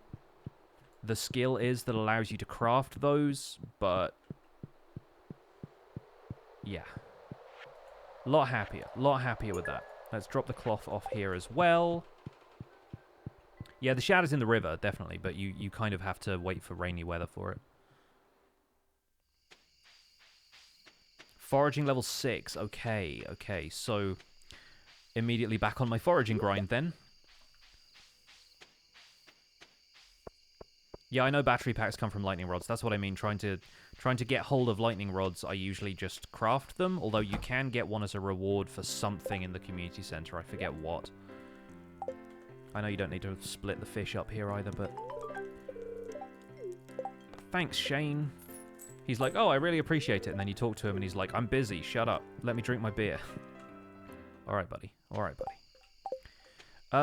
skill is that allows you to craft those, but yeah. Lot happier with that. Let's drop the cloth off here as well. Yeah, the shad is in the river, definitely, but you kind of have to wait for rainy weather for it. Foraging level 6. Okay, so immediately back on my foraging grind then. Yeah, I know battery packs come from lightning rods. That's what I mean. Trying to get hold of lightning rods, I usually just craft them. Although you can get one as a reward for something in the community center. I forget what. I know you don't need to split the fish up here either, but... Thanks, Shane. He's like, oh, I really appreciate it. And then you talk to him and he's like, I'm busy. Shut up. Let me drink my beer. All right, buddy.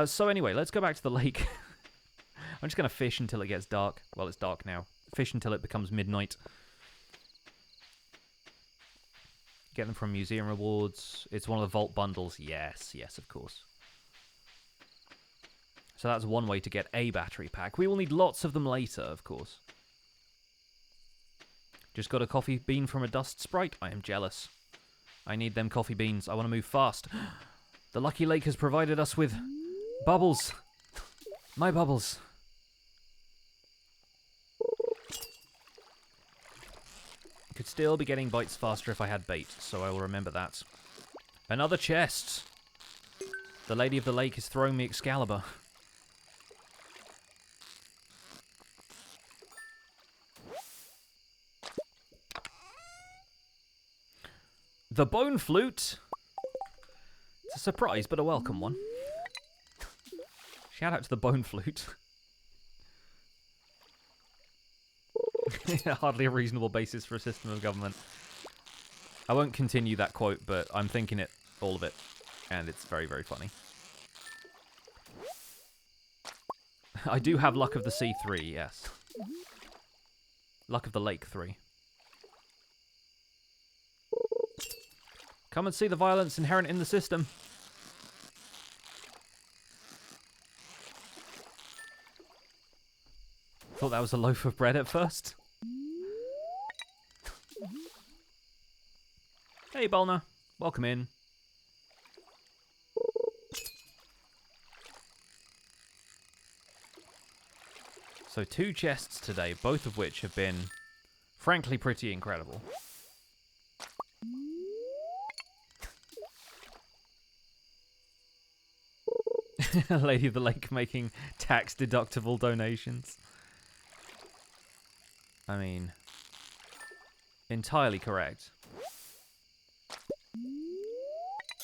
So anyway, let's go back to the lake. I'm just going to fish until it gets dark. Well, it's dark now. Fish until it becomes midnight. Get them from museum rewards. It's one of the vault bundles. Yes, of course. So that's one way to get a battery pack. We will need lots of them later, of course. Just got a coffee bean from a dust sprite. I am jealous. I need them coffee beans. I want to move fast. The Lucky Lake has provided us with bubbles. My bubbles. Could still be getting bites faster if I had bait, so I will remember that. Another chest. The Lady of the Lake is throwing me Excalibur. The bone flute. It's a surprise, but a welcome one. Shout out to the bone flute. Hardly a reasonable basis for a system of government. I won't continue that quote, but I'm thinking it, all of it. And it's very, very funny. I do have Luck of the Sea 3, yes. Luck of the Lake 3. Come and see the violence inherent in the system. Thought that was a loaf of bread at first. Hey, Bulner. Welcome in. So 2 chests today, both of which have been, frankly, pretty incredible. Lady of the Lake making tax-deductible donations. I mean, entirely correct.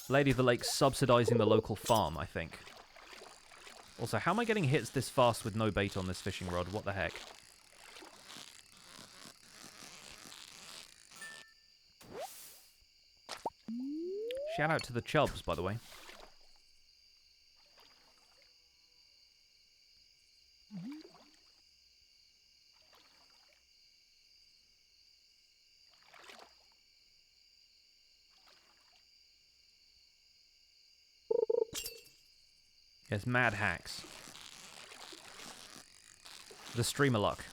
Lady of the Lake subsidizing the local farm, I think. Also, how am I getting hits this fast with no bait on this fishing rod? What the heck? Shout out to the chubs, by the way. Yes, mad hacks. The streamer luck.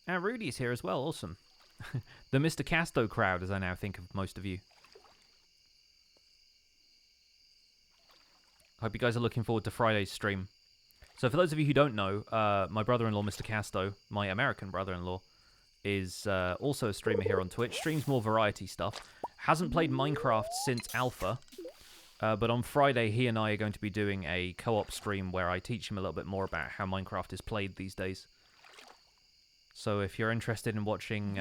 And Rudy's here as well, awesome. The Mr. Casto crowd, as I now think of most of you. Hope you guys are looking forward to Friday's stream. So for those of you who don't know, my brother-in-law, Mr. Casto, my American brother-in-law, is also a streamer here on Twitch. Streams more variety stuff. Hasn't played Minecraft since Alpha, but on Friday he and I are going to be doing a co-op stream where I teach him a little bit more about how Minecraft is played these days. So if you're interested in watching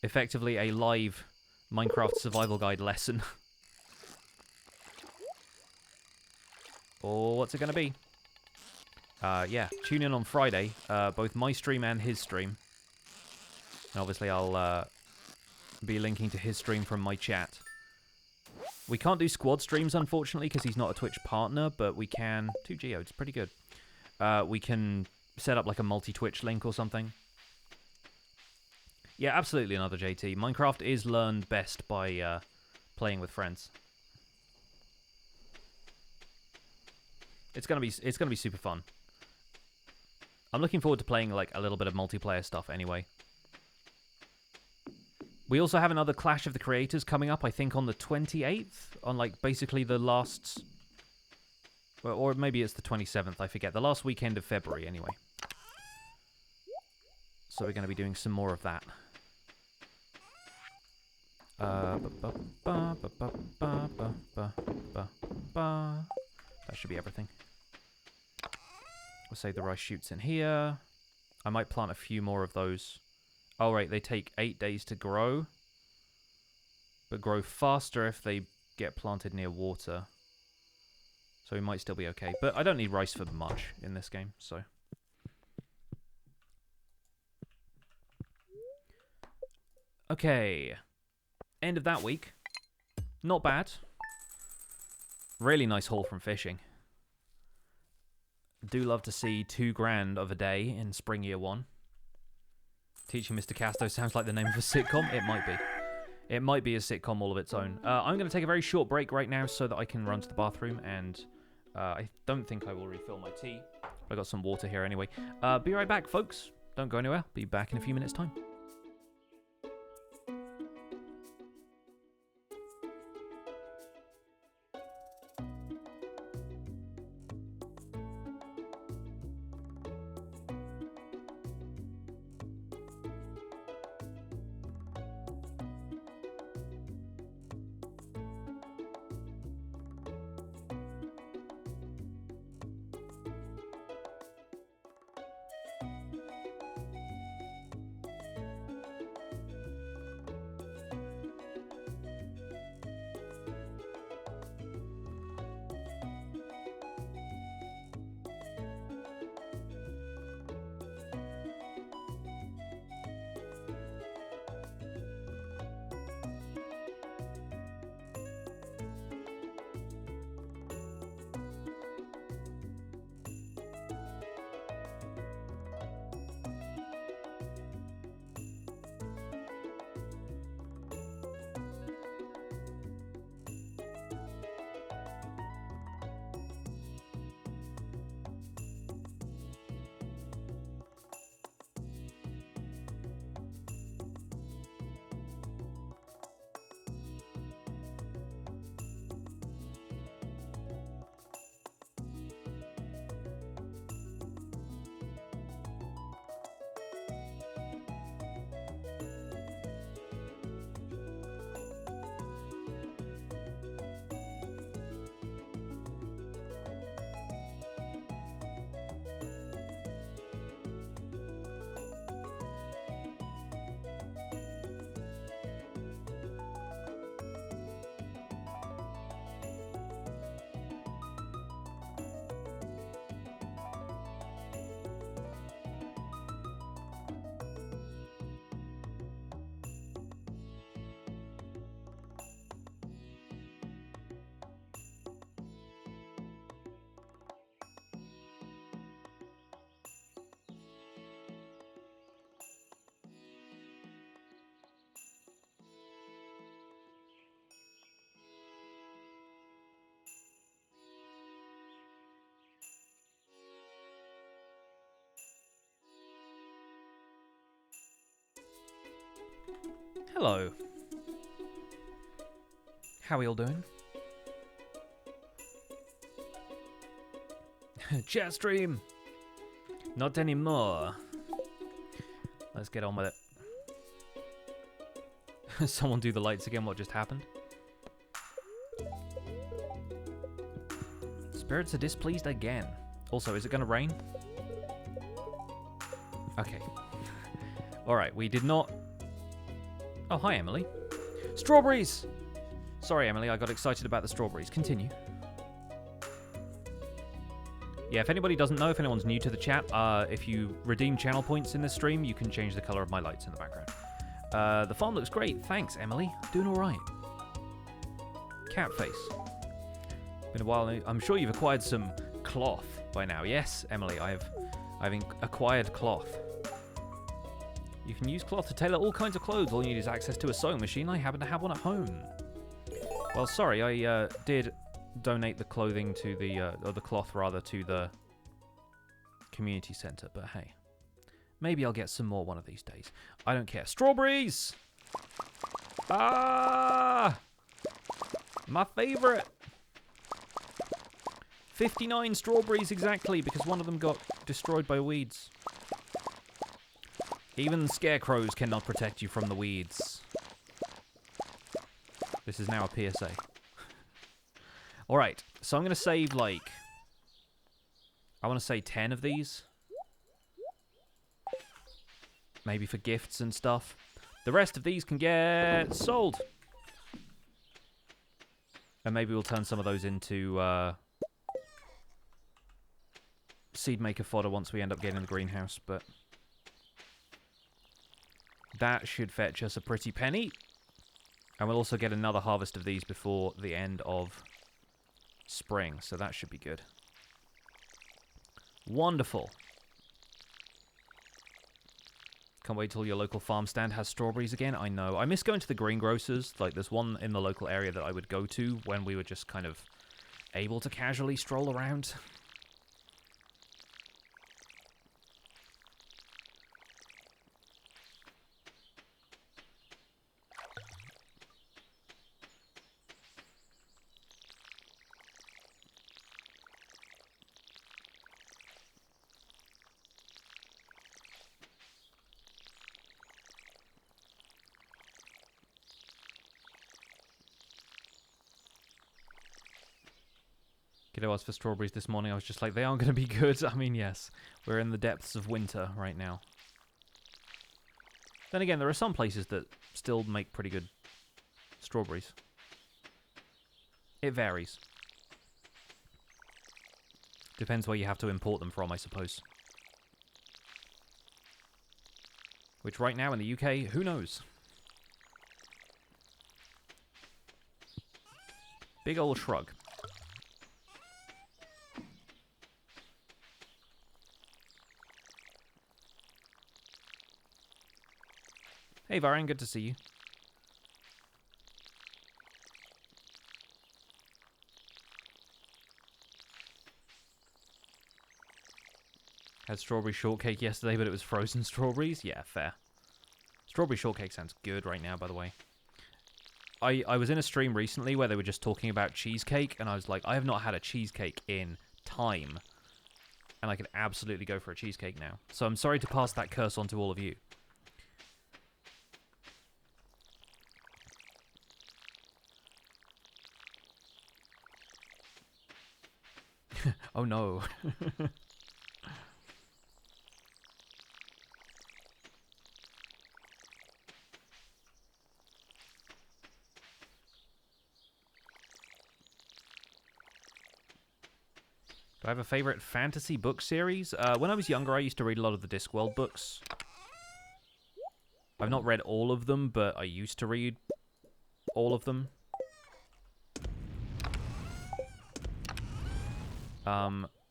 effectively a live Minecraft survival guide lesson, or what's it going to be? Yeah, tune in on Friday, both my stream and his stream. And obviously I'll be linking to his stream from my chat. We can't do squad streams, unfortunately, because he's not a Twitch partner, but we can... 2 geodes, pretty good. We can set up like a multi-Twitch link or something. Yeah, absolutely another JT. Minecraft is learned best by playing with friends. It's gonna be super fun. I'm looking forward to playing like a little bit of multiplayer stuff anyway. We also have another Clash of the Creators coming up, I think on the 28th, on like basically the last, or maybe it's the 27th, I forget, the last weekend of February anyway. So we're going to be doing some more of that. That should be everything. We'll save the rice shoots in here. I might plant a few more of those. Oh, right, they take 8 days to grow, but grow faster if they get planted near water. So we might still be okay. But I don't need rice for much in this game, so... Okay. End of that week. Not bad. Really nice haul from fishing. Do love to see 2 grand of a day in spring year 1. Teaching Mr. Casto sounds like the name of a sitcom. It might be. It might be a sitcom all of its own. I'm going to take a very short break right now so that I can run to the bathroom, and I don't think I will refill my tea. But I got some water here anyway. Be right back, folks. Don't go anywhere. Be back in a few minutes' time. Hello. How are you all doing? Chat stream. Not anymore. Let's get on with it. Someone do the lights again. What just happened? Spirits are displeased again. Also, is it going to rain? Okay. Alright, we did not... Oh, hi, Emily. Strawberries! Sorry, Emily, I got excited about the strawberries. Continue. Yeah, if anybody doesn't know, if anyone's new to the chat, if you redeem channel points in this stream, you can change the color of my lights in the background. The farm looks great. Thanks, Emily. Doing alright. Cat face. Been a while. I'm sure you've acquired some cloth by now. Yes, Emily, I've acquired cloth. You can use cloth to tailor all kinds of clothes. All you need is access to a sewing machine. I happen to have one at home. Well, sorry, I did donate the clothing to the, or the cloth rather, to the community center, but hey. Maybe I'll get some more one of these days. I don't care. Strawberries! Ah! My favorite! 59 strawberries exactly, because one of them got destroyed by weeds. Even scarecrows cannot protect you from the weeds. This is now a PSA. Alright, so I'm going to save, like... I want to say 10 of these. Maybe for gifts and stuff. The rest of these can get sold. And maybe we'll turn some of those into seed maker fodder once we end up getting the greenhouse, but that should fetch us a pretty penny. And we'll also get another harvest of these before the end of spring, so that should be good. Wonderful. Can't wait till your local farm stand has strawberries again. I know. I miss going to the greengrocers. Like, there's one in the local area that I would go to when we were just kind of able to casually stroll around. Kiddo asked for strawberries this morning. I was just like, they aren't going to be good. I mean, yes, we're in the depths of winter right now. Then again, there are some places that still make pretty good strawberries. It varies. Depends where you have to import them from, I suppose. Which right now in the UK, who knows? Big old shrug. Hey Varan, good to see you. Had strawberry shortcake yesterday, but it was frozen strawberries? Yeah, fair. Strawberry shortcake sounds good right now, by the way. I was in a stream recently where they were just talking about cheesecake, and I was like, I have not had a cheesecake in time. And I could absolutely go for a cheesecake now. So I'm sorry to pass that curse on to all of you. Oh no. Do I have a favorite fantasy book series? When I was younger, I used to read a lot of the Discworld books. I've not read all of them, but I used to read all of them.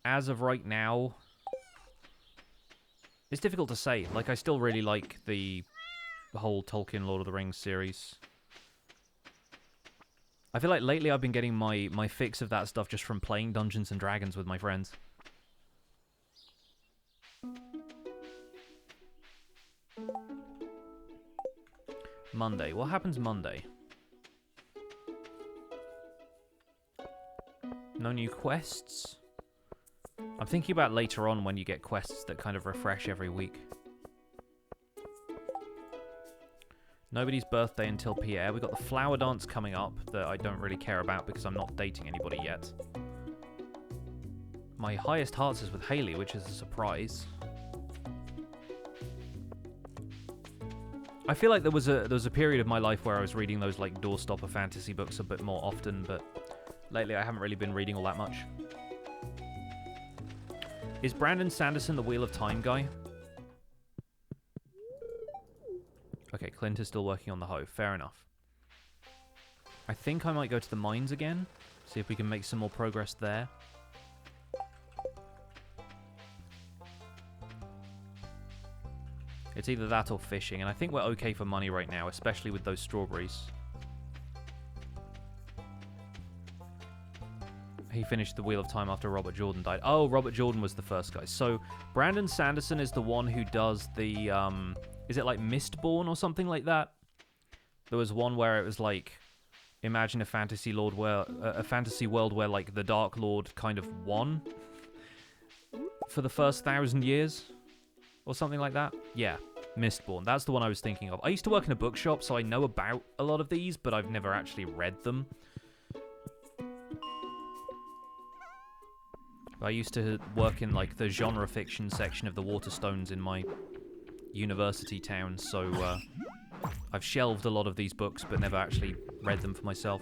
As of right now, it's difficult to say. Like, I still really like the whole Tolkien Lord of the Rings series. I feel like lately I've been getting my fix of that stuff just from playing Dungeons and Dragons with my friends. Monday. What happens Monday? No new quests? I'm thinking about later on when you get quests that kind of refresh every week. Nobody's birthday until Pierre. We've got the flower dance coming up that I don't really care about because I'm not dating anybody yet. My highest hearts is with Haley, which is a surprise. I feel like there was a period of my life where I was reading those like doorstopper fantasy books a bit more often, but lately I haven't really been reading all that much. Is Brandon Sanderson the Wheel of Time guy? Okay, Clint is still working on the hoe. Fair enough. I think I might go to the mines again, see if we can make some more progress there. It's either that or fishing, and I think we're okay for money right now, especially with those strawberries. He finished the Wheel of Time after Robert Jordan died. Oh, Robert Jordan was the first guy. So, Brandon Sanderson is the one who does the, is it like Mistborn or something like that? There was one where it was like, imagine a fantasy world where like the Dark Lord kind of won for the first 1,000 years. Or something like that? Yeah, Mistborn. That's the one I was thinking of. I used to work in a bookshop, so I know about a lot of these, but I've never actually read them. I used to work in, like, the genre fiction section of the Waterstones in my university town, so I've shelved a lot of these books, but never actually read them for myself.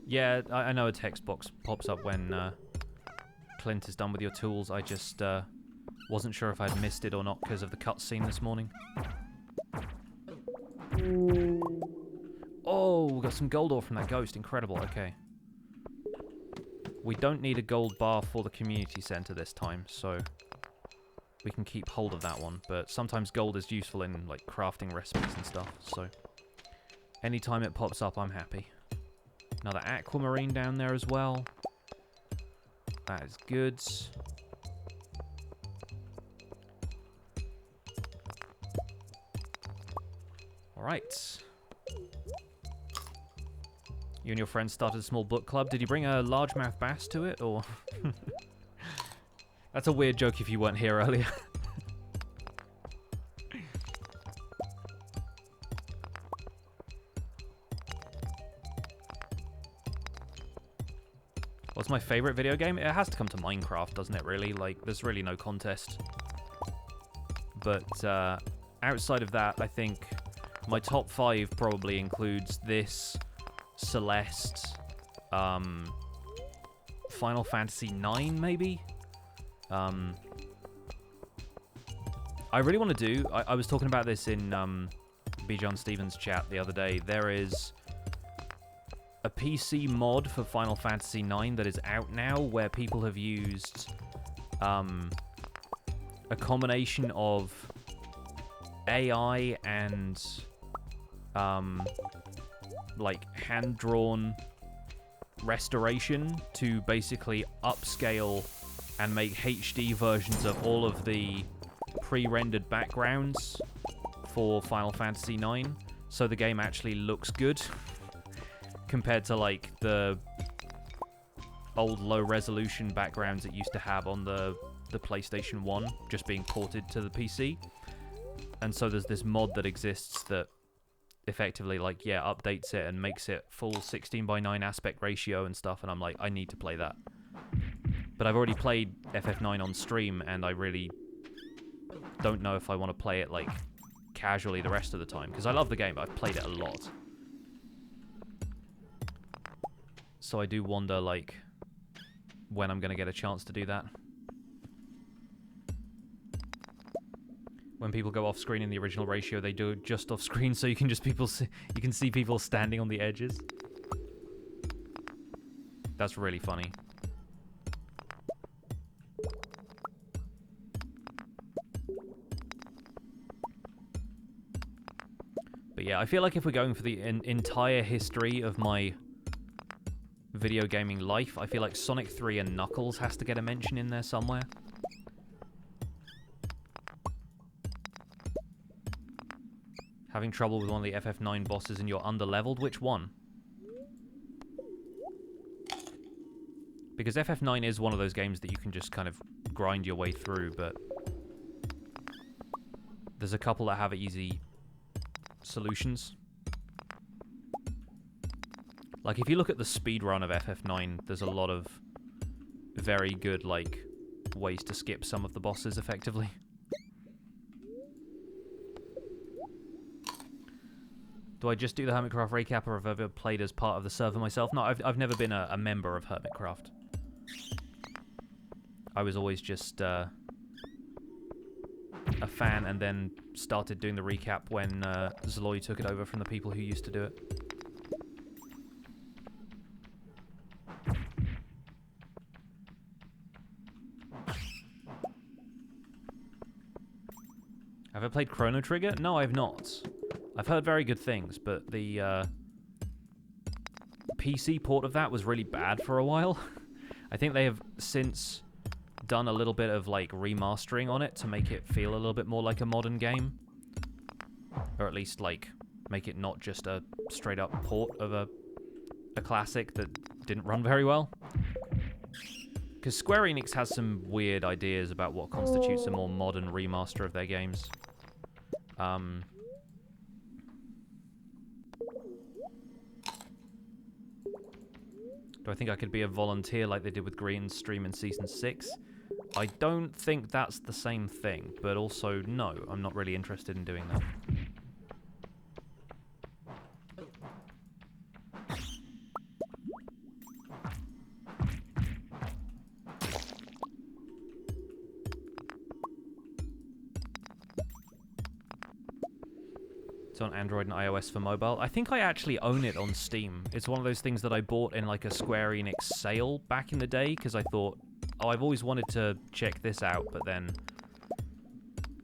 Yeah, I know a text box pops up when Clint is done with your tools. I just wasn't sure if I'd missed it or not because of the cutscene this morning. Oh, we got some gold ore from that ghost. Incredible. Okay. We don't need a gold bar for the community center this time, so we can keep hold of that one. But sometimes gold is useful in like crafting recipes and stuff, so anytime it pops up, I'm happy. Another aquamarine down there as well. That is good. Alright. You and your friends started a small book club. Did you bring a largemouth bass to it, or...? That's a weird joke if you weren't here earlier. What's my favorite video game? It has to come to Minecraft, doesn't it, really? Like, there's really no contest. But, outside of that, I think my top 5 probably includes this, Celeste, Final Fantasy IX, maybe? I really want to do... I was talking about this in B. John Stevens' chat the other day. There is a PC mod for Final Fantasy IX that is out now where people have used a combination of AI and like hand-drawn restoration to basically upscale and make HD versions of all of the pre-rendered backgrounds for Final Fantasy IX, so the game actually looks good compared to like the old low-resolution backgrounds it used to have on the PlayStation 1 just being ported to the PC. And so there's this mod that exists that effectively, like, yeah, updates it and makes it full 16:9 aspect ratio and stuff, and I'm like, I need to play that. But I've already played FF9 on stream, and I really don't know if I want to play it, like, casually the rest of the time, because I love the game, but I've played it a lot. So I do wonder, like, when I'm going to get a chance to do that. When people go off screen in the original ratio, they do it just off screen, so you can just you can see people standing on the edges. That's really funny. But yeah, I feel like if we're going for the entire history of my video gaming life, I feel like Sonic 3 and Knuckles has to get a mention in there somewhere. Having trouble with one of the FF9 bosses and you're underleveled? Which one? Because FF9 is one of those games that you can just kind of grind your way through, but there's a couple that have easy solutions. Like, if you look at the speedrun of FF9, there's a lot of very good, like, ways to skip some of the bosses effectively. Do I just do the Hermitcraft recap, or have I ever played as part of the server myself? No, I've never been a member of Hermitcraft. I was always just a fan, and then started doing the recap when Zloy took it over from the people who used to do it. Have I played Chrono Trigger? No, I've not. I've heard very good things, but the PC port of that was really bad for a while. I think they have since done a little bit of like remastering on it to make it feel a little bit more like a modern game. Or at least like make it not just a straight up port of a classic that didn't run very well. Because Square Enix has some weird ideas about what constitutes a more modern remaster of their games. Do I think I could be a volunteer like they did with Green's stream in Season 6? I don't think that's the same thing, but also, no, I'm not really interested in doing that. It's on Android and iOS for mobile. I think I actually own it on Steam. It's one of those things that I bought in like a Square Enix sale back in the day because I thought, oh, I've always wanted to check this out, but then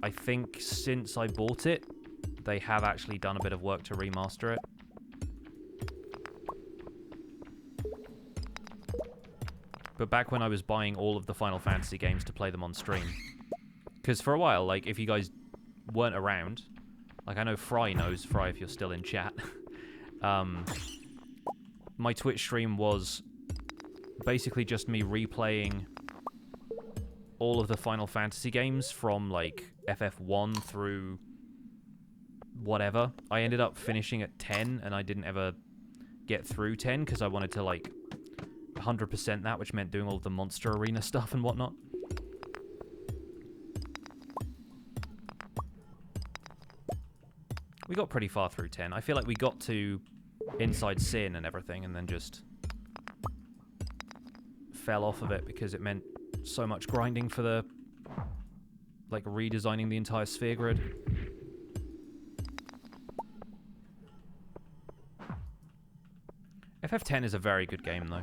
I think since I bought it, they have actually done a bit of work to remaster it. But back when I was buying all of the Final Fantasy games to play them on stream, because for a while, like, if you guys weren't around, like, I know Fry knows, Fry, if you're still in chat, my Twitch stream was basically just me replaying all of the Final Fantasy games from, like, FF1 through whatever. I ended up finishing at 10, and I didn't ever get through 10, because I wanted to, like, 100% that, which meant doing all of the Monster Arena stuff and whatnot. We got pretty far through 10. I feel like we got to Inside Sin and everything, and then just fell off of it because it meant so much grinding for the, like, redesigning the entire sphere grid. FF10 is a very good game, though.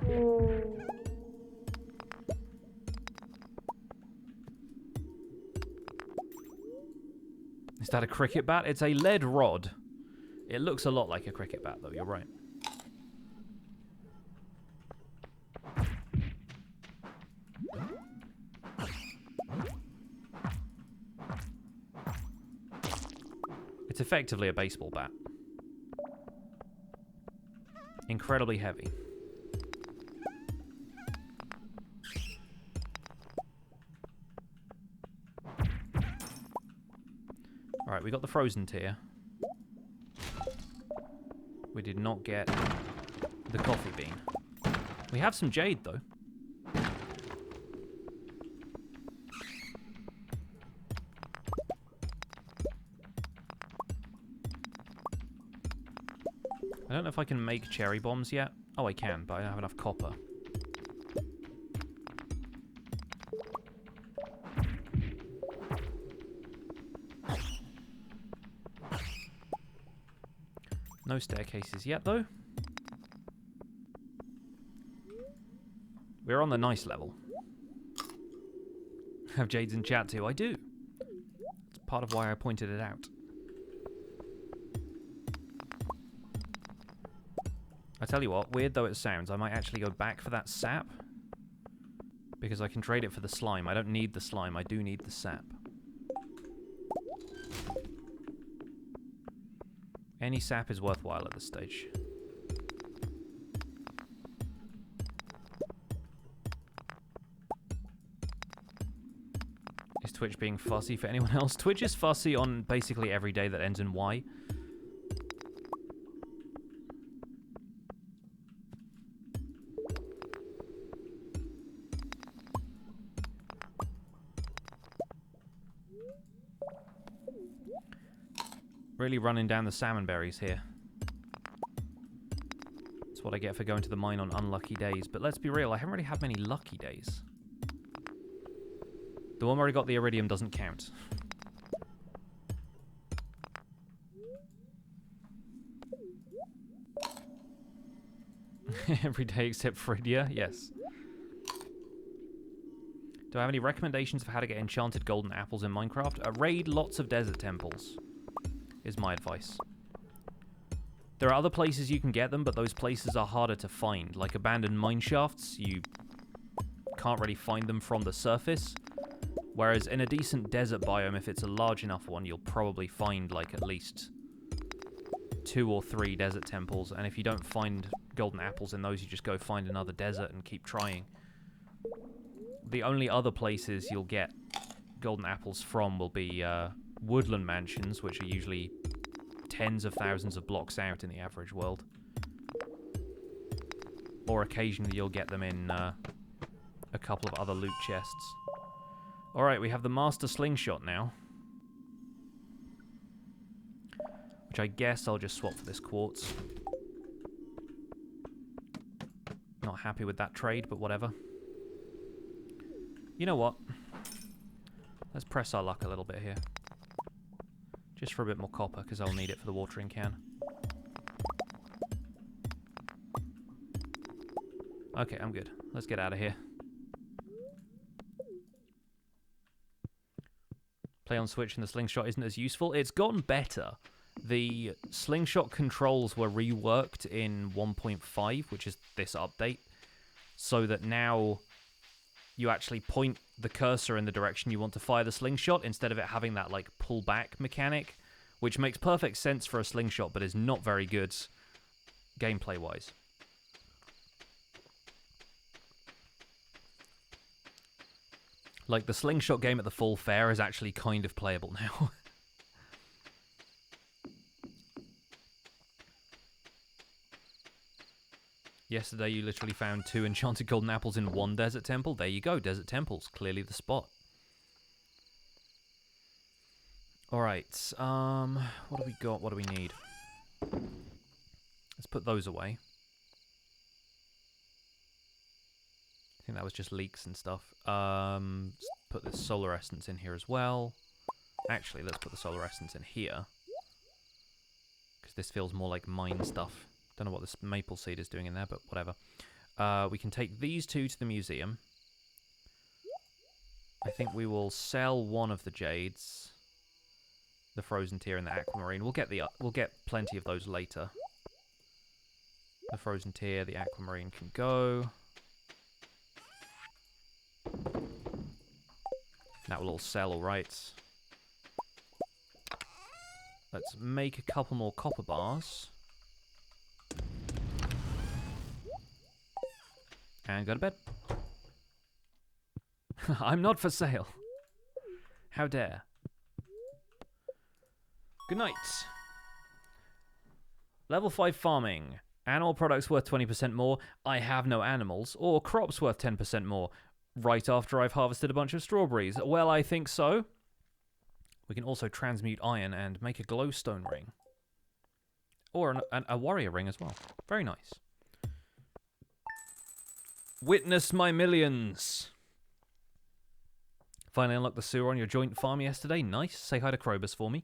Is that a cricket bat? It's a lead rod. It looks a lot like a cricket bat, though. You're right. It's effectively a baseball bat. Incredibly heavy. Alright, we got the frozen tier. We did not get the coffee bean. We have some jade, though. I don't know if I can make cherry bombs yet. Oh, I can, but I don't have enough copper. No staircases yet, though. We're on the nice level. Have Jades in chat too? I do. It's part of why I pointed it out. I tell you what, weird though it sounds, I might actually go back for that sap. Because I can trade it for the slime. I don't need the slime, I do need the sap. Any sap is worthwhile at this stage. Is Twitch being fussy for anyone else? Twitch is fussy on basically every day that ends in Y. Really running down the salmon berries here. That's what I get for going to the mine on unlucky days. But let's be real, I haven't really had many lucky days. The one where I got the iridium doesn't count. Every day except Phrygia? Yes. Do I have any recommendations for how to get enchanted golden apples in Minecraft? Raid lots of desert temples. Is my advice. There are other places you can get them, but those places are harder to find. Like abandoned mine shafts, you can't really find them from the surface. Whereas in a decent desert biome, if it's a large enough one, you'll probably find like at least 2 or 3 desert temples. And if you don't find golden apples in those, you just go find another desert and keep trying. The only other places you'll get golden apples from will be woodland mansions, which are usually tens of thousands of blocks out in the average world. Or occasionally you'll get them in a couple of other loot chests. Alright, we have the Master Slingshot now. Which I guess I'll just swap for this quartz. Not happy with that trade, but whatever. You know what? Let's press our luck a little bit here. Just for a bit more copper, because I'll need it for the watering can. Okay, I'm good. Let's get out of here. Play on Switch and the slingshot isn't as useful. It's gotten better. The slingshot controls were reworked in 1.5, which is this update, so that now you actually point the cursor in the direction you want to fire the slingshot instead of it having that like pull back mechanic, which makes perfect sense for a slingshot but is not very good gameplay wise. Like the slingshot game at the full fair is actually kind of playable now. Yesterday you literally found 2 enchanted golden apples in 1 desert temple. There you go, desert temples, clearly the spot. Alright, what do we got, what do we need? Let's put those away. I think that was just leaks and stuff. Let's put this solar essence in here as well. Actually, let's put the solar essence in here. Because this feels more like mine stuff. Don't know what this maple seed is doing in there, but whatever. We can take these 2 to the museum. I think we will sell one of the jades. The frozen tear and the aquamarine. We'll get plenty of those later. The frozen tear, the aquamarine can go. That will all sell, alright. Let's make a couple more copper bars. And go to bed. I'm not for sale. How dare. Good night. Level 5 farming. Animal products worth 20% more. I have no animals. Or crops worth 10% more. Right after I've harvested a bunch of strawberries. Well, I think so. We can also transmute iron and make a glowstone ring. Or a warrior ring as well. Very nice. Witness my millions. Finally unlocked the sewer on your joint farm yesterday. Nice. Say hi to Krobus for me.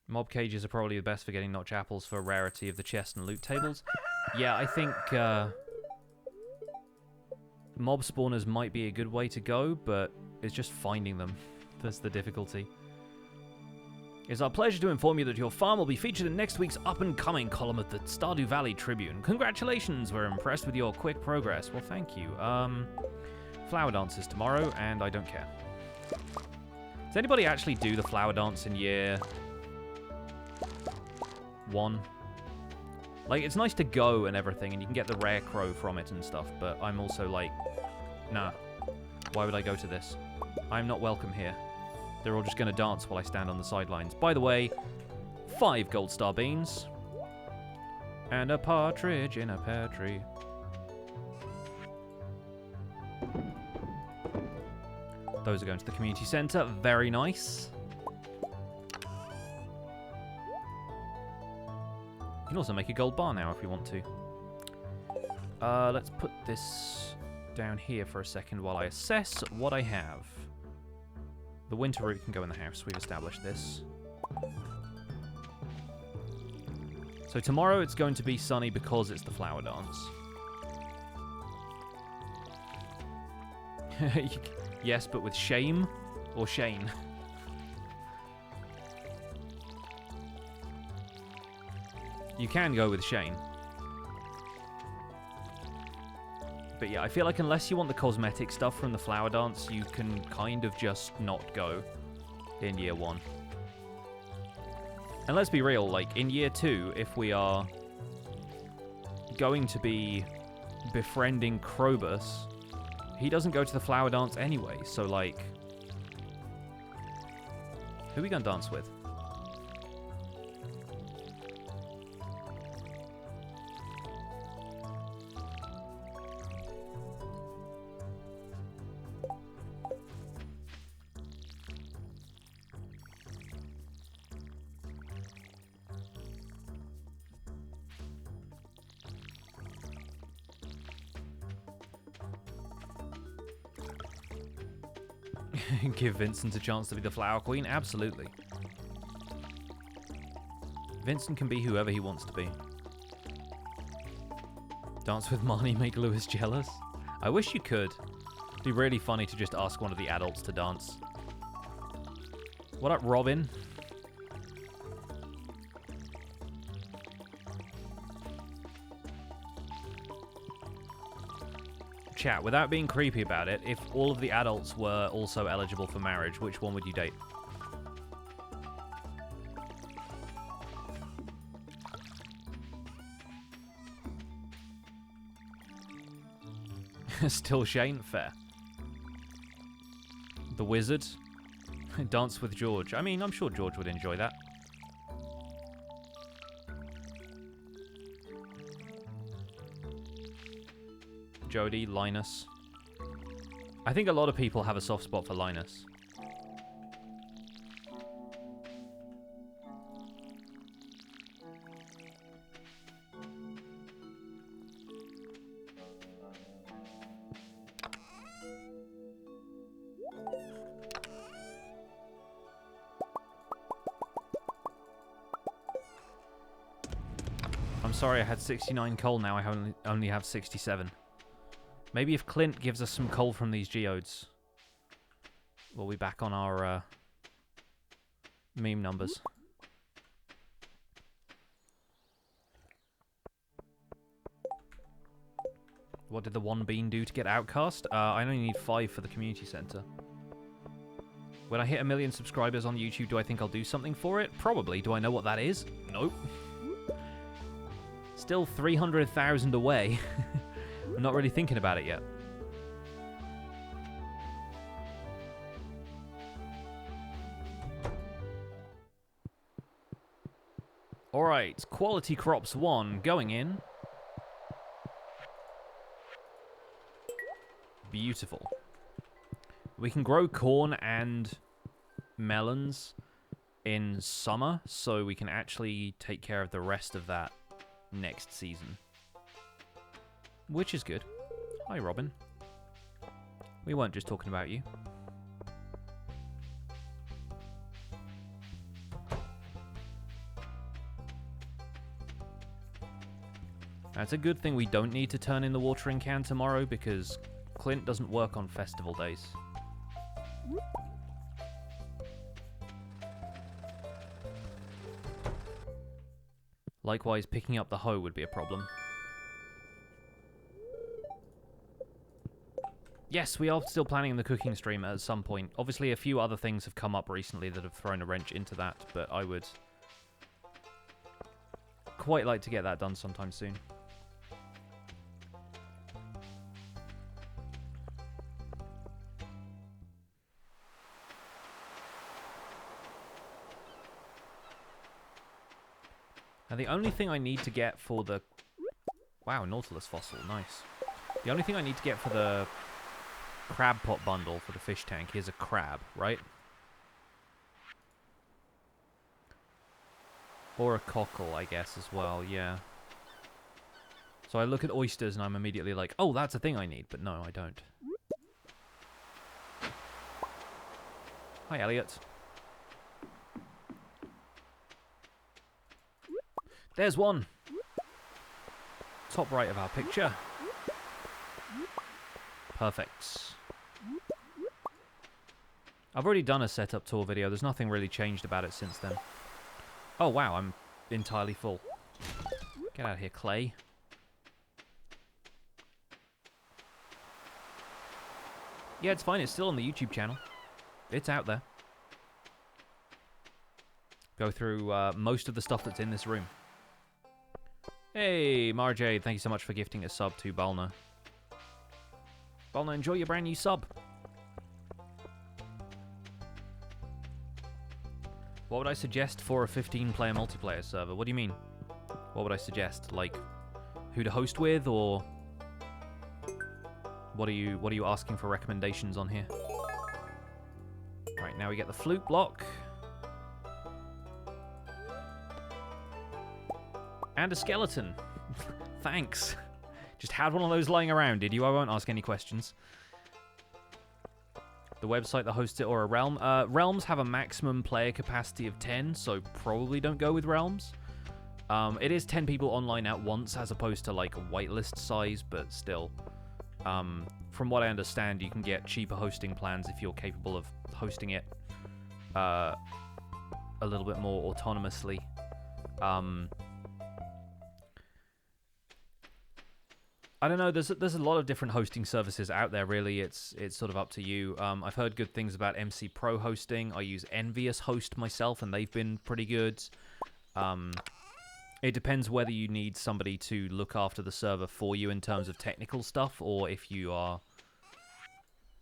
Mob cages are probably the best for getting notch apples for rarity of the chest and loot tables. Yeah, I think mob spawners might be a good way to go, but it's just finding them. That's the difficulty. It's our pleasure to inform you that your farm will be featured in next week's up-and-coming column of the Stardew Valley Tribune. Congratulations, we're impressed with your quick progress. Well, thank you. Flower dance is tomorrow, and I don't care. Does anybody actually do the flower dance in year 1? Like, it's nice to go and everything, and you can get the rare crow from it and stuff, but I'm also like, nah. Why would I go to this? I'm not welcome here. They're all just going to dance while I stand on the sidelines. By the way, 5 gold star beans. And a partridge in a pear tree. Those are going to the community centre. Very nice. You can also make a gold bar now if you want to. Let's put this down here for a second while I assess what I have. The winter root can go in the house. We've established this. So tomorrow it's going to be sunny because it's the flower dance. Yes, but with shame or Shane? You can go with Shane. But yeah, I feel like unless you want the cosmetic stuff from the flower dance, you can kind of just not go in year 1. And let's be real, like, in year 2, if we are going to be befriending Krobus, he doesn't go to the flower dance anyway, so, like, who are we gonna dance with? Give Vincent a chance to be the flower queen? Absolutely. Vincent can be whoever he wants to be. Dance with Marnie, make Lewis jealous? I wish you could. It'd be really funny to just ask one of the adults to dance. What up, Robin? Chat, without being creepy about it, if all of the adults were also eligible for marriage, which one would you date? Still Shane? Fair. The Wizard? Dance with George. I mean, I'm sure George would enjoy that. Jody, Linus. I think a lot of people have a soft spot for Linus. I'm sorry I had 69 coal, now I only have 67. Maybe if Clint gives us some coal from these geodes, we'll be back on our meme numbers. What did the 1 bean do to get outcast? I only need 5 for the community center. When I hit 1 million subscribers on YouTube, do I think I'll do something for it? Probably. Do I know what that is? Nope. Still 300,000 away. I'm not really thinking about it yet. Alright, quality crops 1 going in. Beautiful. We can grow corn and melons in summer, so we can actually take care of the rest of that next season. Which is good. Hi, Robin. We weren't just talking about you. It's a good thing we don't need to turn in the watering can tomorrow, because Clint doesn't work on festival days. Likewise, picking up the hoe would be a problem. Yes, we are still planning the cooking stream at some point. Obviously, a few other things have come up recently that have thrown a wrench into that, but I would quite like to get that done sometime soon. Now, the only thing I need to get for the... Wow, Nautilus fossil, nice. The only thing I need to get for the crab pot bundle for the fish tank is a crab, right? Or a cockle, I guess, as well, yeah. So I look at oysters and I'm immediately like, oh, that's a thing I need. But no, I don't. Hi, Elliot. There's one. Top right of our picture. Perfect. I've already done a setup tour video. There's nothing really changed about it since then. Oh, wow, I'm entirely full. Get out of here, Clay. Yeah, it's fine. It's still on the YouTube channel. It's out there. Go through most of the stuff that's in this room. Hey, Marjade, thank you so much for gifting a sub to Balna. Balna, enjoy your brand new sub. What would I suggest for a 15-player multiplayer server? What do you mean? What would I suggest? Like, who to host with, or what are you asking for recommendations on here? Right, now we get the flute block. And a skeleton. Thanks. Just had one of those lying around, did you? I won't ask any questions. The website that hosts it or a realm. Realms have a maximum player capacity of 10, so probably don't go with Realms. It is 10 people online at once, as opposed to like a whitelist size, but still. From what I understand, you can get cheaper hosting plans if you're capable of hosting it a little bit more autonomously. I don't know. There's a lot of different hosting services out there. Really, it's sort of up to you. I've heard good things about MC Pro hosting. I use Envious Host myself, and they've been pretty good. It depends whether you need somebody to look after the server for you in terms of technical stuff, or if you are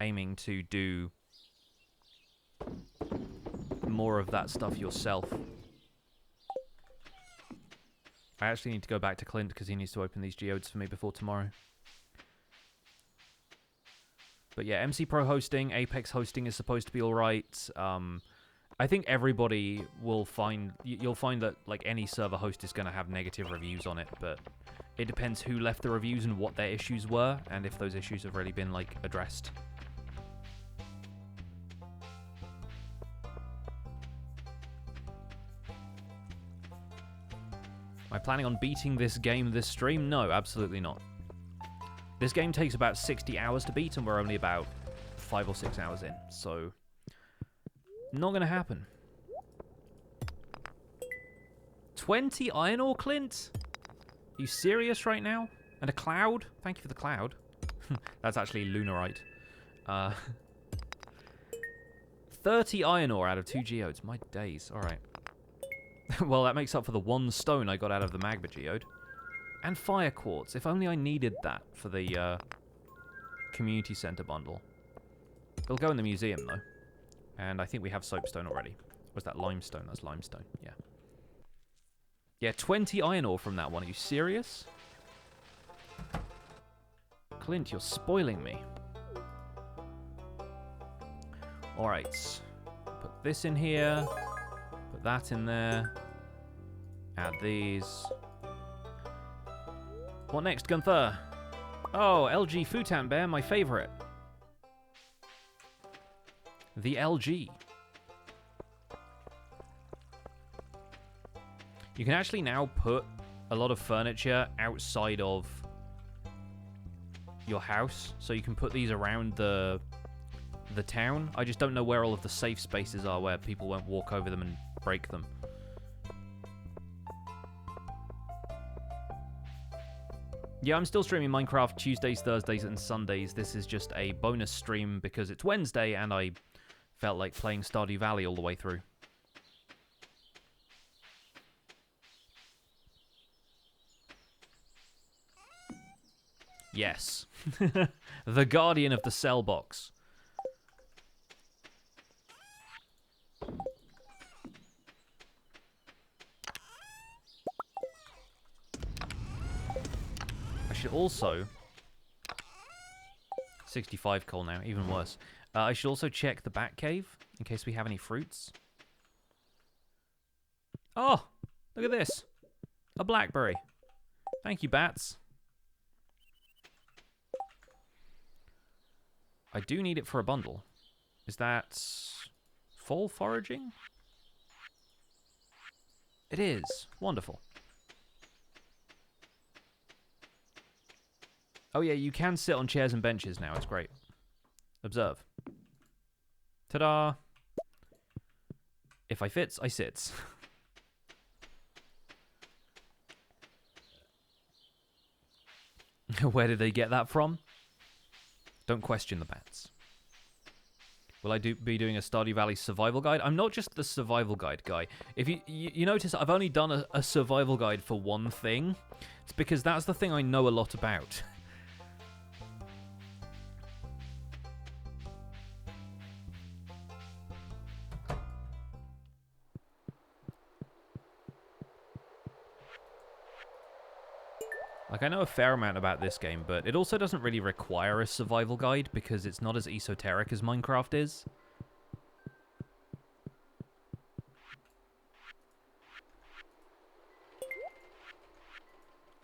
aiming to do more of that stuff yourself. I actually need to go back to Clint because he needs to open these geodes for me before tomorrow. But yeah, MC Pro hosting, Apex hosting is supposed to be alright. I think everybody will find... You'll find that like any server host is going to have negative reviews on it, but it depends who left the reviews and what their issues were, and if those issues have really been like addressed. Am I planning on beating this game this stream? No, absolutely not. This game takes about 60 hours to beat, and we're only about 5 or 6 hours in, so not going to happen. 20 iron ore, Clint? Are you serious right now? And a cloud? Thank you for the cloud. That's actually lunarite. 30 iron ore out of 2 geodes. My days. All right. Well, that makes up for the 1 stone I got out of the magma geode. And fire quartz. If only I needed that for the community center bundle. It'll go in the museum, though. And I think we have soapstone already. Was that limestone? That's limestone, yeah. Yeah, 20 iron ore from that one. Are you serious? Clint, you're spoiling me. Alright. Put this in here. Put that in there. Add these. What next, Gunther? Oh, LG Futan Bear, my favorite. The LG. You can actually now put a lot of furniture outside of your house. So you can put these around the town. I just don't know where all of the safe spaces are where people won't walk over them and break them. Yeah, I'm still streaming Minecraft Tuesdays, Thursdays, and Sundays. This is just a bonus stream because it's Wednesday and I felt like playing Stardew Valley all the way through. Yes. The Guardian of the Cell Box. I should also... 65 coal now, even worse. I should also check the bat cave in case we have any fruits. Oh, look at this. A blackberry. Thank you, bats. I do need it for a bundle. Is that fall foraging? It is. Wonderful. Oh yeah, you can sit on chairs and benches now. It's great. Observe. Ta-da! If I fits, I sits. Where did they get that from? Don't question the bats. Will I be doing a Stardew Valley survival guide? I'm not just the survival guide guy. If you notice, I've only done a survival guide for one thing. It's because that's the thing I know a lot about. Like, I know a fair amount about this game, but it also doesn't really require a survival guide because it's not as esoteric as Minecraft is.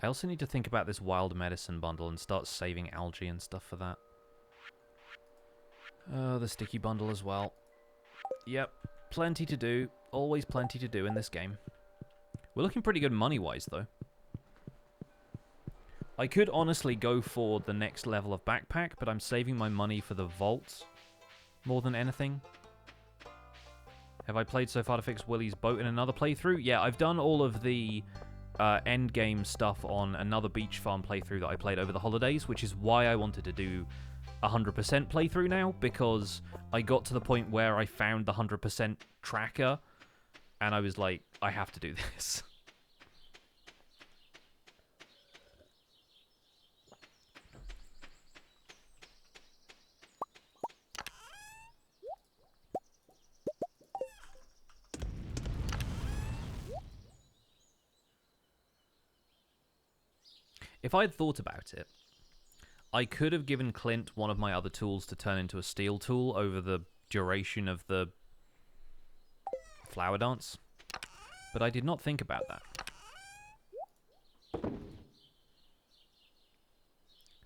I also need to think about this wild medicine bundle and start saving algae and stuff for that. Oh, the sticky bundle as well. Yep, plenty to do. Always plenty to do in this game. We're looking pretty good money-wise, though. I could honestly go for the next level of backpack, but I'm saving my money for the vault more than anything. Have I played so far to fix Willie's boat in another playthrough? Yeah, I've done all of the end game stuff on another beach farm playthrough that I played over the holidays, which is why I wanted to do 100% playthrough now, because I got to the point where I found the 100% tracker, and I was like, I have to do this. If I had thought about it, I could have given Clint one of my other tools to turn into a steel tool over the duration of the flower dance, but I did not think about that.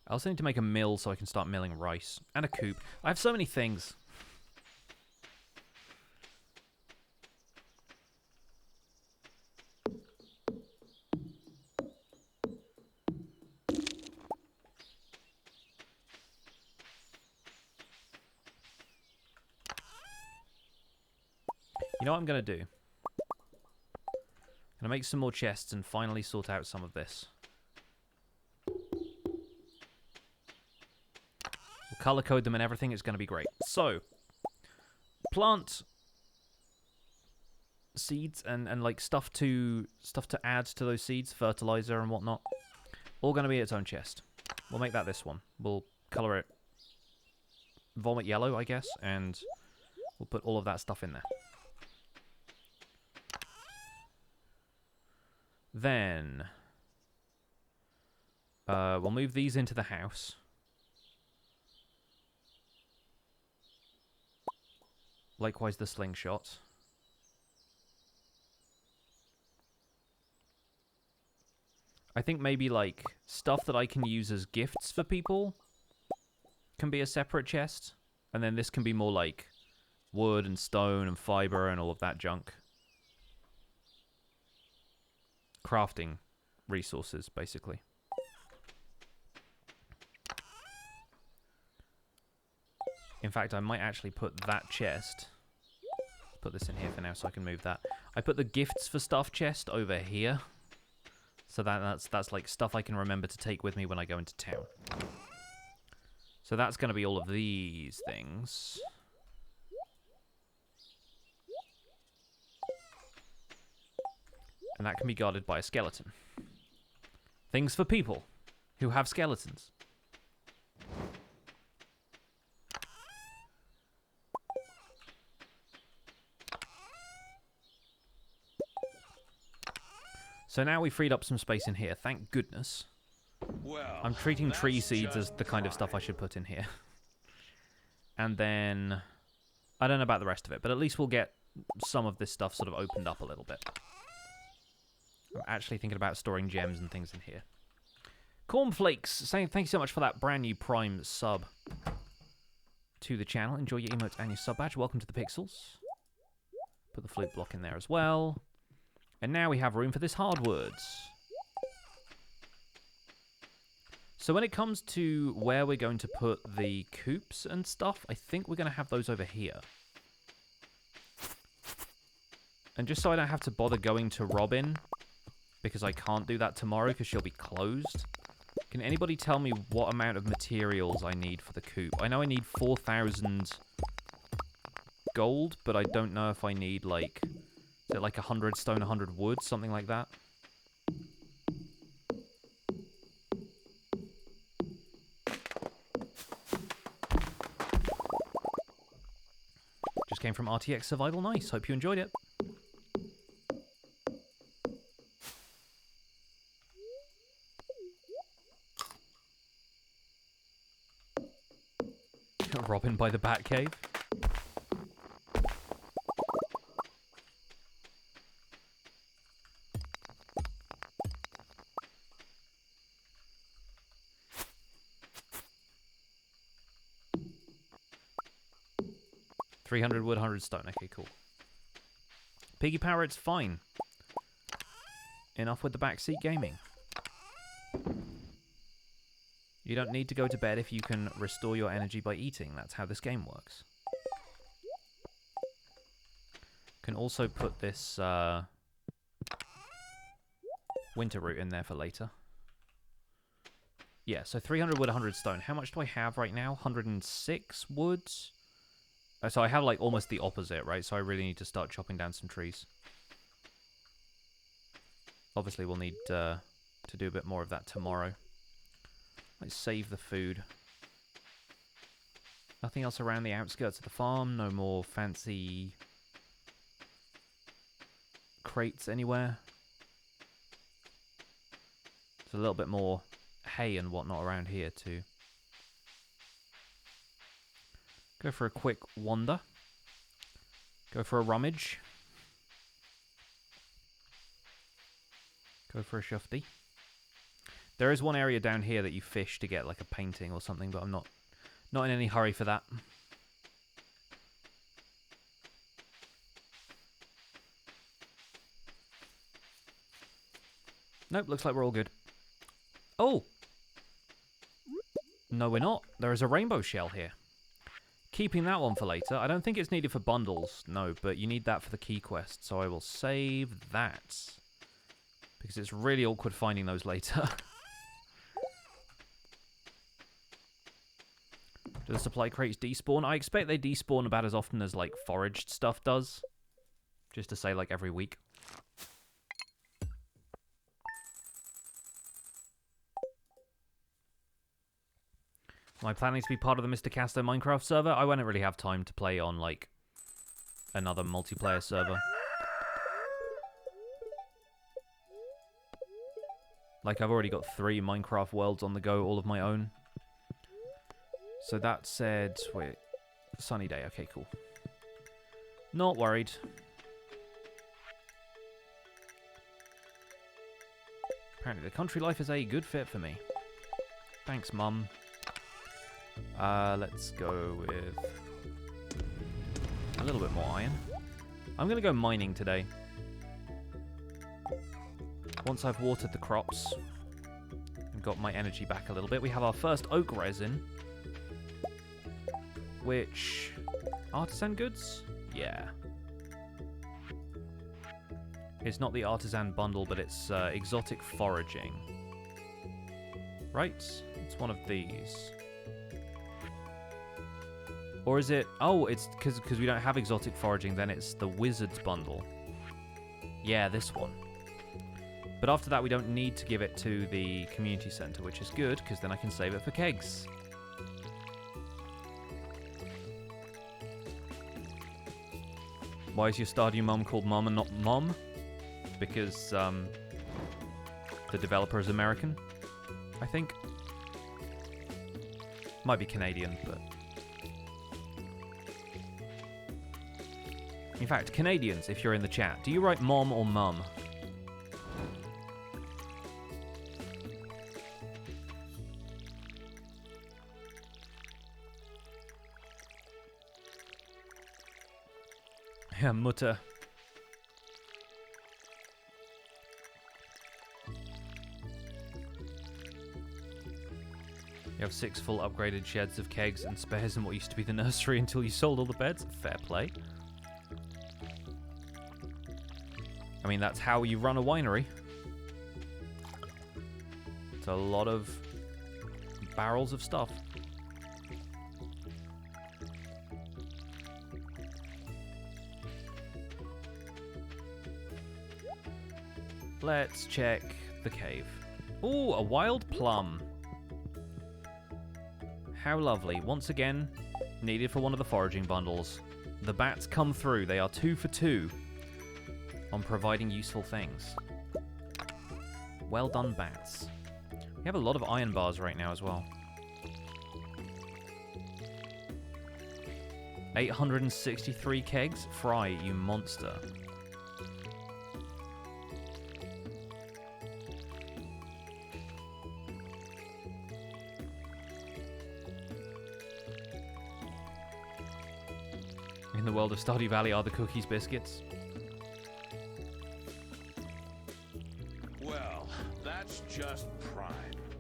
I also need to make a mill so I can start milling rice, and a coop. I have so many things. You know what I'm going to do? I'm going to make some more chests and finally sort out some of this. We'll color code them and everything. It's going to be great. So, plant seeds and like stuff to add to those seeds, fertilizer and whatnot. All going to be its own chest. We'll make that this one. We'll color it vomit yellow, I guess, and we'll put all of that stuff in there. Then we'll move these into the house. Likewise the slingshot. I think maybe like stuff that I can use as gifts for people can be a separate chest. And then this can be more like wood and stone and fiber and all of that junk. Crafting resources, basically. In fact, I might actually put that chest... Put this in here for now so I can move that. I put the gifts for stuff chest over here. So that's like stuff I can remember to take with me when I go into town. So that's going to be all of these things. And that can be guarded by a skeleton. Things for people who have skeletons. So now we freed up some space in here, thank goodness. Well, I'm treating tree that's seeds as just the kind of stuff I prime. should put in here. And then, I don't know about the rest of it, but at least we'll get some of this stuff sort of opened up a little bit. I'm actually thinking about storing gems and things in here. Cornflakes saying thank you so much for that brand new Prime sub to the channel. Enjoy your emotes and your sub badge. Welcome to the pixels. Put the flute block in there as well. And now we have room for this hardwoods. So when it comes to where we're going to put the coops and stuff, I think we're going to have those over here. And just so I don't have to bother going to Robin, because I can't do that tomorrow because she'll be closed, can anybody tell me what amount of materials I need for the coop? I know I need 4,000 gold, but I don't know if I need, like, is it like 100 stone, 100 wood, something like that? Just came from RTX Survival. Nice. Hope you enjoyed it. Robin by the Batcave. $300 wood, 100 stone. Okay, cool. Piggy Power, it's fine. Enough with the backseat gaming. You don't need to go to bed if you can restore your energy by eating. That's how this game works. Can also put this winter root in there for later. Yeah, so 300 wood, 100 stone. How much do I have right now? 106 wood? So I have like almost the opposite, right? So I really need to start chopping down some trees. Obviously we'll need to do a bit more of that tomorrow. Let's save the food. Nothing else around the outskirts of the farm. No more fancy crates anywhere. There's a little bit more hay and whatnot around here too. Go for a quick wander. Go for a rummage. Go for a shufty. There is one area down here that you fish to get like a painting or something, but I'm not in any hurry for that. Nope, looks like we're all good. Oh! No, we're not. There is a rainbow shell here. Keeping that one for later. I don't think it's needed for bundles, no, but you need that for the key quest, so I will save that. Because it's really awkward finding those later. Do the supply crates despawn? I expect they despawn about as often as, like, foraged stuff does. Just to say, like, every week. Am I planning to be part of the Mr. Casto Minecraft server? I won't really have time to play on, like, another multiplayer server. Like, I've already got 3 Minecraft worlds on the go, all of my own. So that said, wait, sunny day, okay, cool. Not worried. Apparently the country life is a good fit for me. Thanks, Mum. Let's go with a little bit more iron. I'm going to go mining today. Once I've watered the crops and got my energy back a little bit, we have our first oak resin. Which... artisan goods? Yeah. It's not the artisan bundle, but it's exotic foraging. Right? It's one of these. Or is it... Oh, it's because we don't have exotic foraging, then it's the wizard's bundle. Yeah, this one. But after that, we don't need to give it to the community center, which is good, because then I can save it for kegs. Why is your Stardew mum called Mum and not Mom? Because the developer is American, I think. Might be Canadian, but... In fact, Canadians, if you're in the chat, do you write Mom or Mum? Ja, Mutter. You have 6 full upgraded sheds of kegs and spares in what used to be the nursery until you sold all the beds. Fair play. I mean, that's how you run a winery. It's a lot of barrels of stuff. Let's check the cave. Ooh, a wild plum. How lovely. Once again, needed for one of the foraging bundles. The bats come through. They are 2 for 2 on providing useful things. Well done, bats. We have a lot of iron bars right now as well. 863 kegs? Fry, you monster. In the world of Stardew Valley, are the cookies biscuits? Well, that's just prime.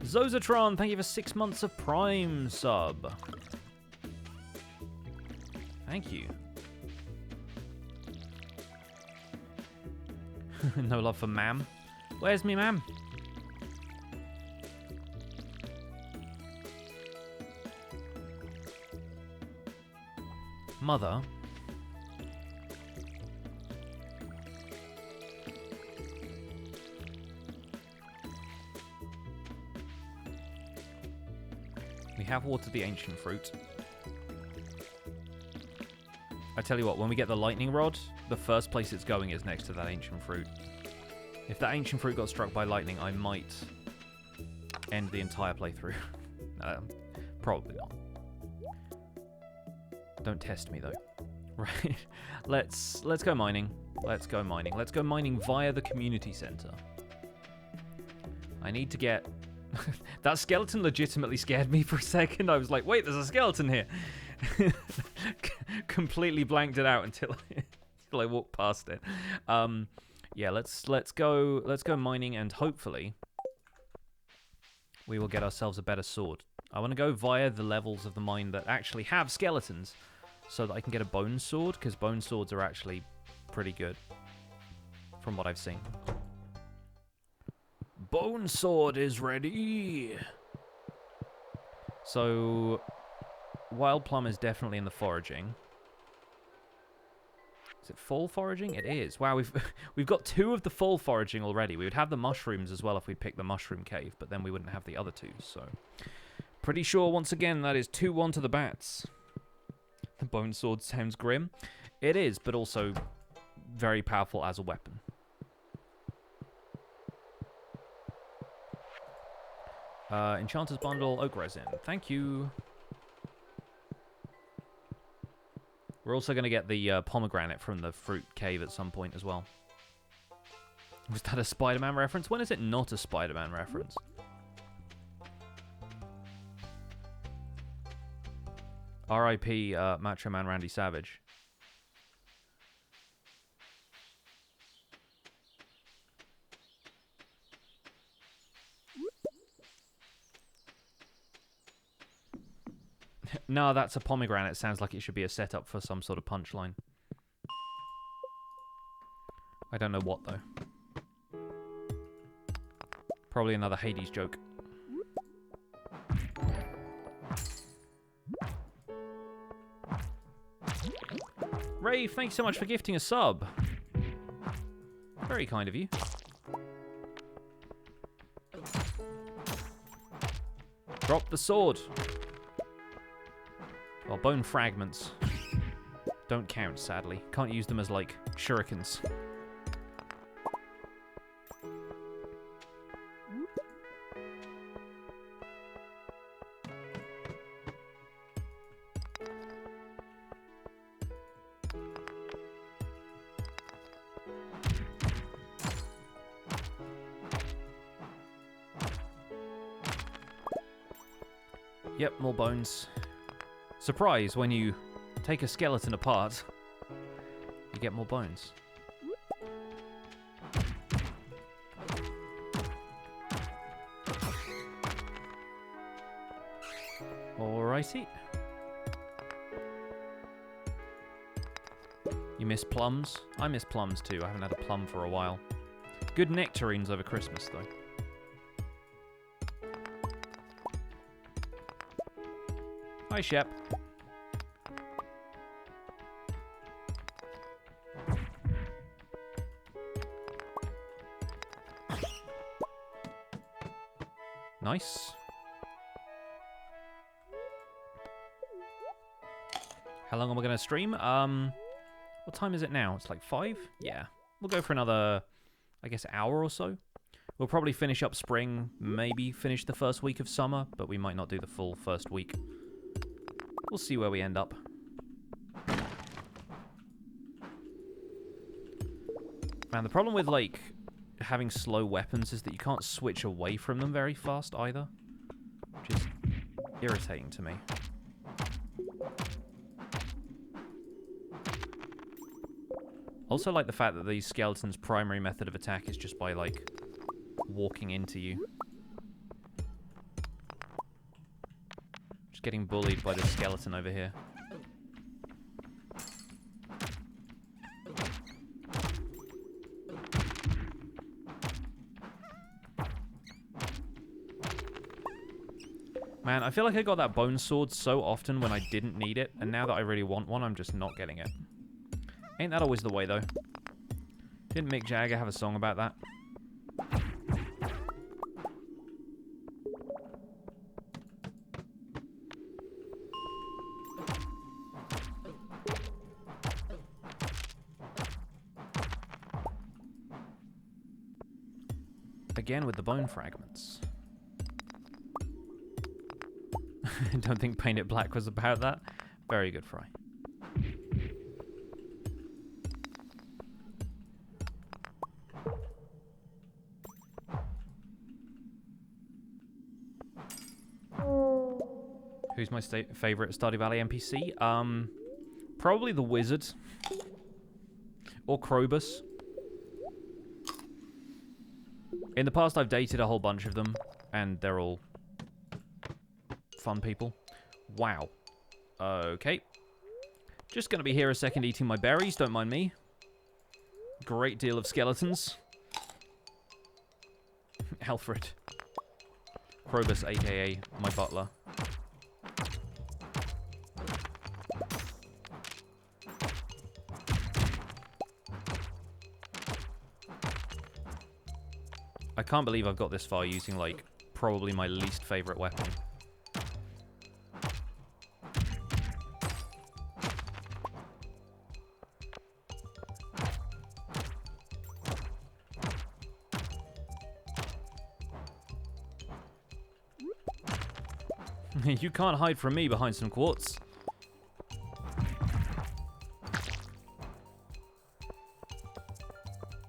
Zozatron, thank you for 6 months of Prime sub. Thank you. No love for ma'am. Where's me ma'am? Mother. We have watered the ancient fruit. I tell you what, when we get the lightning rod, the first place it's going is next to that ancient fruit. If that ancient fruit got struck by lightning, I might end the entire playthrough. Probably not. Don't test me though. Right. Let's go mining. Let's go mining. Let's go mining via the community center. I need to get... That skeleton legitimately scared me for a second. I was like, wait, there's a skeleton here. Completely blanked it out until I walked past it. Yeah, let's go mining, and hopefully we will get ourselves a better sword. I want to go via the levels of the mine that actually have skeletons so that I can get a bone sword, because bone swords are actually pretty good from what I've seen. Bone sword is ready. So wild plum is definitely in the foraging. Is it fall foraging? It is. Wow, we've got 2 of the fall foraging already. We would have the mushrooms as well if we picked the mushroom cave, but then we wouldn't have the other 2, so... Pretty sure, once again, that is 2-1 to the bats. The bone sword sounds grim. It is, but also very powerful as a weapon. Enchanter's Bundle, Oak Resin. Thank you. We're also going to get the pomegranate from the fruit cave at some point as well. Was that a Spider-Man reference? When is it not a Spider-Man reference? R.I.P. Macho Man Randy Savage. No, that's a pomegranate. Sounds like it should be a setup for some sort of punchline. I don't know what, though. Probably another Hades joke. Rave, thanks so much for gifting a sub. Very kind of you. Drop the sword. Well, bone fragments don't count, sadly. Can't use them as, like, shurikens. Yep, more bones. Surprise, when you take a skeleton apart, you get more bones. Alrighty. You miss plums? I miss plums too. I haven't had a plum for a while. Good nectarines over Christmas, though. Hi, Shep. Nice. How long am I going to stream? What time is it now? It's like 5? Yeah. We'll go for another, I guess, hour or so. We'll probably finish up spring, maybe finish the first week of summer, but we might not do the full first week. We'll see where we end up. Man, the problem with, like, having slow weapons is that you can't switch away from them very fast either. Which is irritating to me. Also like the fact that these skeletons' primary method of attack is just by, like, walking into you. Just getting bullied by this skeleton over here. Man, I feel like I got that bone sword so often when I didn't need it, and now that I really want one, I'm just not getting it. Ain't that always the way, though? Didn't Mick Jagger have a song about that? Again with the bone fragments. Don't think Paint It Black was about that. Very good, Fry. Who's my favorite Stardew Valley NPC? Probably the Wizard. Or Krobus. In the past, I've dated a whole bunch of them, and they're all fun people. Wow. Okay. Just gonna be here a second eating my berries, don't mind me. Great deal of skeletons. Alfred. Krobus, aka my butler. I can't believe I've got this far using, like, probably my least favorite weapon. You can't hide from me behind some quartz.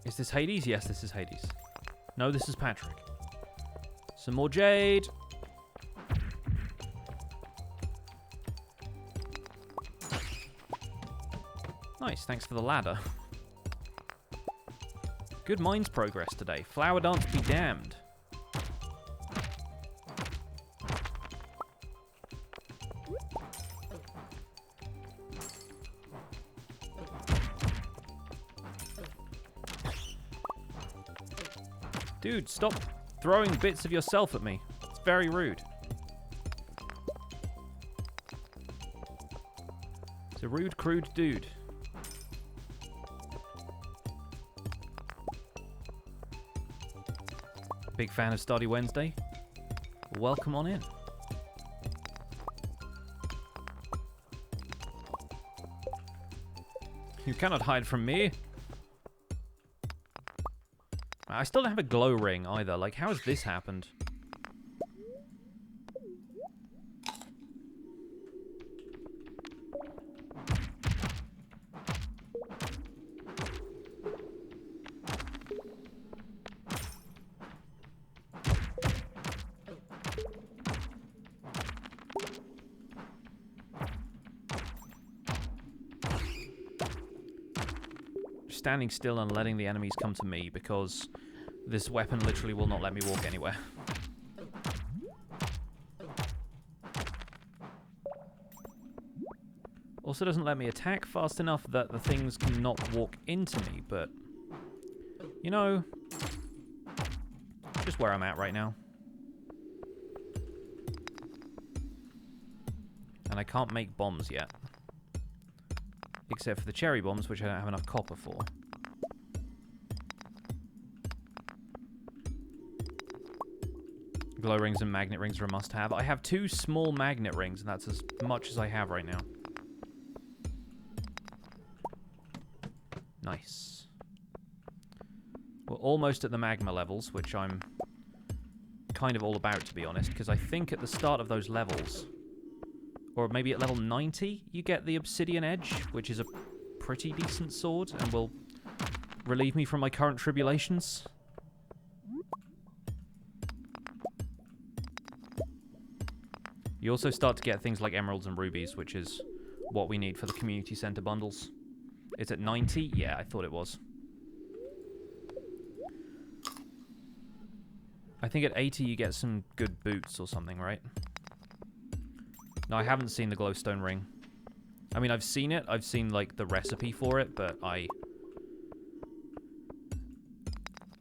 Is this Hades? Yes, this is Hades. No, this is Patrick. Some more jade. Nice, thanks for the ladder. Good mines progress today. Flower dance be damned. Dude, stop throwing bits of yourself at me. It's very rude. It's a rude, crude dude. Big fan of Stardew Wednesday? Welcome on in. You cannot hide from me. I still don't have a glow ring either. Like, how has this happened? Standing still and letting the enemies come to me because this weapon literally will not let me walk anywhere. Also doesn't let me attack fast enough that the things cannot walk into me, but you know, just where I'm at right now. And I can't make bombs yet. Except for the cherry bombs, which I don't have enough copper for. Glow rings and magnet rings are a must-have. I have 2 small magnet rings, and that's as much as I have right now. Nice. We're almost at the magma levels, which I'm kind of all about, to be honest, because I think at the start of those levels, or maybe at level 90, you get the Obsidian Edge, which is a pretty decent sword, and will relieve me from my current tribulations. You also start to get things like emeralds and rubies, which is what we need for the community center bundles. It's at 90? Yeah, I thought it was. I think at 80 you get some good boots or something, right? No, I haven't seen the glowstone ring. I mean, I've seen it. I've seen, like, the recipe for it, but I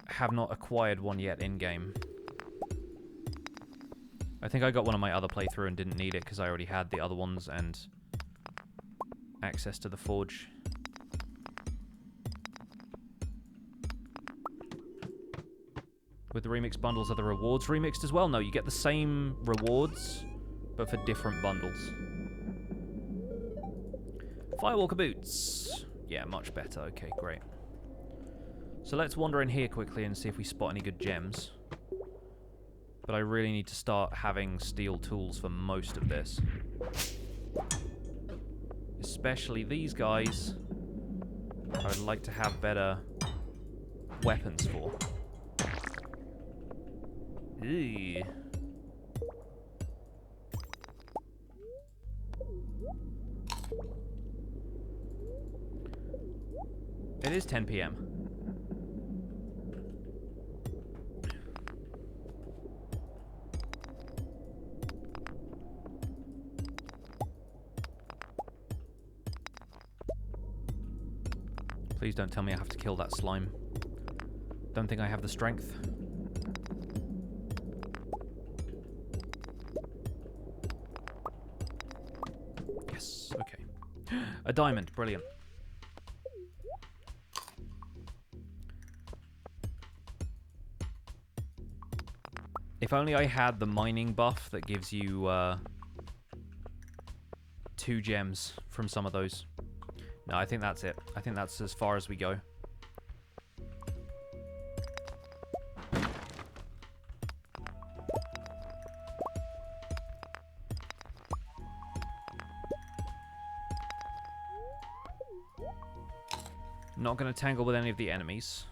have not acquired one yet in-game. I think I got one on my other playthrough and didn't need it because I already had the other ones and access to the forge. With the remix bundles, are the rewards remixed as well? No, you get the same rewards, but for different bundles. Firewalker boots. Yeah, much better. Okay, great. So let's wander in here quickly and see if we spot any good gems. But I really need to start having steel tools for most of this. Especially these guys. I would like to have better weapons for. Eee. It is 10 PM. Please don't tell me I have to kill that slime. Don't think I have the strength. Yes, okay. A diamond, brilliant. If only I had the mining buff that gives you 2 gems from some of those. No, I think that's it. I think that's as far as we go. Not going to tangle with any of the enemies.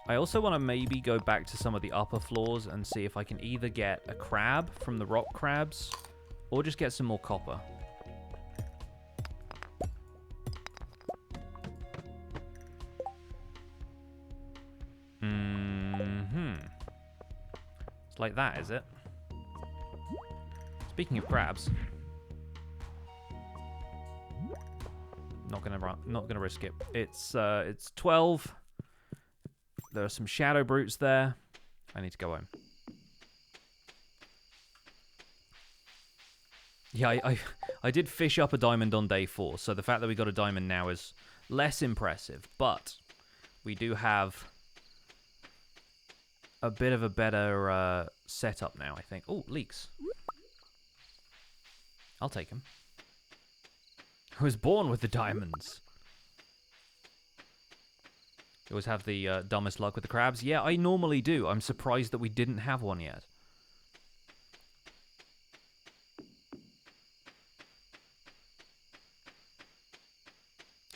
I also want to maybe go back to some of the upper floors and see if I can either get a crab from the rock crabs or just get some more copper. It's like that, is it? Speaking of crabs. Not gonna risk it. It's 12. There are some shadow brutes there. I need to go home. Yeah, I did fish up a diamond on day 4, so the fact that we got a diamond now is less impressive, but we do have a bit of a better setup now, I think. Oh, leeks. I'll take them. I was born with the diamonds. You always have the dumbest luck with the crabs. Yeah, I normally do. I'm surprised that we didn't have one yet.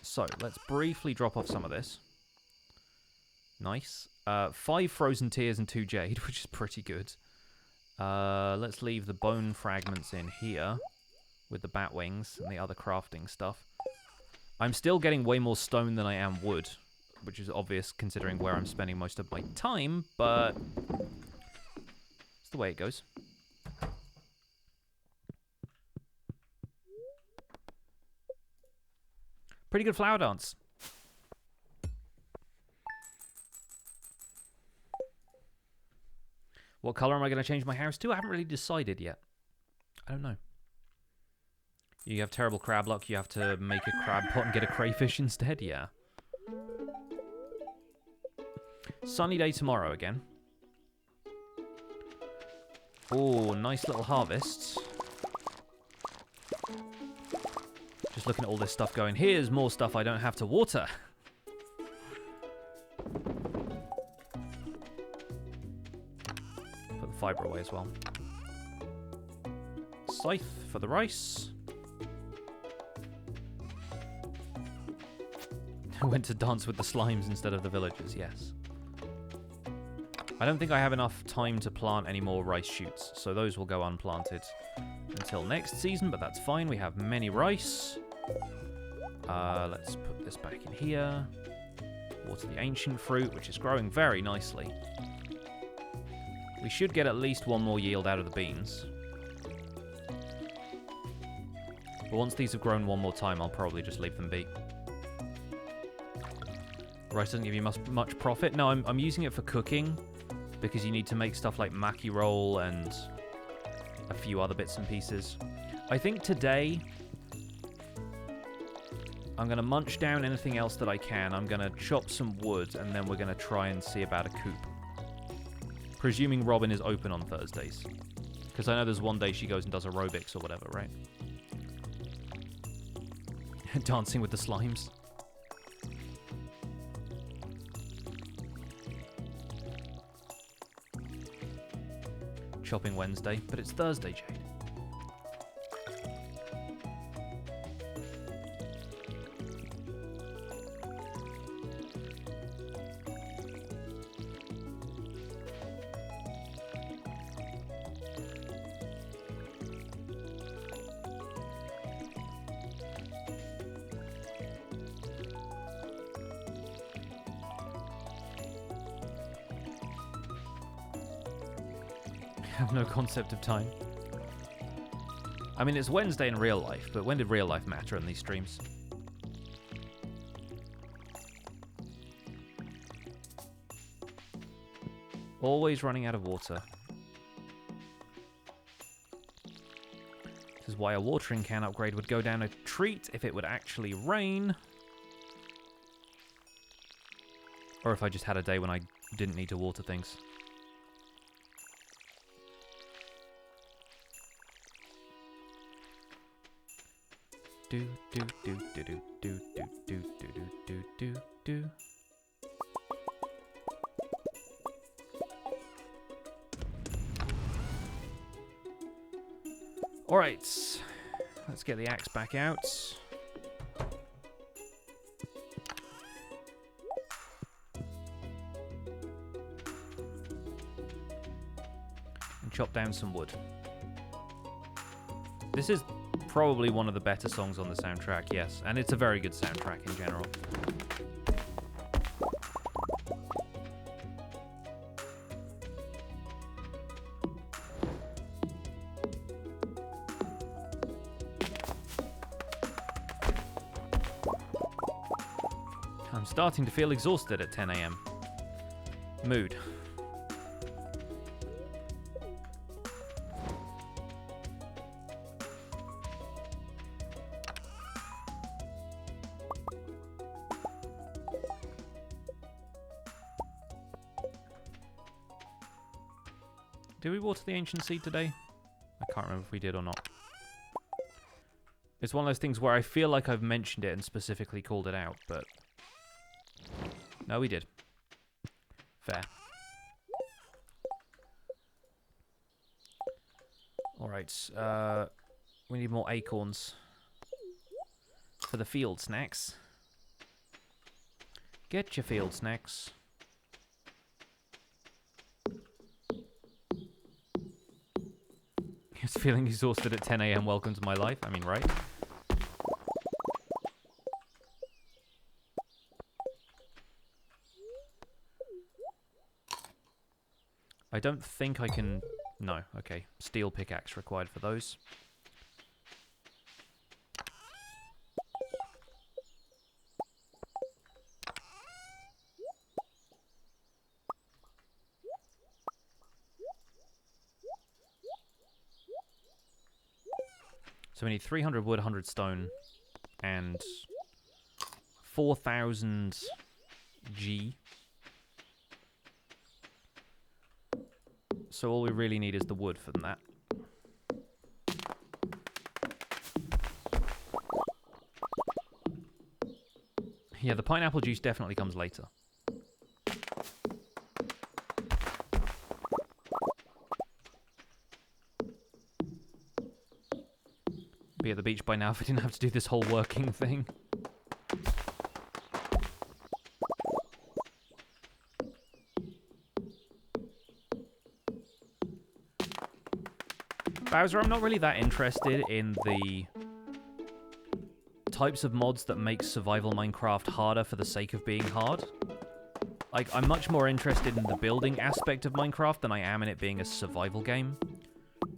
So, let's briefly drop off some of this. Nice. 5 frozen tears and 2 jade, which is pretty good. Let's leave the bone fragments in here with the bat wings and the other crafting stuff. I'm still getting way more stone than I am wood, which is obvious considering where I'm spending most of my time, but it's the way it goes. Pretty good flower dance. What color am I going to change my house to? I haven't really decided yet. I don't know. You have terrible crab luck. You have to make a crab pot and get a crayfish instead. Yeah. Sunny day tomorrow again. Oh, nice little harvests. Just looking at all this stuff going, here's more stuff I don't have to water. Put the fibre away as well. Scythe for the rice. I went to dance with the slimes instead of the villagers, yes. I don't think I have enough time to plant any more rice shoots, so those will go unplanted until next season, but that's fine. We have many rice. Let's put this back in here. Water the ancient fruit, which is growing very nicely. We should get at least one more yield out of the beans. But once these have grown one more time, I'll probably just leave them be. Rice doesn't give you much profit. No, I'm using it for cooking, because you need to make stuff like maki roll and a few other bits and pieces. I think today I'm going to munch down anything else that I can. I'm going to chop some wood, and then we're going to try and see about a coop. Presuming Robin is open on Thursdays. Because I know there's one day she goes and does aerobics or whatever, right? Dancing with the slimes. Shopping Wednesday, but it's Thursday, Jade. Have no concept of time. I mean, it's Wednesday in real life, but when did real life matter in these streams? Always running out of water. This is why a watering can upgrade would go down a treat if it would actually rain. Or if I just had a day when I didn't need to water things. Do do do do do do do do do do do do. All right, let's get the axe back out. And chop down some wood. This is probably one of the better songs on the soundtrack, yes. And it's a very good soundtrack in general. I'm starting to feel exhausted at 10 a.m. Mood. Did we water the ancient seed today? I can't remember if we did or not. It's one of those things where I feel like I've mentioned it and specifically called it out, but... No, we did. Fair. Alright, we need more acorns for the field snacks. Get your field snacks. Just feeling exhausted at 10 a.m. Welcome to my life. I mean, right? I don't think I can... No, okay. Steel pickaxe required for those. So we need 300 wood, 100 stone, and 4,000 G. So all we really need is the wood from that. Yeah, the pineapple juice definitely comes later. Be at the beach by now if I didn't have to do this whole working thing. Bowser, I'm not really that interested in the types of mods that make survival Minecraft harder for the sake of being hard. Like, I'm much more interested in the building aspect of Minecraft than I am in it being a survival game.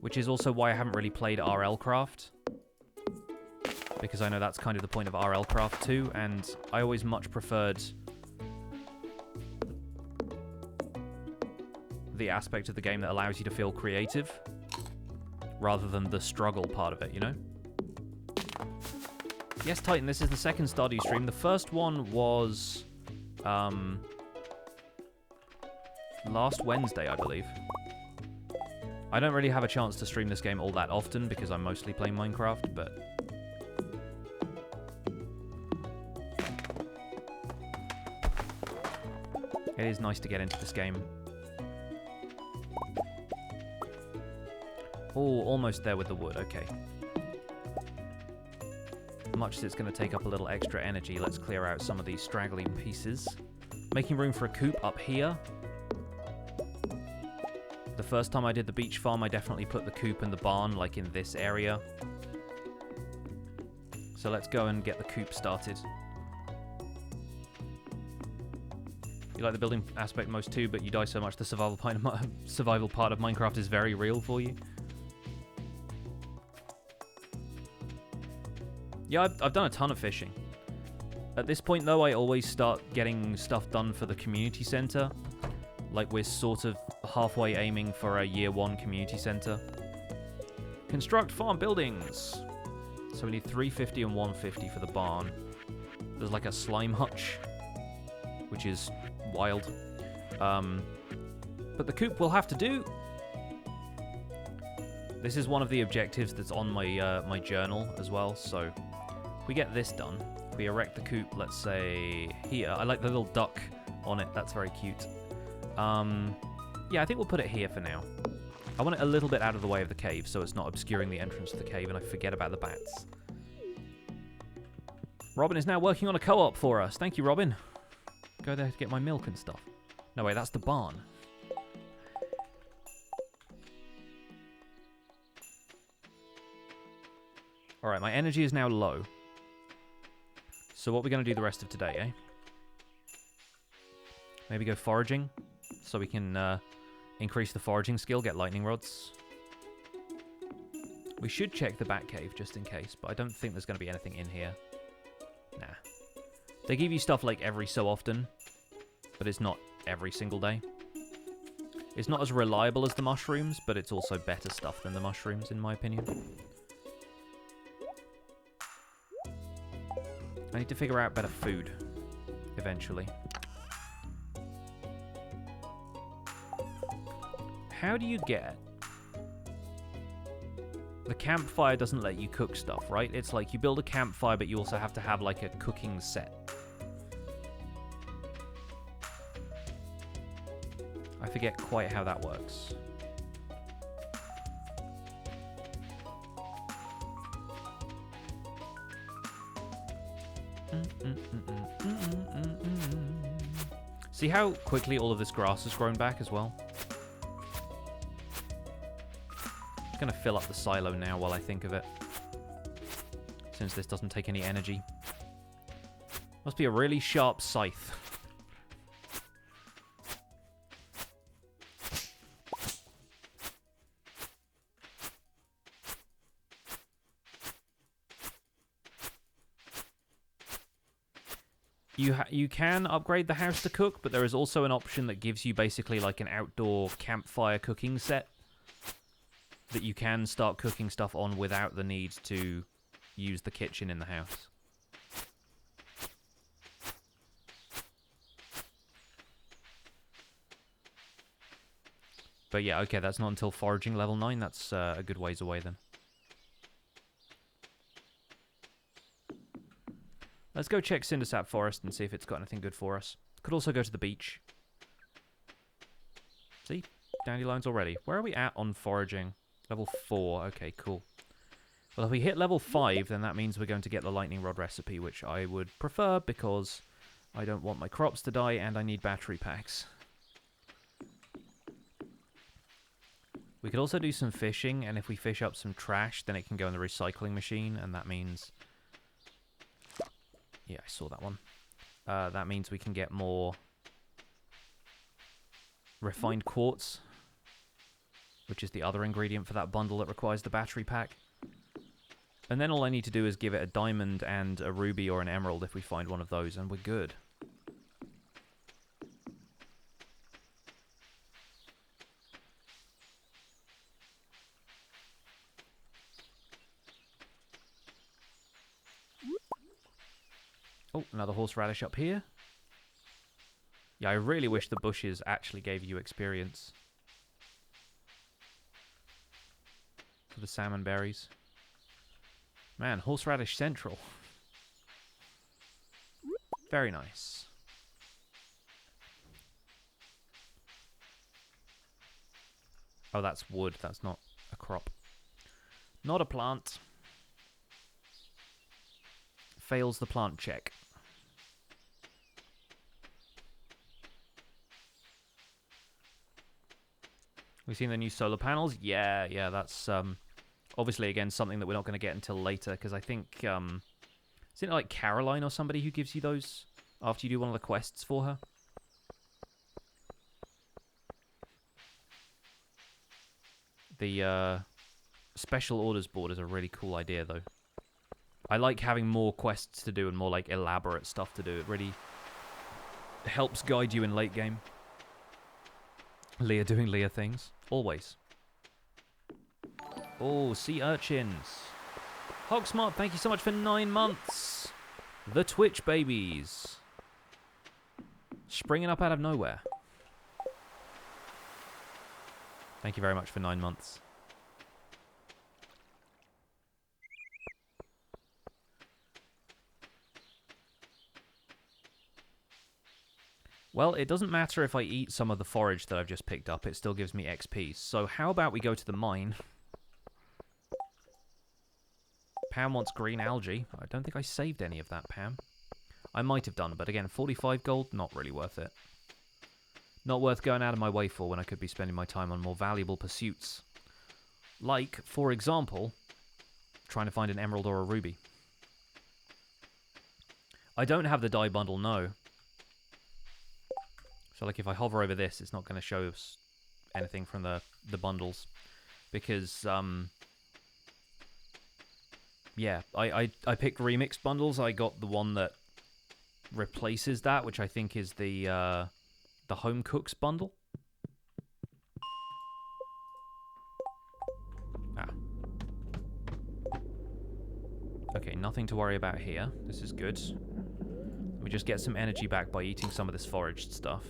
Which is also why I haven't really played RLcraft. Because I know that's kind of the point of RLcraft too, and I always much preferred the aspect of the game that allows you to feel creative, rather than the struggle part of it, you know? Yes, Titan, this is the second Stardew stream. The first one was last Wednesday, I believe. I don't really have a chance to stream this game all that often because I'm mostly playing Minecraft, but... It is nice to get into this game. Oh, almost there with the wood, okay. Much as it's going to take up a little extra energy, let's clear out some of these straggling pieces. Making room for a coop up here. The first time I did the beach farm, I definitely put the coop and the barn, like, in this area. So let's go and get the coop started. You like the building aspect most too, but you die so much the survival part of Minecraft is very real for you. Yeah, I've done a ton of fishing. At this point, though, I always start getting stuff done for the community center. Like, we're sort of halfway aiming for a year 1 community center. Construct farm buildings! So we need 350 and 150 for the barn. There's like a slime hutch, which is wild. But the coop will have to do. This is one of the objectives that's on my my journal as well, so if we get this done, if we erect the coop, let's say here. I like the little duck on it, that's very cute. Yeah, I think we'll put it here for now. I want it a little bit out of the way of the cave, so it's not obscuring the entrance to the cave, and I forget about the bats. Robin is now working on a co-op for us. Thank you, Robin. Go there to get my milk and stuff. No, wait, that's the barn. Alright, my energy is now low. So what are we going to do the rest of today, eh? Maybe go foraging, so we can increase the foraging skill, get lightning rods. We should check the bat cave just in case, but I don't think there's going to be anything in here. Nah. They give you stuff like every so often, but it's not every single day. It's not as reliable as the mushrooms, but it's also better stuff than the mushrooms, in my opinion. I need to figure out better food, eventually. How do you get... The campfire doesn't let you cook stuff, right? It's like you build a campfire, but you also have to have, like, a cooking set. I forget quite how that works. See how quickly all of this grass has grown back as well? I'm going to fill up the silo now while I think of it. Since this doesn't take any energy. Must be a really sharp scythe. You can upgrade the house to cook, but there is also an option that gives you basically like an outdoor campfire cooking set that you can start cooking stuff on without the need to use the kitchen in the house. But yeah, okay, that's not until foraging level 9. That's a good ways away then. Let's go check Cindersap Forest and see if it's got anything good for us. Could also go to the beach. See? Dandelions already. Where are we at on foraging? Level 4. Okay, cool. Well, if we hit level 5, then that means we're going to get the lightning rod recipe, which I would prefer because I don't want my crops to die and I need battery packs. We could also do some fishing, and if we fish up some trash, then it can go in the recycling machine, and that means... Yeah, I saw that one. That means we can get more refined quartz, which is the other ingredient for that bundle that requires the battery pack. And then all I need to do is give it a diamond and a ruby or an emerald if we find one of those, and we're good. Oh, another horseradish up here. Yeah, I really wish the bushes actually gave you experience. For the salmon berries. Man, horseradish central. Very nice. Oh, that's wood. That's not a crop. Not a plant. Fails the plant check. We've seen the new solar panels. Yeah, that's obviously again something that we're not going to get until later because I think isn't it like Caroline or somebody who gives you those after you do one of the quests for her? The special orders board is a really cool idea though. I like having more quests to do and more like elaborate stuff to do. It really helps guide you in late game. Leah doing Leah things. Always. Oh, sea urchins. Hogsmart, thank you so much for 9 months. The Twitch babies. Springing up out of nowhere. Thank you very much for 9 months. Well, it doesn't matter if I eat some of the forage that I've just picked up, it still gives me XP. So how about we go to the mine? Pam wants green algae. I don't think I saved any of that, Pam. I might have done, but again, 45 gold, not really worth it. Not worth going out of my way for when I could be spending my time on more valuable pursuits. Like, for example, trying to find an emerald or a ruby. I don't have the dye bundle, no. So, like, if I hover over this, it's not going to show us anything from the bundles. Because, yeah, I picked remixed bundles. I got the one that replaces that, which I think is the Home Cooks bundle. Ah. Okay, nothing to worry about here. This is good. We just get some energy back by eating some of this foraged stuff.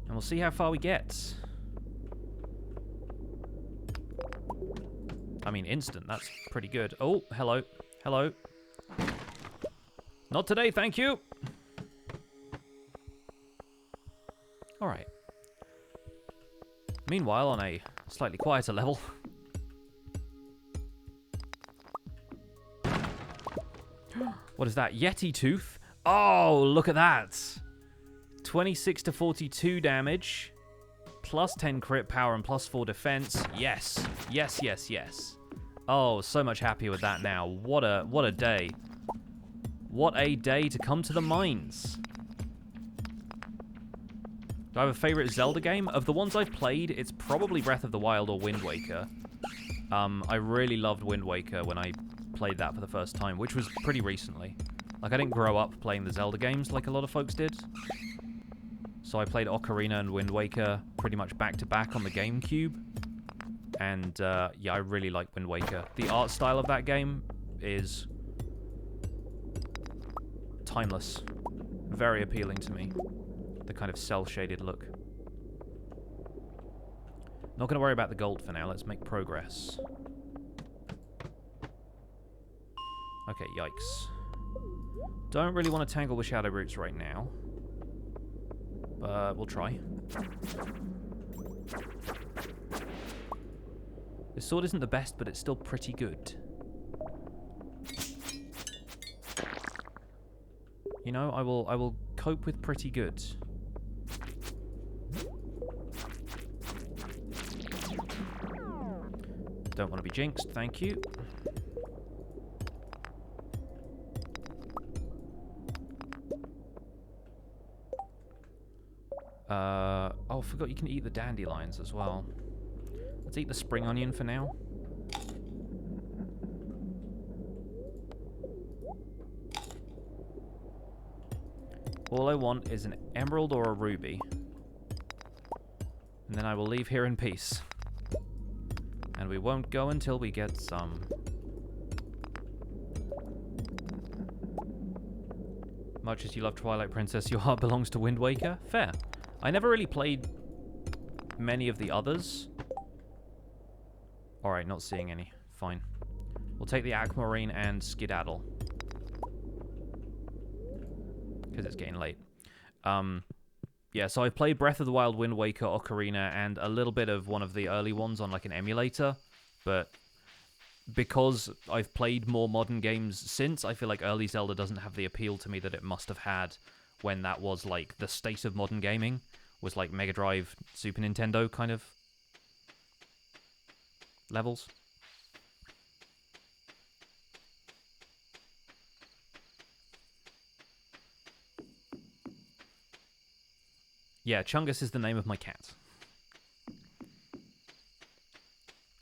And we'll see how far we get. I mean, instant, that's pretty good. Oh, hello. Hello. Not today, thank you. Alright. Meanwhile, on a slightly quieter level. What is that? Yeti tooth? Oh, look at that. 26 to 42 damage. Plus 10 crit power and plus 4 defense. Yes. Yes, yes, yes. Oh, so much happier with that now. What a day. What a day to come to the mines. Do I have a favorite Zelda game? Of the ones I've played, it's probably Breath of the Wild or Wind Waker. I really loved Wind Waker when I played that for the first time, which was pretty recently. Like, I didn't grow up playing the Zelda games like a lot of folks did. So I played Ocarina and Wind Waker pretty much back-to-back on the GameCube. And, yeah, I really like Wind Waker. The art style of that game is timeless. Very appealing to me. The kind of cel-shaded look. Not going to worry about the gold for now. Let's make progress. Okay, yikes. Don't really want to tangle with shadow roots right now. But we'll try. This sword isn't the best, but it's still pretty good. You know, I will cope with pretty good. Don't want to be jinxed, thank you. Oh, I forgot you can eat the dandelions as well. Let's eat the spring onion for now. All I want is an emerald or a ruby. And then I will leave here in peace. And we won't go until we get some. Much as you love Twilight Princess, your heart belongs to Wind Waker? Fair. I never really played many of the others. Alright, not seeing any. Fine. We'll take the aquamarine and skedaddle. Because it's getting late. Yeah, so I've played Breath of the Wild, Wind Waker, Ocarina, and a little bit of one of the early ones on like an emulator. But because I've played more modern games since, I feel like early Zelda doesn't have the appeal to me that it must have had when that was like the state of modern gaming. Was like Mega Drive, Super Nintendo kind of levels. Yeah, Chungus is the name of my cat.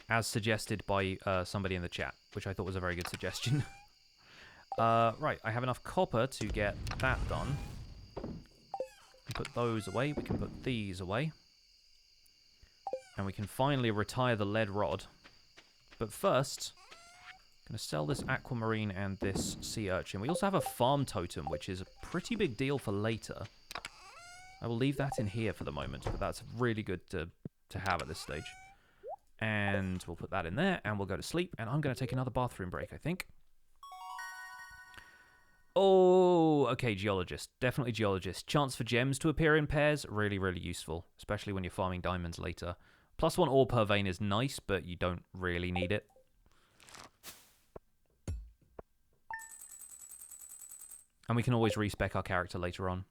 As suggested by somebody in the chat, which I thought was a very good suggestion. Right, I have enough copper to get that done. Put those away, we can put these away. And we can finally retire the lead rod. But first, I'm going to sell this aquamarine and this sea urchin. We also have a farm totem, which is a pretty big deal for later. I will leave that in here for the moment, but that's really good to have at this stage. And we'll put that in there, and we'll go to sleep, and I'm going to take another bathroom break, I think. Oh, okay, geologist. Definitely geologist. Chance for gems to appear in pairs, really, really useful, especially when you're farming diamonds later. +1 ore per vein is nice, but you don't really need it. And we can always respec our character later on.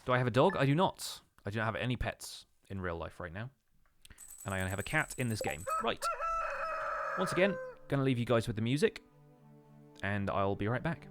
Do I have a dog? I do not. I do not have any pets in real life right now. And I only have a cat in this game. Right. Once again, going to leave you guys with the music. And I'll be right back.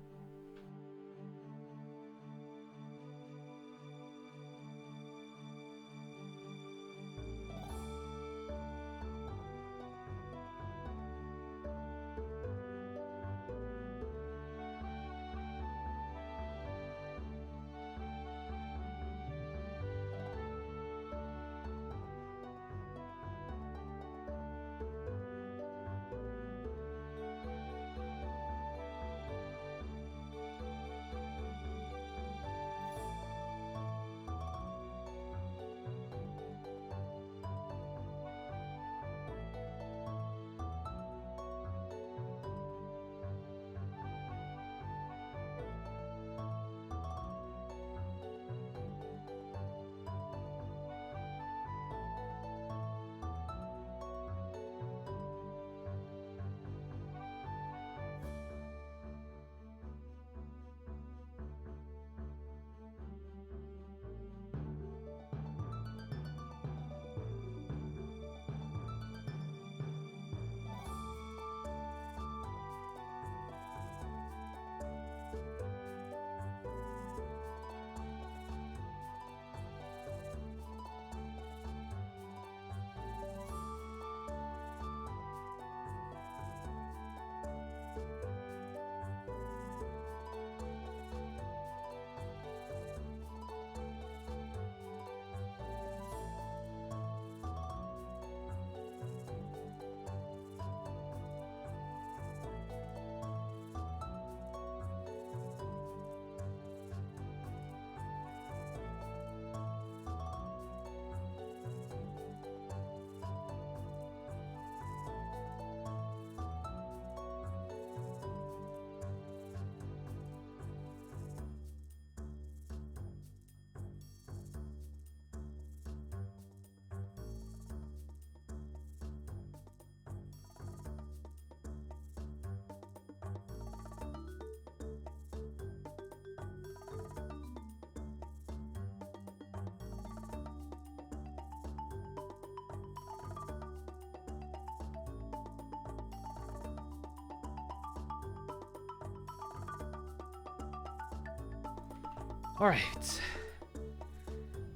Alright.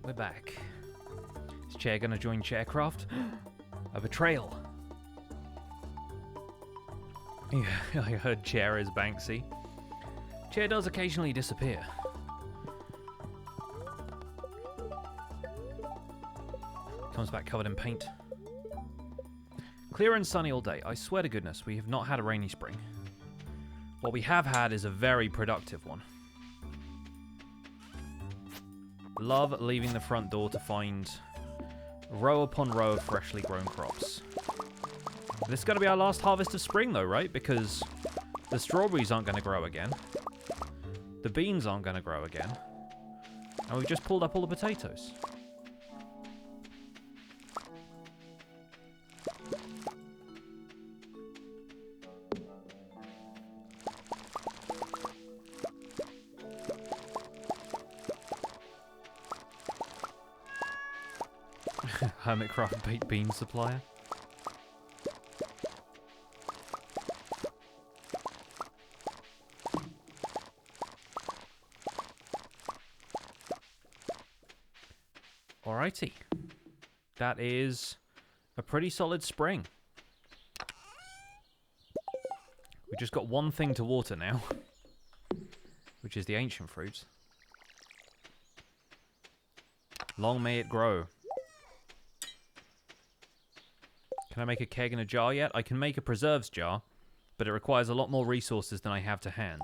We're back. Is Chair gonna join Chaircraft? A betrayal. Yeah, I heard Chair is Banksy. Chair does occasionally disappear. Comes back covered in paint. Clear and sunny all day. I swear to goodness, we have not had a rainy spring. What we have had is a very productive one. Love leaving the front door to find row upon row of freshly grown crops. This is going to be our last harvest of spring, though, right? Because the strawberries aren't going to grow again. The beans aren't going to grow again. And we've just pulled up all the potatoes. Hermitcraft baked bean supplier. Alrighty. That is a pretty solid spring. We just got one thing to water now, which is the ancient fruit. Long may it grow. Can I make a keg and a jar yet? I can make a preserves jar, but it requires a lot more resources than I have to hand.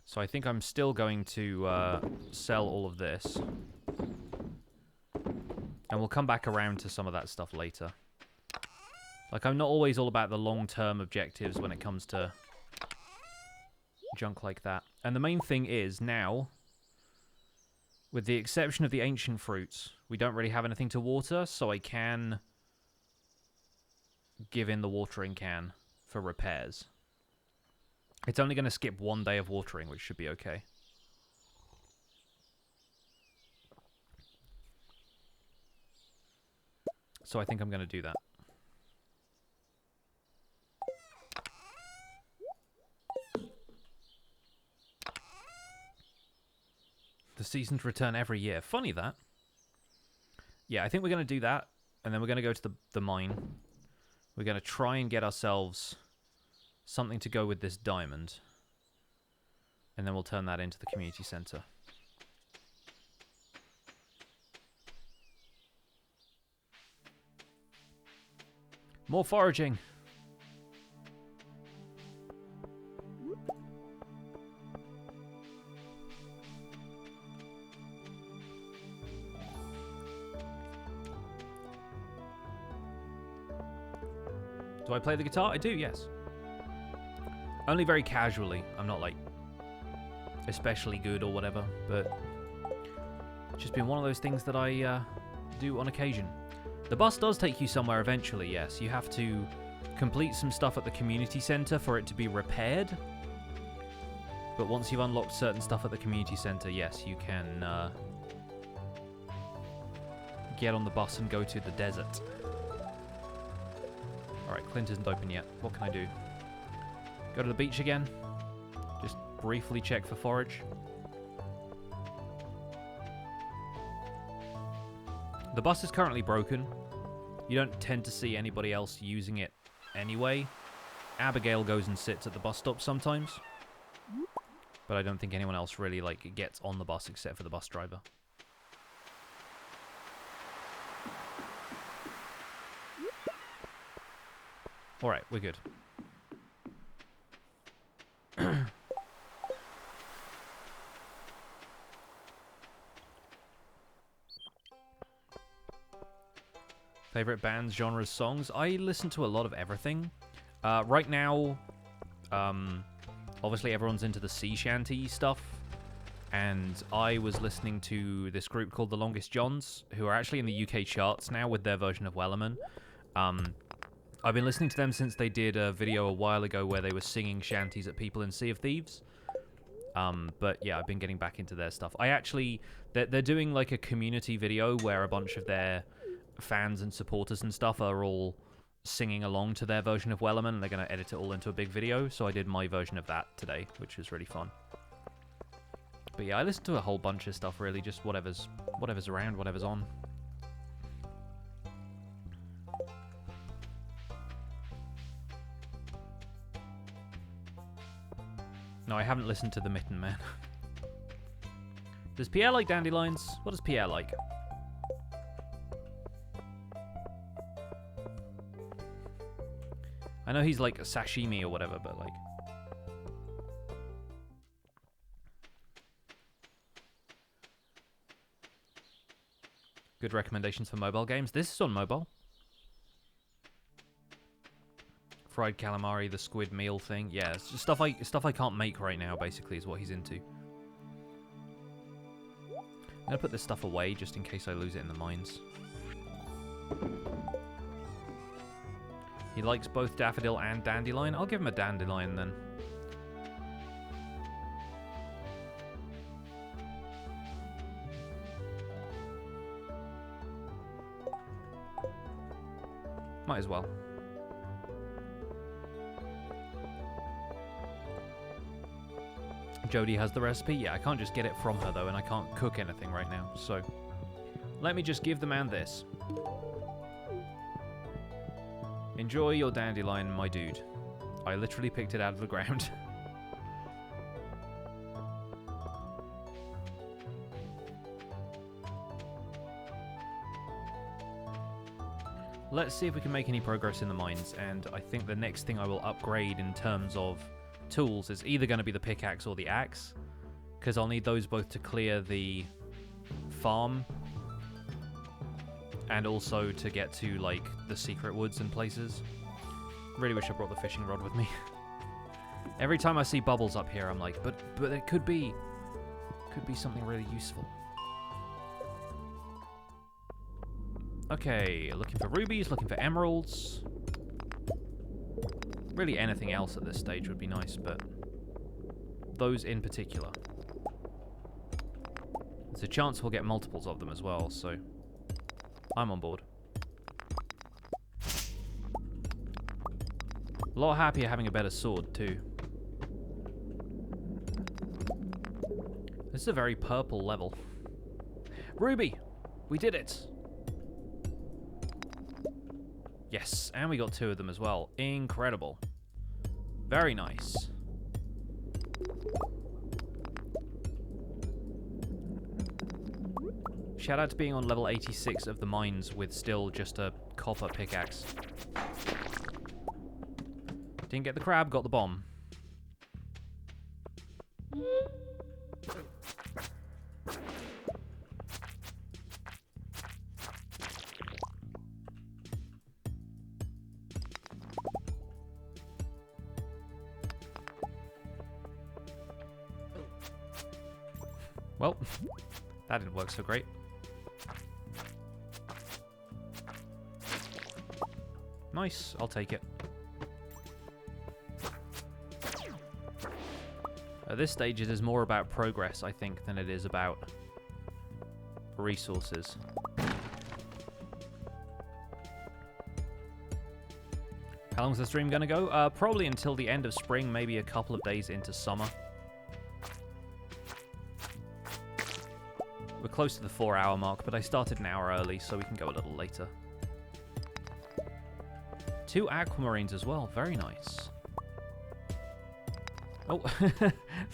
So I think I'm still going to sell all of this. And we'll come back around to some of that stuff later. Like, I'm not always all about the long-term objectives when it comes to junk like that. And the main thing is, now, with the exception of the ancient fruits, we don't really have anything to water, so I can give in the watering can for repairs. It's only going to skip one day of watering, which should be okay. So I think I'm going to do that. The seasons return every year. Funny that. Yeah, I think we're going to do that, and then we're going to go to the mine. We're going to try and get ourselves something to go with this diamond. And then we'll turn that into the community center. More foraging. Do I play the guitar? I do, yes. Only very casually. I'm not, like, especially good or whatever, but it's just been one of those things that I do on occasion. The bus does take you somewhere eventually, yes. You have to complete some stuff at the community center for it to be repaired. But once you've unlocked certain stuff at the community center, yes, you can get on the bus and go to the desert. Alright, Clint isn't open yet. What can I do? Go to the beach again? Just briefly check for forage. The bus is currently broken. You don't tend to see anybody else using it anyway. Abigail goes and sits at the bus stop sometimes. But I don't think anyone else really, like, gets on the bus except for the bus driver. Alright, we're good. Favorite bands, genres, songs? I listen to a lot of everything. Right now, obviously everyone's into the sea shanty stuff. And I was listening to this group called The Longest Johns, who are actually in the UK charts now with their version of Wellerman. I've been listening to them since they did a video a while ago where they were singing shanties at people in Sea of Thieves. But yeah, I've been getting back into their stuff. They're doing like a community video where a bunch of their fans and supporters and stuff are all singing along to their version of Wellerman, and they're going to edit it all into a big video. So I did my version of that today, which was really fun. But yeah, I listen to a whole bunch of stuff, really. Just whatever's around, whatever's on. No, I haven't listened to The Mitten Man. Does Pierre like dandelions? What does Pierre like? I know he's like a sashimi or whatever, but like... Good recommendations for mobile games. This is on mobile. Fried calamari, the squid meal thing. Yeah, it's just stuff I can't make right now, basically, is what he's into. I'm gonna put this stuff away just in case I lose it in the mines. He likes both daffodil and dandelion. I'll give him a dandelion then. Might as well. Jodie has the recipe. Yeah, I can't just get it from her though, and I can't cook anything right now. So, let me just give the man this. Enjoy your dandelion, my dude. I literally picked it out of the ground. Let's see if we can make any progress in the mines, and I think the next thing I will upgrade in terms of tools is either going to be the pickaxe or the axe, because I'll need those both to clear the farm and also to get to like the secret woods and places. Really wish I brought the fishing rod with me. Every time I see bubbles up here, I'm like, but it could be something really useful. Okay, looking for rubies, looking for emeralds. Really anything else at this stage would be nice, but those in particular. There's a chance we'll get multiples of them as well, so I'm on board. A lot happier having a better sword, too. This is a very purple level. Ruby! We did it! Yes, and we got 2 of them as well. Incredible. Very nice. Shout out to being on level 86 of the mines with still just a copper pickaxe. Didn't get the crab, got the bomb. Well, that didn't work so great. Nice, I'll take it. At this stage, it is more about progress, I think, than it is about resources. How long's the stream gonna go? Probably until the end of spring, maybe a couple of days into summer. We're close to the 4-hour mark, but I started an hour early, so we can go a little later. 2 aquamarines as well, very nice. Oh,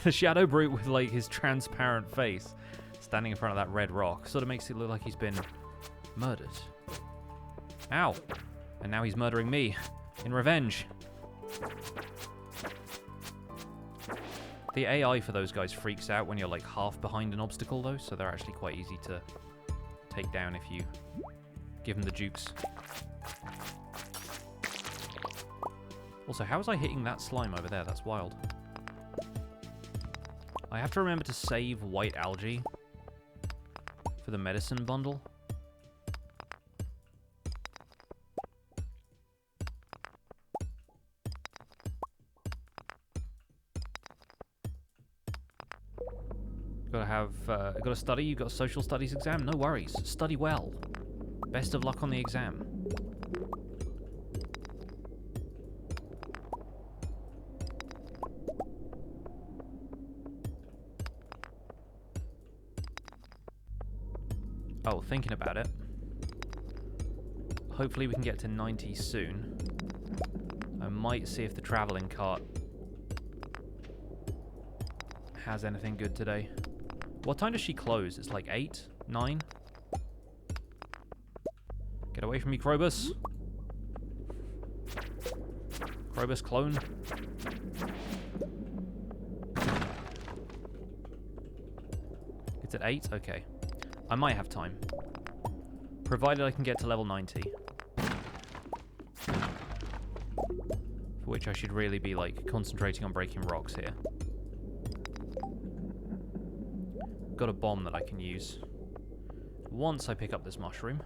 the Shadow Brute with like his transparent face standing in front of that red rock sort of makes it look like he's been murdered. Ow! And now he's murdering me in revenge. The AI for those guys freaks out when you're like half behind an obstacle though, so they're actually quite easy to take down if you give them the jukes. Also, how was I hitting that slime over there? That's wild. I have to remember to save white algae for the medicine bundle. Gotta study. You got a social studies exam? No worries. Study well. Best of luck on the exam. Oh, thinking about it. Hopefully we can get to 90 soon. I might see if the traveling cart has anything good today. What time does she close? It's like 8? 9? Get away from me, Krobus. Krobus clone. It's at 8? Okay. I might have time. Provided I can get to level 90. For which I should really be, like, concentrating on breaking rocks here. Got a bomb that I can use once I pick up this mushroom.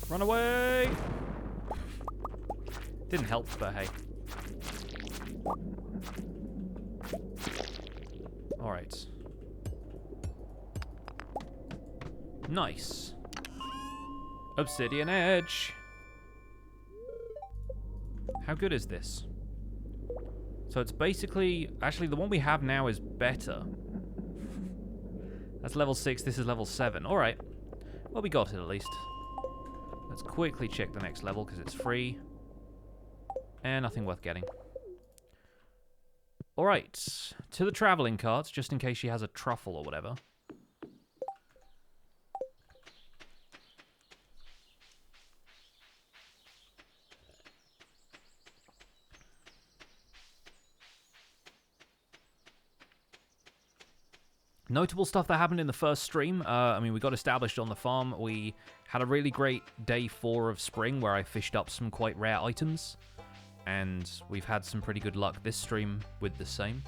Run away! Didn't help, but hey. Alright. Nice. Obsidian edge. How good is this? So it's basically... Actually, the one we have now is better. That's level 6, this is level 7. Alright. Well, we got it at least. Let's quickly check the next level, because it's free. And nothing worth getting. Alright. To the traveling cart, just in case she has a truffle or whatever. Notable stuff that happened in the first stream. I mean, we got established on the farm. We had a really great day 4 of spring where I fished up some quite rare items. And we've had some pretty good luck this stream with the same.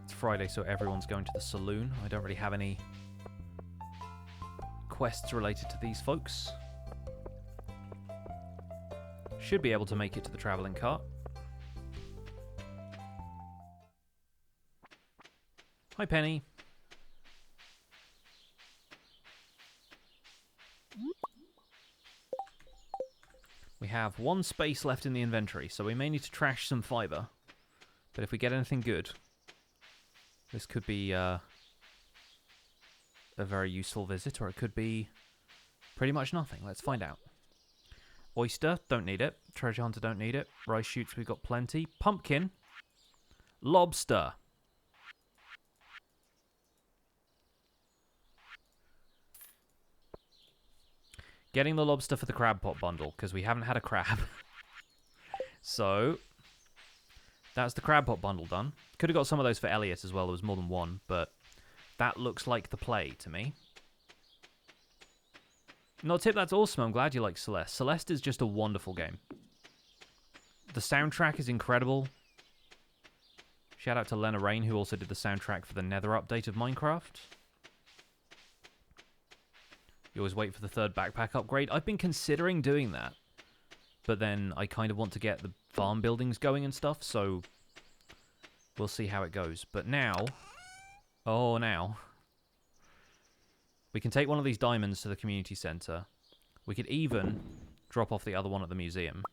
It's Friday, so everyone's going to the saloon. I don't really have any quests related to these folks. Should be able to make it to the traveling cart. Hi, Penny. We have 1 space left in the inventory, so we may need to trash some fiber. But if we get anything good, this could be a very useful visit, or it could be pretty much nothing. Let's find out. Oyster, don't need it. Treasure hunter, don't need it. Rice shoots, we've got plenty. Pumpkin. Lobster. Getting the lobster for the crab pot bundle, because we haven't had a crab. So, that's the crab pot bundle done. Could have got some of those for Elliot as well. There was more than 1, but that looks like the play to me. No, Tip, that's awesome. I'm glad you like Celeste. Celeste is just a wonderful game. The soundtrack is incredible. Shout out to Lena Rain, who also did the soundtrack for the Nether update of Minecraft. You always wait for the 3rd backpack upgrade. I've been considering doing that. But then I kind of want to get the farm buildings going and stuff, so we'll see how it goes. But now... Oh, now... We can take one of these diamonds to the community center. We could even drop off the other one at the museum.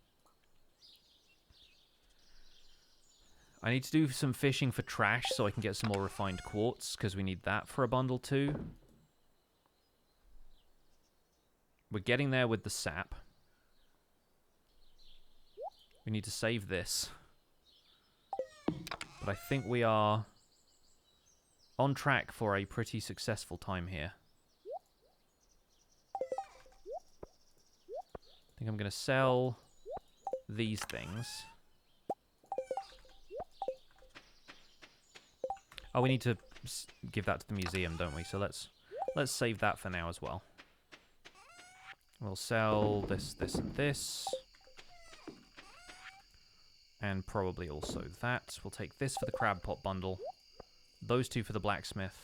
I need to do some fishing for trash so I can get some more refined quartz, because we need that for a bundle too. We're getting there with the sap. We need to save this. But I think we are on track for a pretty successful time here. I think I'm going to sell these things. Oh, we need to give that to the museum, don't we? So let's save that for now as well. We'll sell this, this, and this. And probably also that. We'll take this for the crab pot bundle. Those 2 for the blacksmith.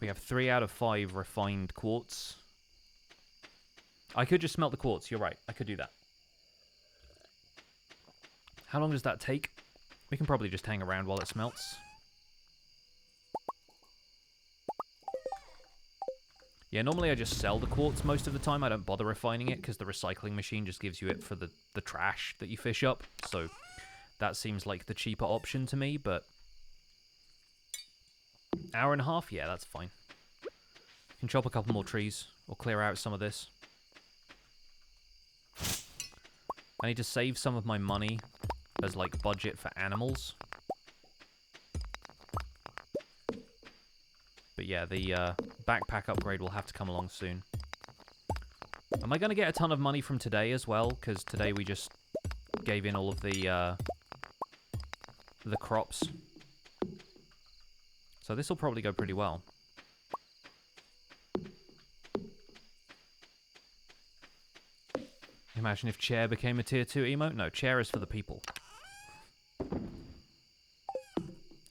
We have 3 out of 5 refined quartz. I could just smelt the quartz. You're right. I could do that. How long does that take? We can probably just hang around while it smelts. Yeah, normally I just sell the quartz most of the time. I don't bother refining it because the recycling machine just gives you it for the trash that you fish up. So that seems like the cheaper option to me, but... Hour and a half? Yeah, that's fine. Can chop a couple more trees or clear out some of this. I need to save some of my money as, like, budget for animals. But yeah, the backpack upgrade will have to come along soon. Am I going to get a ton of money from today as well? Because today we just gave in all of the crops. So this will probably go pretty well. Imagine if chair became a tier 2 emote. No, chair is for the people.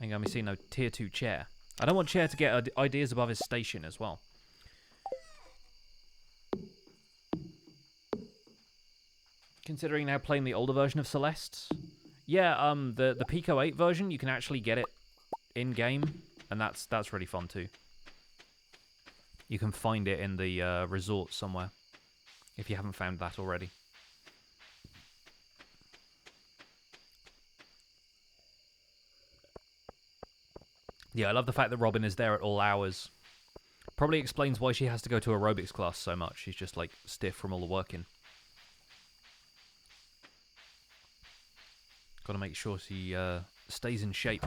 Ain't gonna be seeing no tier 2 chair. I don't want chair to get ideas above his station as well. Considering now playing the older version of Celeste. Yeah, the Pico 8 version, you can actually get it in-game, and that's really fun too. You can find it in the resort somewhere, if you haven't found that already. Yeah, I love the fact that Robin is there at all hours. Probably explains why she has to go to aerobics class so much. She's just, like, stiff from all the working. Got to make sure she stays in shape.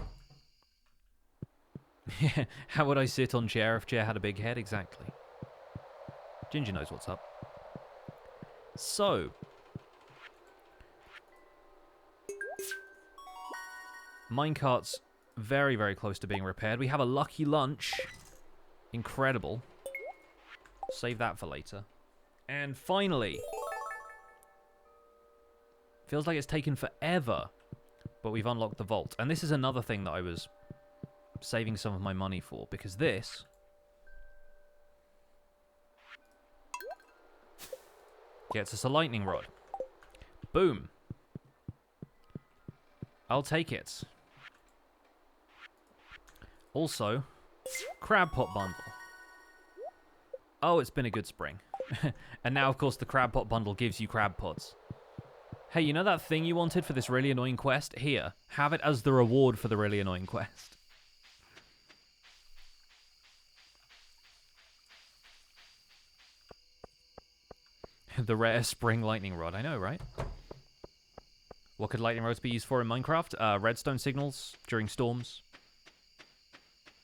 Yeah, how would I sit on chair if chair had a big head? Exactly. Ginger knows what's up. So. Minecart's very, very close to being repaired. We have a lucky lunch. Incredible. Save that for later. And finally. Feels like it's taken forever. But we've unlocked the vault. And this is another thing that I was saving some of my money for. Because this gets us a lightning rod. Boom. I'll take it. Also, crab pot bundle. Oh, it's been a good spring. And now, of course, the crab pot bundle gives you crab pods. Hey, you know that thing you wanted for this really annoying quest? Here, have it as the reward for the really annoying quest. The rare spring lightning rod. I know, right? What could lightning rods be used for in Minecraft? Redstone signals during storms.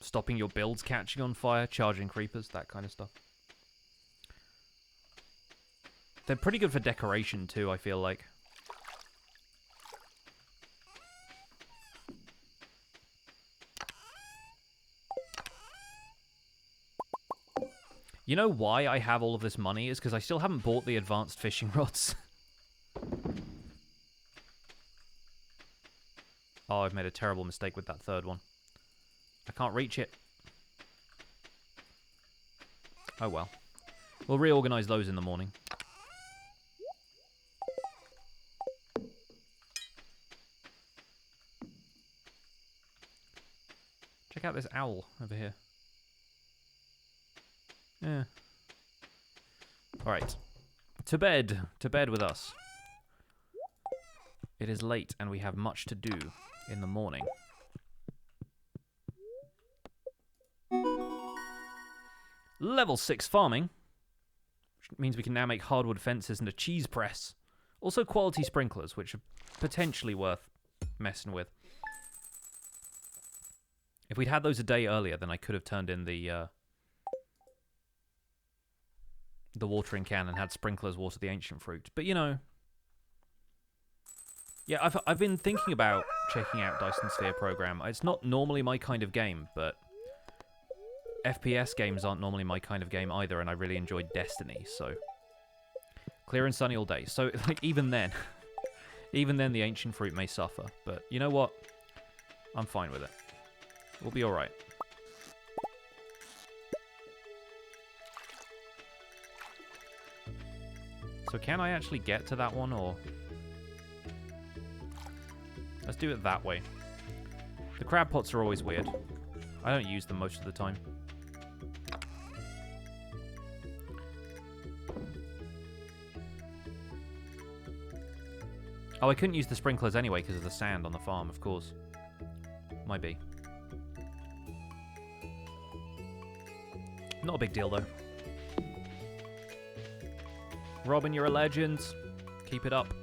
Stopping your builds catching on fire, charging creepers, that kind of stuff. They're pretty good for decoration too, I feel like. You know why I have all of this money is because I still haven't bought the advanced fishing rods. Oh, I've made a terrible mistake with that third one. I can't reach it. Oh well. We'll reorganize those in the morning. Check out this owl over here. Yeah. Alright. To bed. To bed with us. It is late and we have much to do in the morning. Level 6 farming. Which means we can now make hardwood fences and a cheese press. Also quality sprinklers, which are potentially worth messing with. If we'd had those a day earlier, then I could have turned in the watering can and had sprinklers water the ancient fruit. But, you know... Yeah, I've been thinking about checking out Dyson Sphere Program. It's not normally my kind of game, but... FPS games aren't normally my kind of game either, and I really enjoyed Destiny, so... Clear and sunny all day. So, like, even then... even then, the ancient fruit may suffer. But, you know what? I'm fine with it. We'll be alright. So can I actually get to that one, or... Let's do it that way. The crab pots are always weird. I don't use them most of the time. Oh, I couldn't use the sprinklers anyway because of the sand on the farm, of course. Might be. Not a big deal, though. Robin, you're a legend. Keep it up.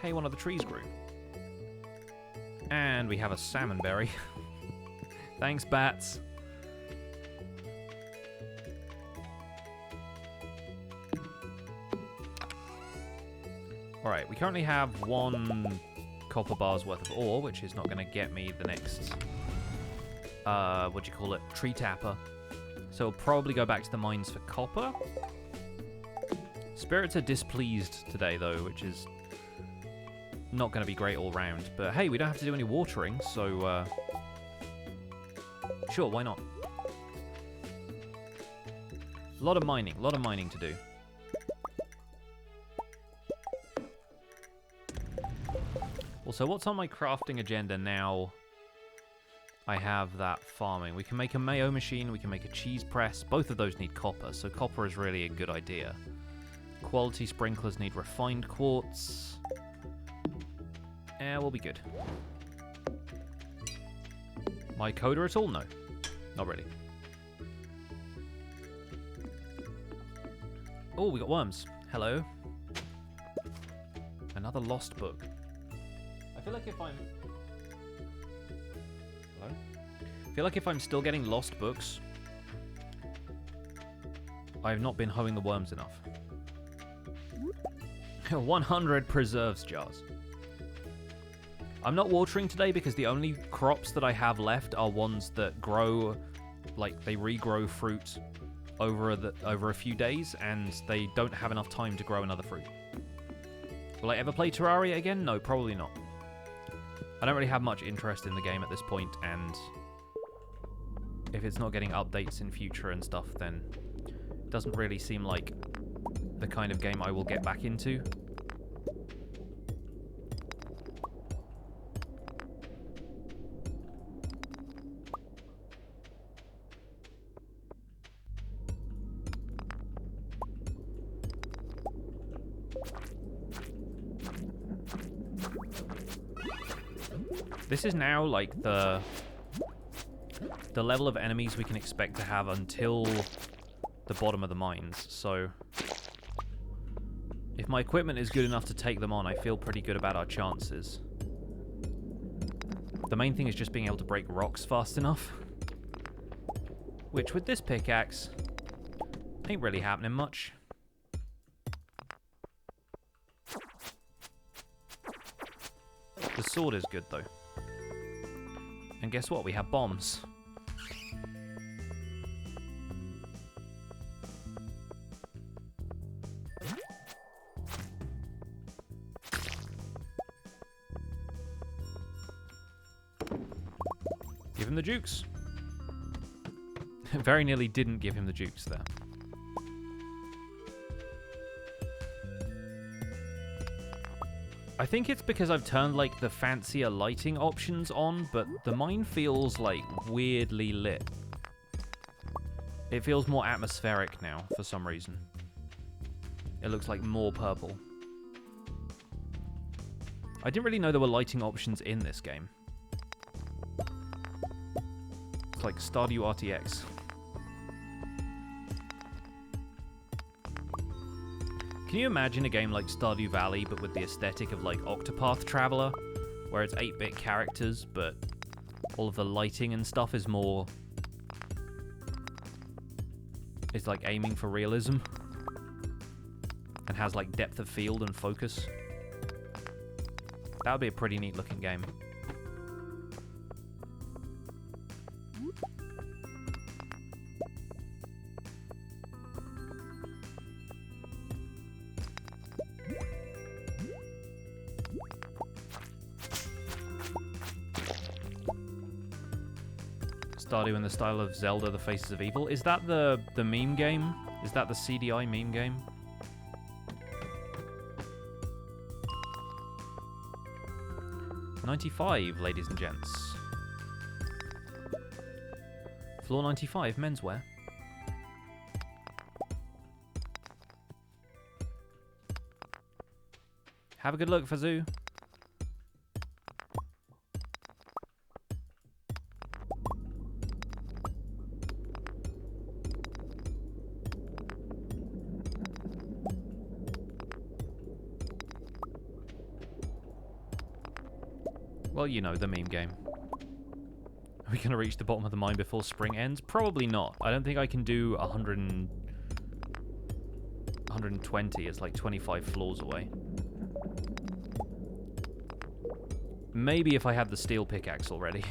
Hey, one of the trees grew. And we have a salmon berry. Thanks, bats. Alright, we currently have 1 copper bar's worth of ore, which is not going to get me the next, what do you call it, tree tapper. So we'll probably go back to the mines for copper. Spirits are displeased today, though, which is not going to be great all round. But hey, we don't have to do any watering, so sure, why not? A lot of mining to do. Also, what's on my crafting agenda now? I have that farming. We can make a mayo machine, we can make a cheese press. Both of those need copper, so copper is really a good idea. Quality sprinklers need refined quartz. We'll be good. My coder at all? No. Not really. Oh, we got worms. Hello. Another lost book. I feel like if I'm... Hello? I feel like if I'm still getting lost books, I have not been hoeing the worms enough. 100 preserves jars. I'm not watering today because the only crops that I have left are ones that grow, like they regrow fruit over a few days, and they don't have enough time to grow another fruit. Will I ever play Terraria again? No, probably not. I don't really have much interest in the game at this point, and if it's not getting updates in future and stuff, then it doesn't really seem like the kind of game I will get back into. This is now like the level of enemies we can expect to have until the bottom of the mines. So if my equipment is good enough to take them on, I feel pretty good about our chances. The main thing is just being able to break rocks fast enough. Which with this pickaxe ain't really happening much. The sword is good though. And guess what? We have bombs. Give him the jukes. Very nearly didn't give him the jukes there. I think it's because I've turned, like, the fancier lighting options on, but the mine feels, like, weirdly lit. It feels more atmospheric now, for some reason. It looks like more purple. I didn't really know there were lighting options in this game. It's like Stardew RTX. Can you imagine a game like Stardew Valley, but with the aesthetic of, like, Octopath Traveler, where it's 8-bit characters, but all of the lighting and stuff is more... It's, like, aiming for realism, and has, like, depth of field and focus. That would be a pretty neat-looking game. Stardew in the style of Zelda: The Faces of Evil. Is that the meme game? Is that the CDI meme game? $95, ladies and gents. Floor 95, menswear. Have a good look, Fazoo. Well, you know, the meme game. Are we going to reach the bottom of the mine before spring ends? Probably not. I don't think I can do 120. It's like 25 floors away. Maybe if I had the steel pickaxe already.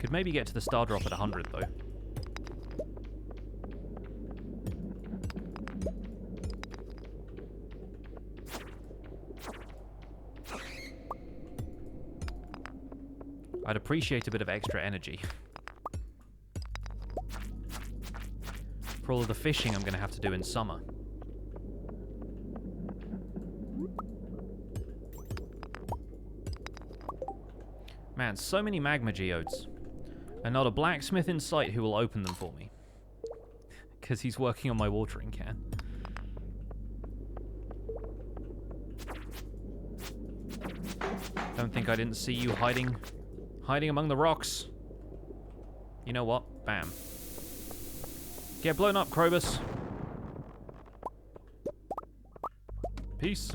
Could maybe get to the star drop at 100, though. I'd appreciate a bit of extra energy. For all of the fishing I'm going to have to do in summer. Man, so many magma geodes. And not a blacksmith in sight who will open them for me. Because he's working on my watering can. Don't think I didn't see you hiding among the rocks. You know what? Bam. Get blown up, Krobus. Peace.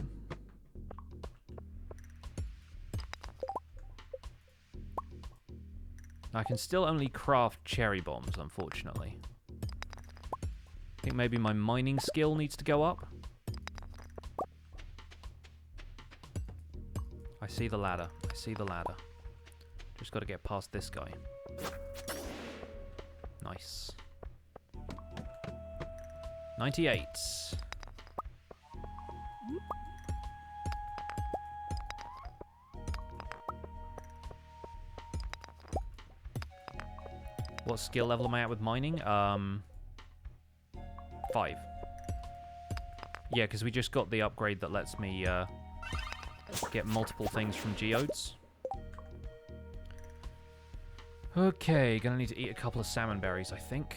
I can still only craft cherry bombs, unfortunately. I think maybe my mining skill needs to go up. I see the ladder. I see the ladder. Just got to get past this guy. Nice. 98. What skill level am I at with mining? 5. Yeah, because we just got the upgrade that lets me get multiple things from geodes. Okay, gonna need to eat a couple of salmon berries, I think.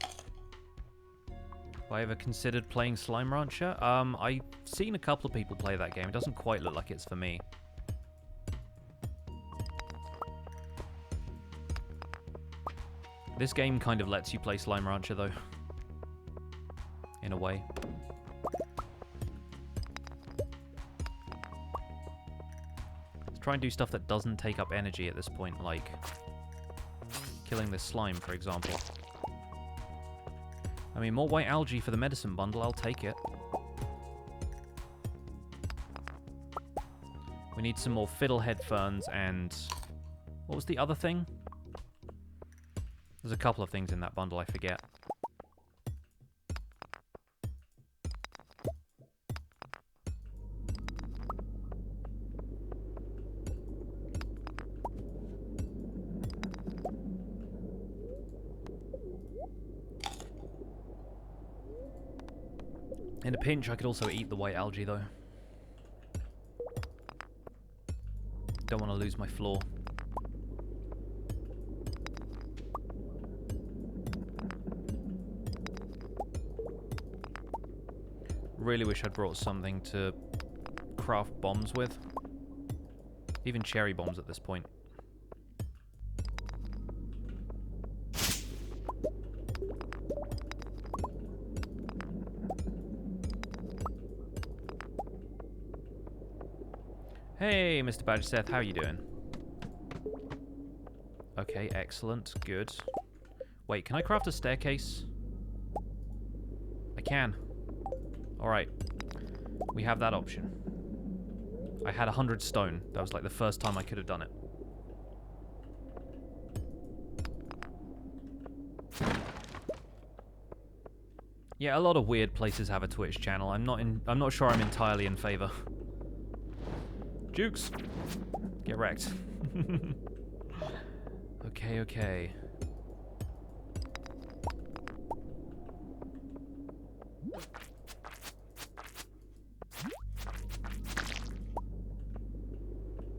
Have I ever considered playing Slime Rancher? I've seen a couple of people play that game. It doesn't quite look like it's for me. This game kind of lets you play Slime Rancher, though. In a way. Let's try and do stuff that doesn't take up energy at this point, like killing this slime, for example. I mean, more white algae for the medicine bundle, I'll take it. We need some more fiddlehead ferns and... what was the other thing? There's a couple of things in that bundle, I forget. In a pinch, I could also eat the white algae, though. Don't want to lose my floor. Really wish I'd brought something to craft bombs with. Even cherry bombs at this point. Hey, Mr. Badger Seth, how you doing? Okay, excellent, good. Wait, can I craft a staircase? I can. Alright. We have that option. I had 100 stone. That was like the first time I could have done it. Yeah, a lot of weird places have a Twitch channel. I'm not sure I'm entirely in favor. Jukes! Get wrecked. Okay, okay.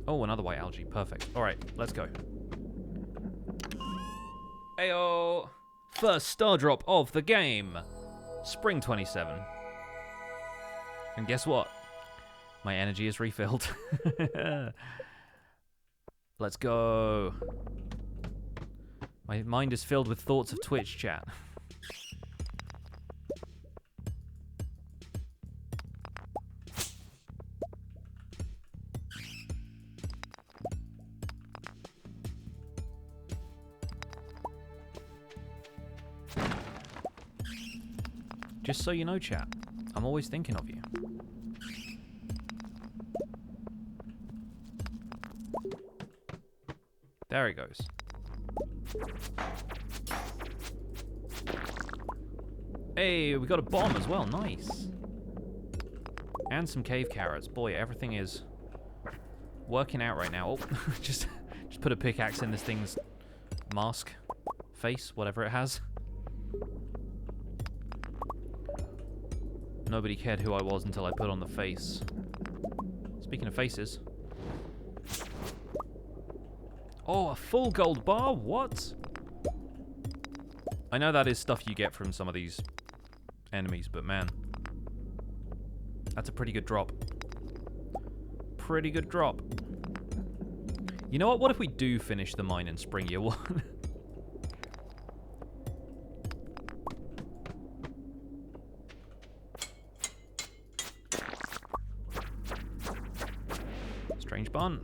Oh, another white algae. Perfect. Alright, let's go. Ayo! First star drop of the game. Spring 27. And guess what? My energy is refilled. Let's go. My mind is filled with thoughts of Twitch chat. Just so you know, chat, I'm always thinking of you. There he goes. Hey, we got a bomb as well. Nice. And some cave carrots. Boy, everything is working out right now. Oh, just put a pickaxe in this thing's mask, face, whatever it has. Nobody cared who I was until I put on the face. Speaking of faces. Oh, a full gold bar? What? I know that is stuff you get from some of these enemies, but man. That's a pretty good drop. Pretty good drop. You know what? What if we do finish the mine in Spring Year 1? Strange bun.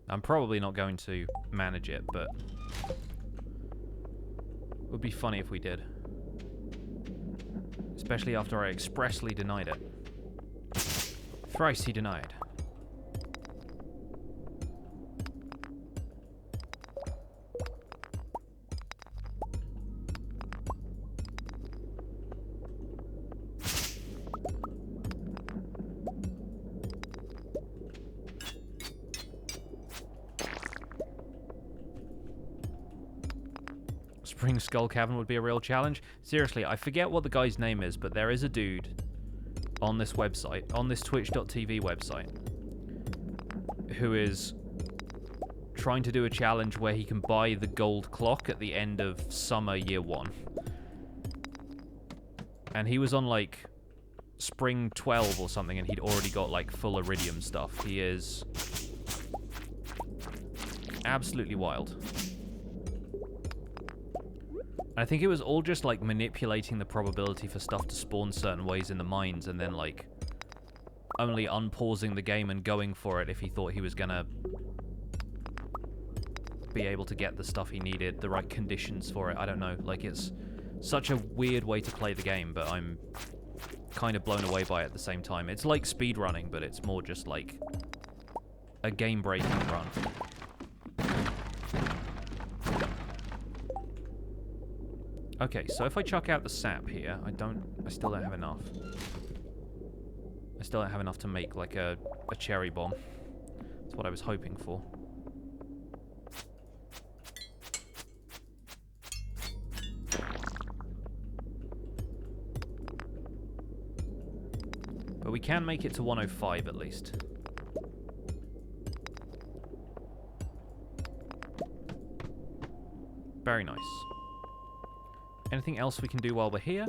I'm probably not going to manage it, but it would be funny if we did. Especially after I expressly denied it. Thrice he denied. Spring Skull Cavern would be a real challenge. Seriously, I forget what the guy's name is, but there is a dude on this website, on this twitch.tv website, who is trying to do a challenge where he can buy the gold clock at the end of summer year 1. And he was on like Spring 12 or something, and he'd already got like full iridium stuff. He is absolutely wild. I think it was all just like manipulating the probability for stuff to spawn certain ways in the mines, and then like only unpausing the game and going for it if he thought he was gonna be able to get the stuff he needed, the right conditions for it. I don't know. Like, it's such a weird way to play the game, but I'm kind of blown away by it at the same time. It's like speedrunning, but it's more just like a game-breaking run. Okay, so if I chuck out the sap here, I still don't have enough. I still don't have enough to make like a cherry bomb. That's what I was hoping for. But we can make it to 105 at least. Very nice. Anything else we can do while we're here?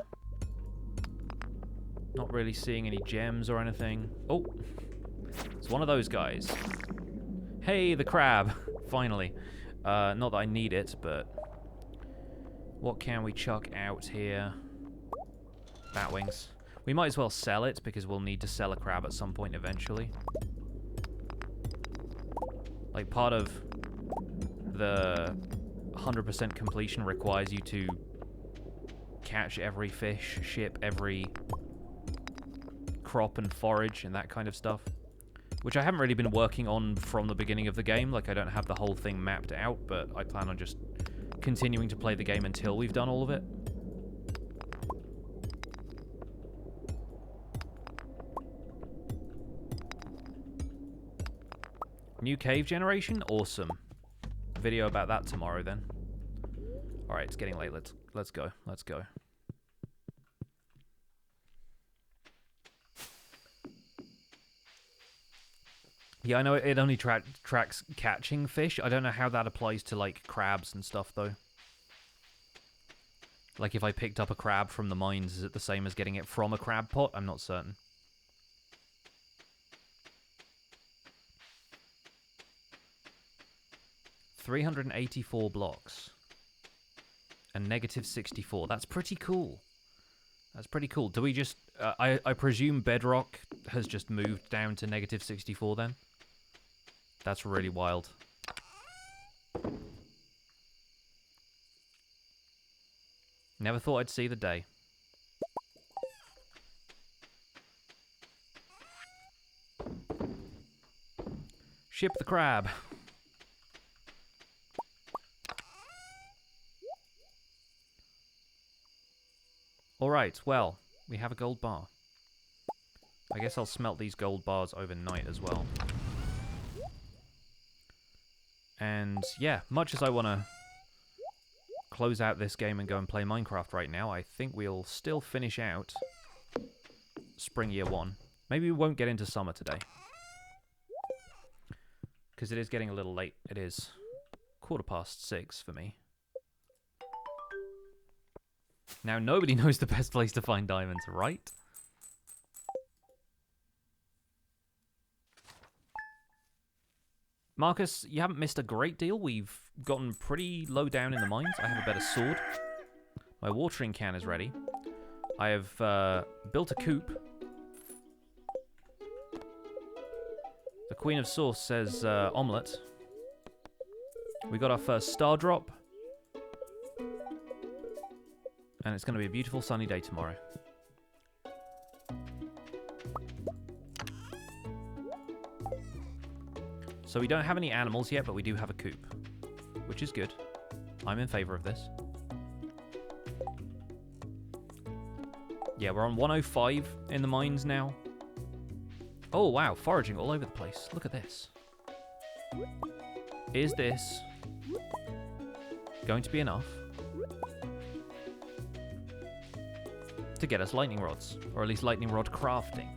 Not really seeing any gems or anything. Oh, it's one of those guys. Hey, the crab. Finally. Not that I need it, but what can we chuck out here? Batwings. We might as well sell it, because we'll need to sell a crab at some point eventually. Like, part of the 100% completion requires you to catch every fish, ship every crop and forage and that kind of stuff, which I haven't really been working on from the beginning of the game. Like, I don't have the whole thing mapped out, but I plan on just continuing to play the game until we've done all of it. New cave generation? Awesome. Video about that tomorrow then. Alright, it's getting late. Let's go. Let's go. Yeah, I know it only tracks catching fish. I don't know how that applies to, like, crabs and stuff, though. Like, if I picked up a crab from the mines, is it the same as getting it from a crab pot? I'm not certain. $384 blocks. And -64. That's pretty cool. That's pretty cool. Do we just... I presume Bedrock has just moved down to negative 64 then? That's really wild. Never thought I'd see the day. Ship the crab. Alright, well, we have a gold bar. I guess I'll smelt these gold bars overnight as well. And yeah, much as I want to close out this game and go and play Minecraft right now, I think we'll still finish out Spring Year 1. Maybe we won't get into summer today. Because it is getting a little late. It is 6:15 for me. Now, nobody knows the best place to find diamonds, right? Marcus, you haven't missed a great deal. We've gotten pretty low down in the mines. I have a better sword. My watering can is ready. I have built a coop. The Queen of Sauce says omelette. We got our first star drop. And it's going to be a beautiful sunny day tomorrow. So we don't have any animals yet, but we do have a coop, which is good. I'm in favor of this. Yeah, we're on 105 in the mines now. Oh, wow, foraging all over the place. Look at this. Is this going to be enough to get us lightning rods, or at least lightning rod crafting?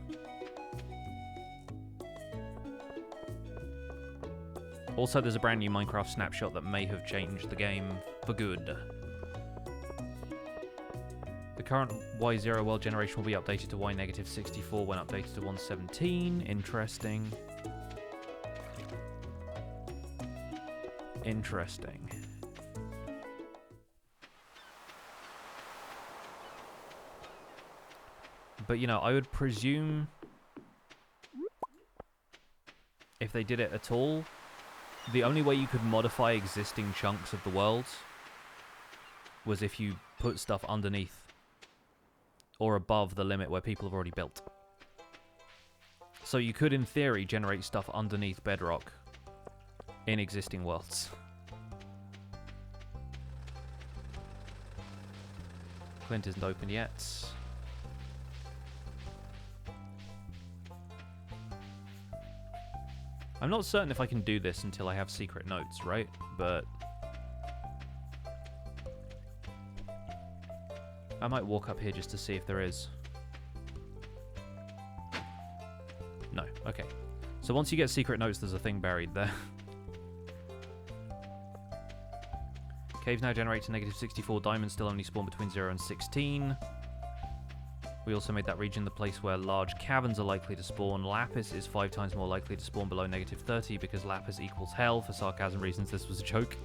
Also, there's a brand new Minecraft snapshot that may have changed the game for good. The current Y0 world generation will be updated to Y-64 when updated to 117. Interesting. Interesting. But, you know, I would presume if they did it at all, the only way you could modify existing chunks of the world was if you put stuff underneath or above the limit where people have already built. So you could, in theory, generate stuff underneath bedrock in existing worlds. Clint isn't open yet. I'm not certain if I can do this until I have secret notes, right? But I might walk up here just to see if there is. No, okay. So once you get secret notes, there's a thing buried there. Caves now generate to -64. Diamonds still only spawn between 0 and 16. We also made that region the place where large caverns are likely to spawn. Lapis is 5 times more likely to spawn below -30 because lapis equals hell. For sarcasm reasons, this was a joke.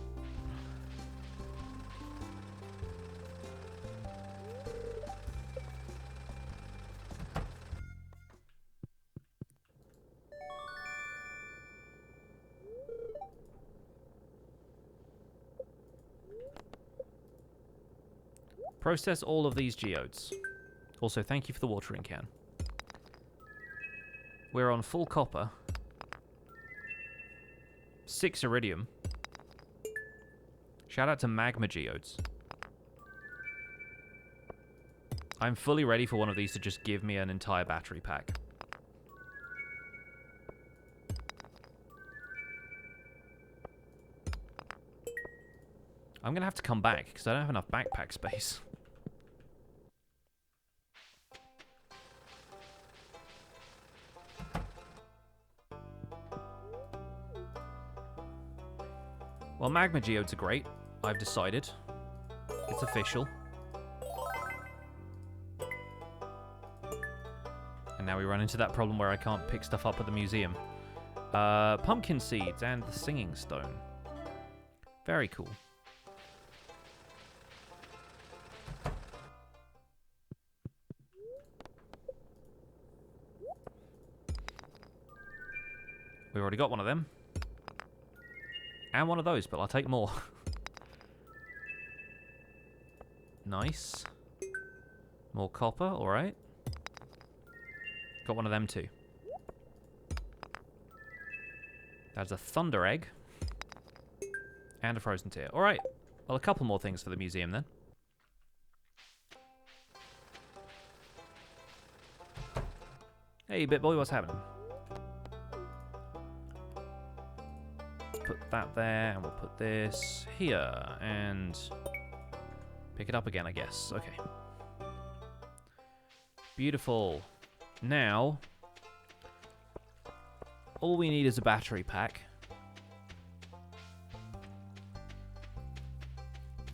Process all of these geodes. Also, thank you for the watering can. We're on full copper. 6 iridium. Shout out to magma geodes. I'm fully ready for one of these to just give me an entire battery pack. I'm going to have to come back because I don't have enough backpack space. Well, magma geodes are great. I've decided. It's official. And now we run into that problem where I can't pick stuff up at the museum. Pumpkin seeds and the singing stone. Very cool. We already got one of them. And one of those, but I'll take more. Nice. More copper, alright. Got one of them too. That's a thunder egg. And a frozen tear. Alright. Well, a couple more things for the museum then. Hey, BitBoy, what's happening? Put that there, and we'll put this here, and pick it up again, I guess. Okay. Beautiful. Now, all we need is a battery pack.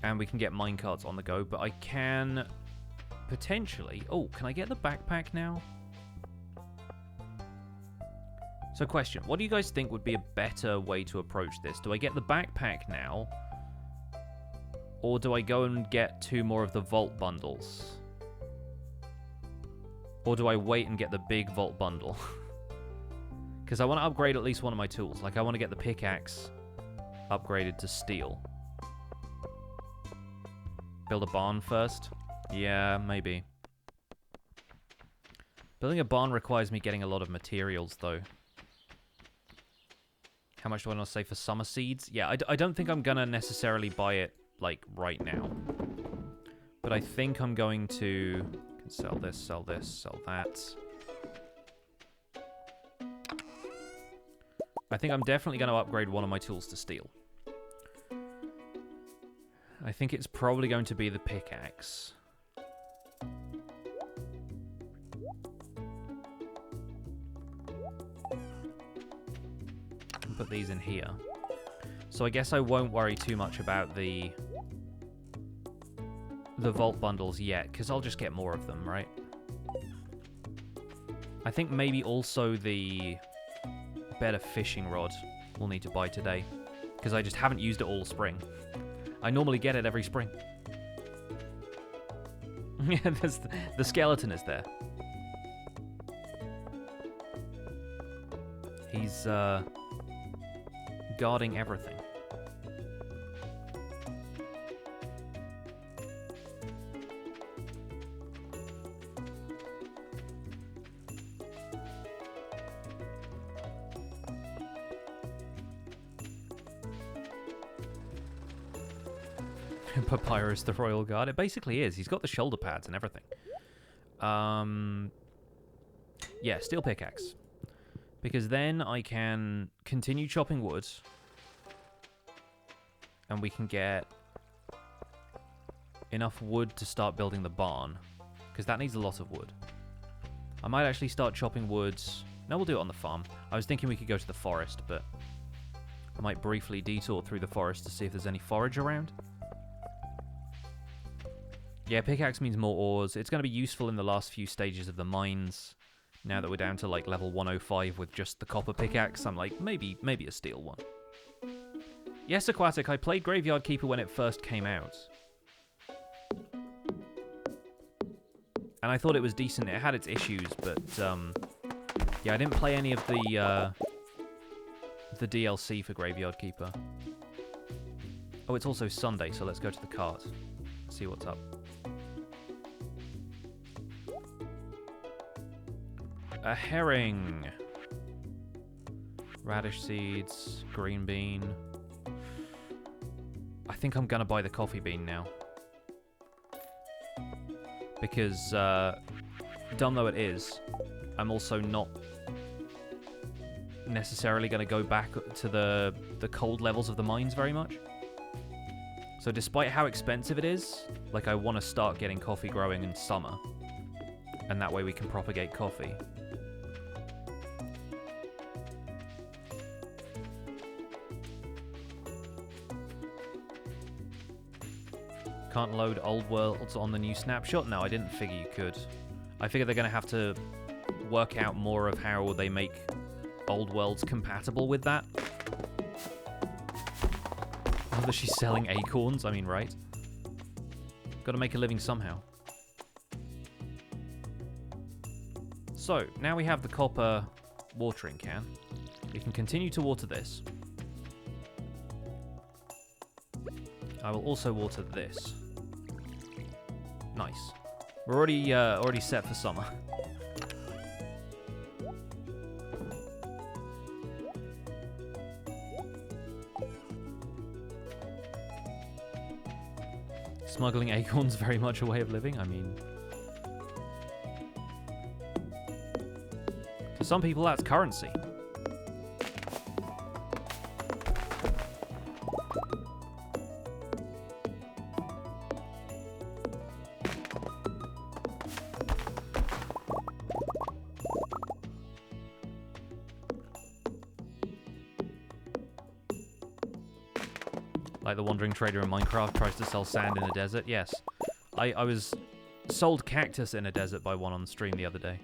And we can get minecarts on the go, but I can potentially... Oh, can I get the backpack now? So question, what do you guys think would be a better way to approach this? Do I get the backpack now? Or do I go and get 2 more of the vault bundles? Or do I wait and get the big vault bundle? Because I want to upgrade at least one of my tools. Like, I want to get the pickaxe upgraded to steel. Build a barn first? Yeah, maybe. Building a barn requires me getting a lot of materials, though. How much do I want to say for summer seeds? Yeah, I don't think I'm going to necessarily buy it, like, right now. But I think I'm going to... Can sell this, sell that. I think I'm definitely going to upgrade one of my tools to steel. I think it's probably going to be the pickaxe. Put these in here. So I guess I won't worry too much about the vault bundles yet, because I'll just get more of them, right? I think maybe also the better fishing rod we'll need to buy today, because I just haven't used it all spring. I normally get it every spring. Yeah, the skeleton is there. He's guarding everything. Papyrus the royal guard. It basically is. He's got the shoulder pads and everything. Yeah, steel pickaxe. Because then I can continue chopping wood. And we can get enough wood to start building the barn. Because that needs a lot of wood. I might actually start chopping wood. No, we'll do it on the farm. I was thinking we could go to the forest, but I might briefly detour through the forest to see if there's any forage around. Yeah, pickaxe means more ores. It's going to be useful in the last few stages of the mines. Now that we're down to like level 105 with just the copper pickaxe, I'm like, maybe a steel one. Yes, Aquatic, I played Graveyard Keeper when it first came out. And I thought it was decent. It had its issues, but yeah, I didn't play any of the DLC for Graveyard Keeper. Oh, it's also Sunday, so let's go to the cart. See what's up. A herring. Radish seeds. Green bean. I think I'm gonna buy the coffee bean now. Because, dumb though it is, I'm also not necessarily gonna go back to the cold levels of the mines very much. So despite how expensive it is, like, I want to start getting coffee growing in summer. And that way we can propagate coffee. Can't load old worlds on the new snapshot? No, I didn't figure you could. I figure they're going to have to work out more of how they make old worlds compatible with that. Whether she's selling acorns, I mean, right? Got to make a living somehow. So, now we have the copper watering can. We can continue to water this. I will also water this. Nice. We're already set for summer. Smuggling acorns very much a way of living. I mean, to some people that's currency. Like the wandering trader in Minecraft tries to sell sand in a desert. Yes. I was sold cactus in a desert by one on stream the other day.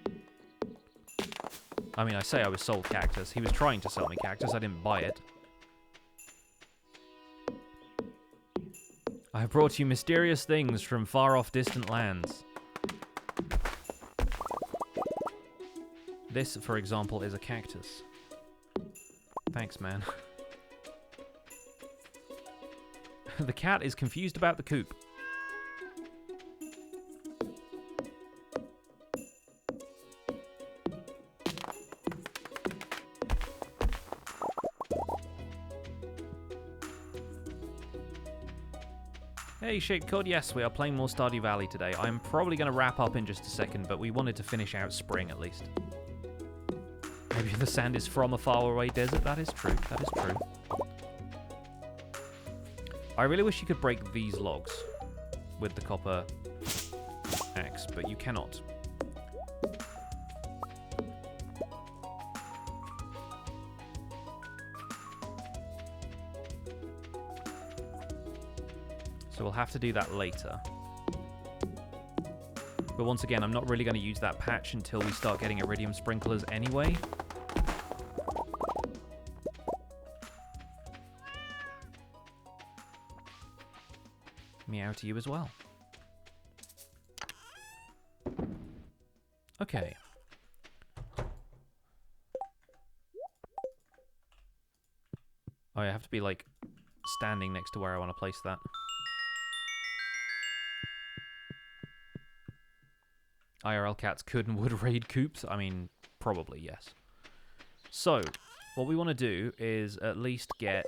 I mean, I say I was sold cactus. He was trying to sell me cactus. I didn't buy it. I have brought you mysterious things from far-off distant lands. This, for example, is a cactus. Thanks, man. The cat is confused about the coop. Hey, Shake Code, yes, we are playing more Stardew Valley today. I'm probably going to wrap up in just a second, but we wanted to finish out spring at least. Maybe the sand is from a faraway desert. That is true. That is true. I really wish you could break these logs with the copper axe, but you cannot. So we'll have to do that later. But once again, I'm not really going to use that patch until we start getting iridium sprinklers anyway. Meow to you as well. Okay. Oh, I have to be, like, standing next to where I want to place that. IRL cats could and would raid coops? I mean, probably, yes. So, what we want to do is at least get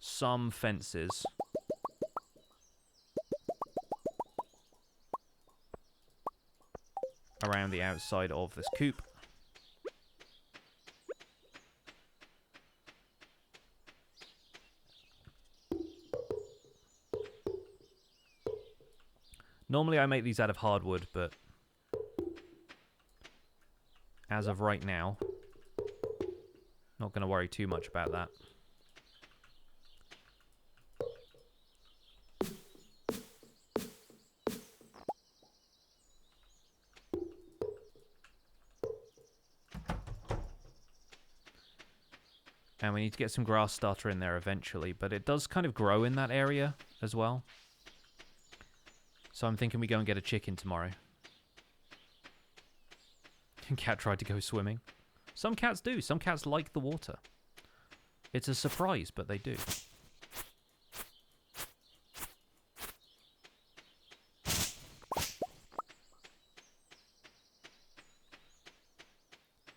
some fences. Around the outside of this coop. Normally I make these out of hardwood, but as of right now, not going to worry too much about that. And we need to get some grass starter in there eventually, but it does kind of grow in that area as well. So I'm thinking we go and get a chicken tomorrow. Cat tried to go swimming. Some cats do. Some cats like the water. It's a surprise, but they do.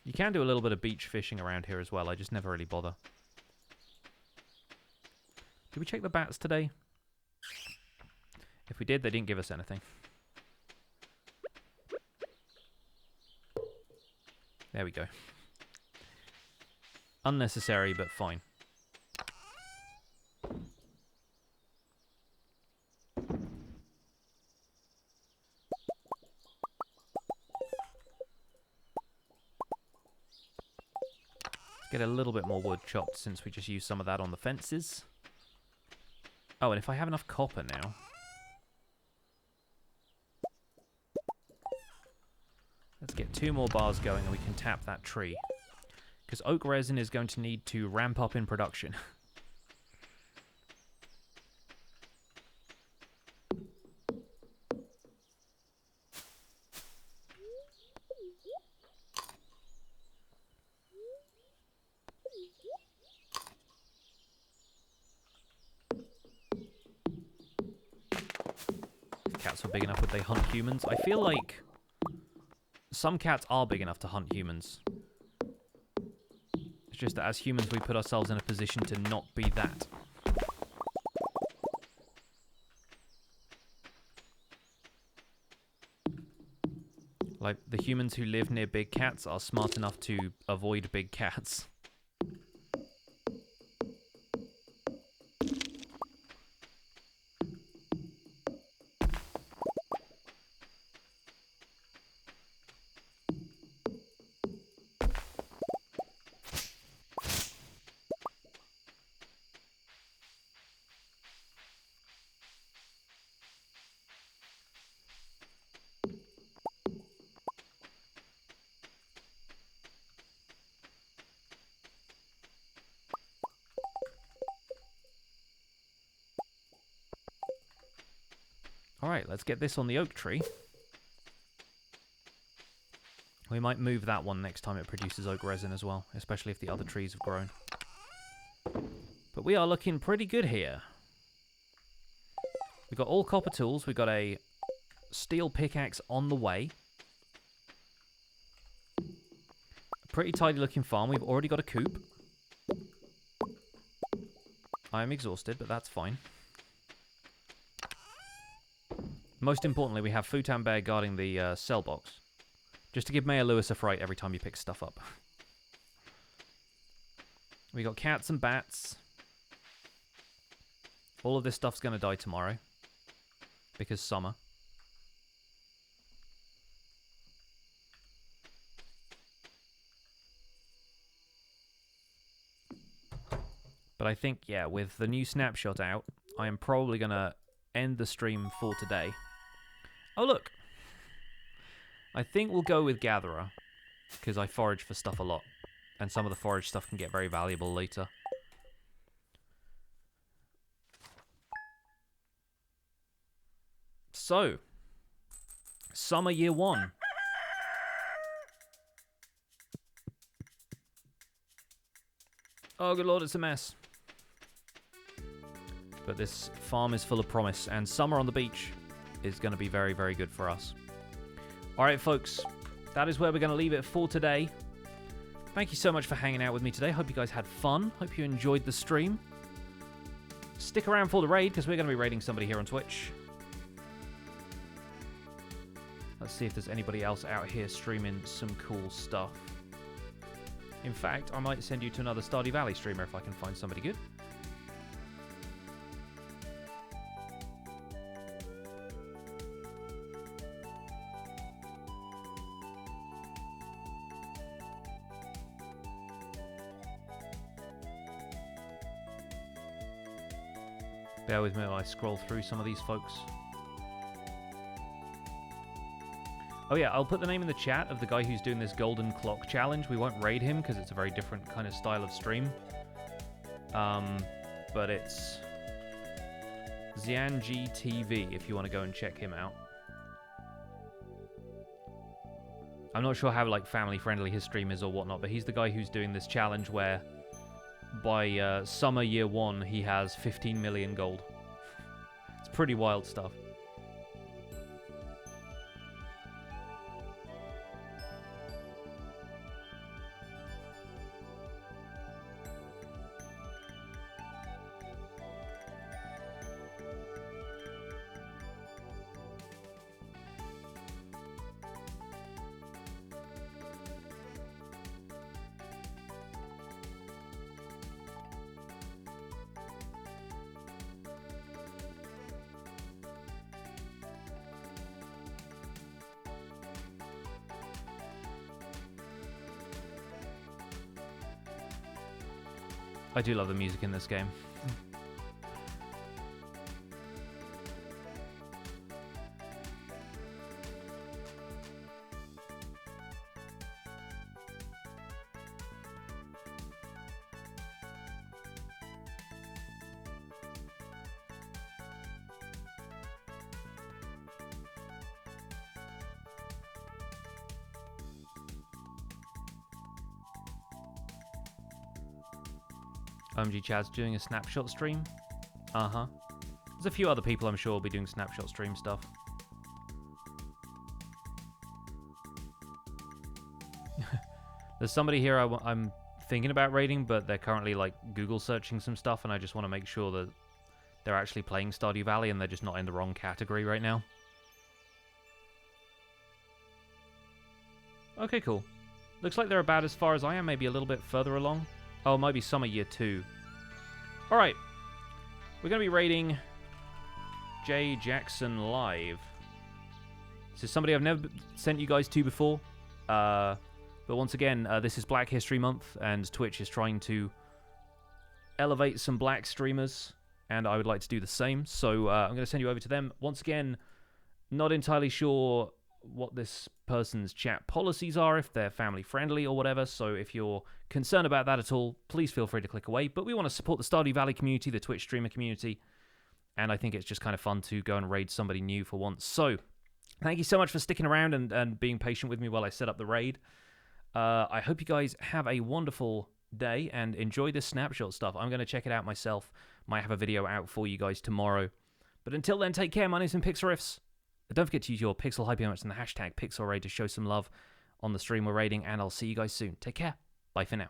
You can do a little bit of beach fishing around here as well. I just never really bother. Did we check the bats today? If we did, they didn't give us anything. There we go. Unnecessary, but fine. Get a little bit more wood chopped since we just used some of that on the fences. Oh, and if I have enough copper now... Let's get 2 more bars going and we can tap that tree. Because oak resin is going to need to ramp up in production. cats were big enough, would they hunt humans? I feel like some cats are big enough to hunt humans. It's just that as humans, we put ourselves in a position to not be that. Like, the humans who live near big cats are smart enough to avoid big cats. Alright, let's get this on the oak tree. We might move that one next time it produces oak resin as well, especially if the other trees have grown. But we are looking pretty good here. We've got all copper tools. We've got a steel pickaxe on the way. A pretty tidy looking farm. We've already got a coop. I am exhausted, but that's fine. Most importantly, we have Futan Bear guarding the cell box. Just to give Mayor Lewis a fright every time he picks stuff up. We got cats and bats. All of this stuff's going to die tomorrow. Because summer. But I think, yeah, with the new snapshot out, I am probably going to end the stream for today. Oh, look. I think we'll go with Gatherer, because I forage for stuff a lot, and some of the forage stuff can get very valuable later. So, summer year 1. Oh, good lord, it's a mess. But this farm is full of promise, and summer on the beach is going to be very, very good for us. Alright, folks, that is where we're going to leave it for today. Thank you so much for hanging out with me today. Hope you guys had fun. Hope you enjoyed the stream. Stick around for the raid, because we're going to be raiding somebody here on Twitch. Let's see if there's anybody else out here streaming some cool stuff. In fact, I might send you to another Stardew Valley streamer if I can find somebody good. Bear with me while I scroll through some of these folks. Oh yeah, I'll put the name in the chat of the guy who's doing this golden clock challenge. We won't raid him because it's a very different kind of style of stream. But it's Xianji TV if you want to go and check him out. I'm not sure how like family friendly his stream is or whatnot, but he's the guy who's doing this challenge where by summer year 1 he has 15 million gold. It's pretty wild stuff. I do love the music in this game. OMG Chad's doing a snapshot stream. Uh-huh. There's a few other people I'm sure will be doing snapshot stream stuff. There's somebody here I'm thinking about raiding, but they're currently like Google searching some stuff, and I just want to make sure that they're actually playing Stardew Valley and they're just not in the wrong category right now. Okay, cool. Looks like they're about as far as I am, maybe a little bit further along. Oh, it might be summer year 2. Alright. We're going to be raiding J. Jackson Live. This is somebody I've never sent you guys to before. But once again, this is Black History Month, and Twitch is trying to elevate some black streamers, and I would like to do the same. So I'm going to send you over to them. Once again, not entirely sure what this person's chat policies are, if they're family friendly or whatever, so if you're concerned about that at all, please feel free to click away. But we want to support the Stardew Valley community, the Twitch streamer community, and I think it's just kind of fun to go and raid somebody new for once. So thank you so much for sticking around and being patient with me while I set up the raid. I hope you guys have a wonderful day and enjoy this snapshot stuff. I'm going to check it out myself. Might have a video out for you guys tomorrow. But until then, take care. My name's Pixelriffs. Don't forget to use your Pixel Hype emotes and the hashtag PixelRaid to show some love on the stream we're raiding, and I'll see you guys soon. Take care. Bye for now.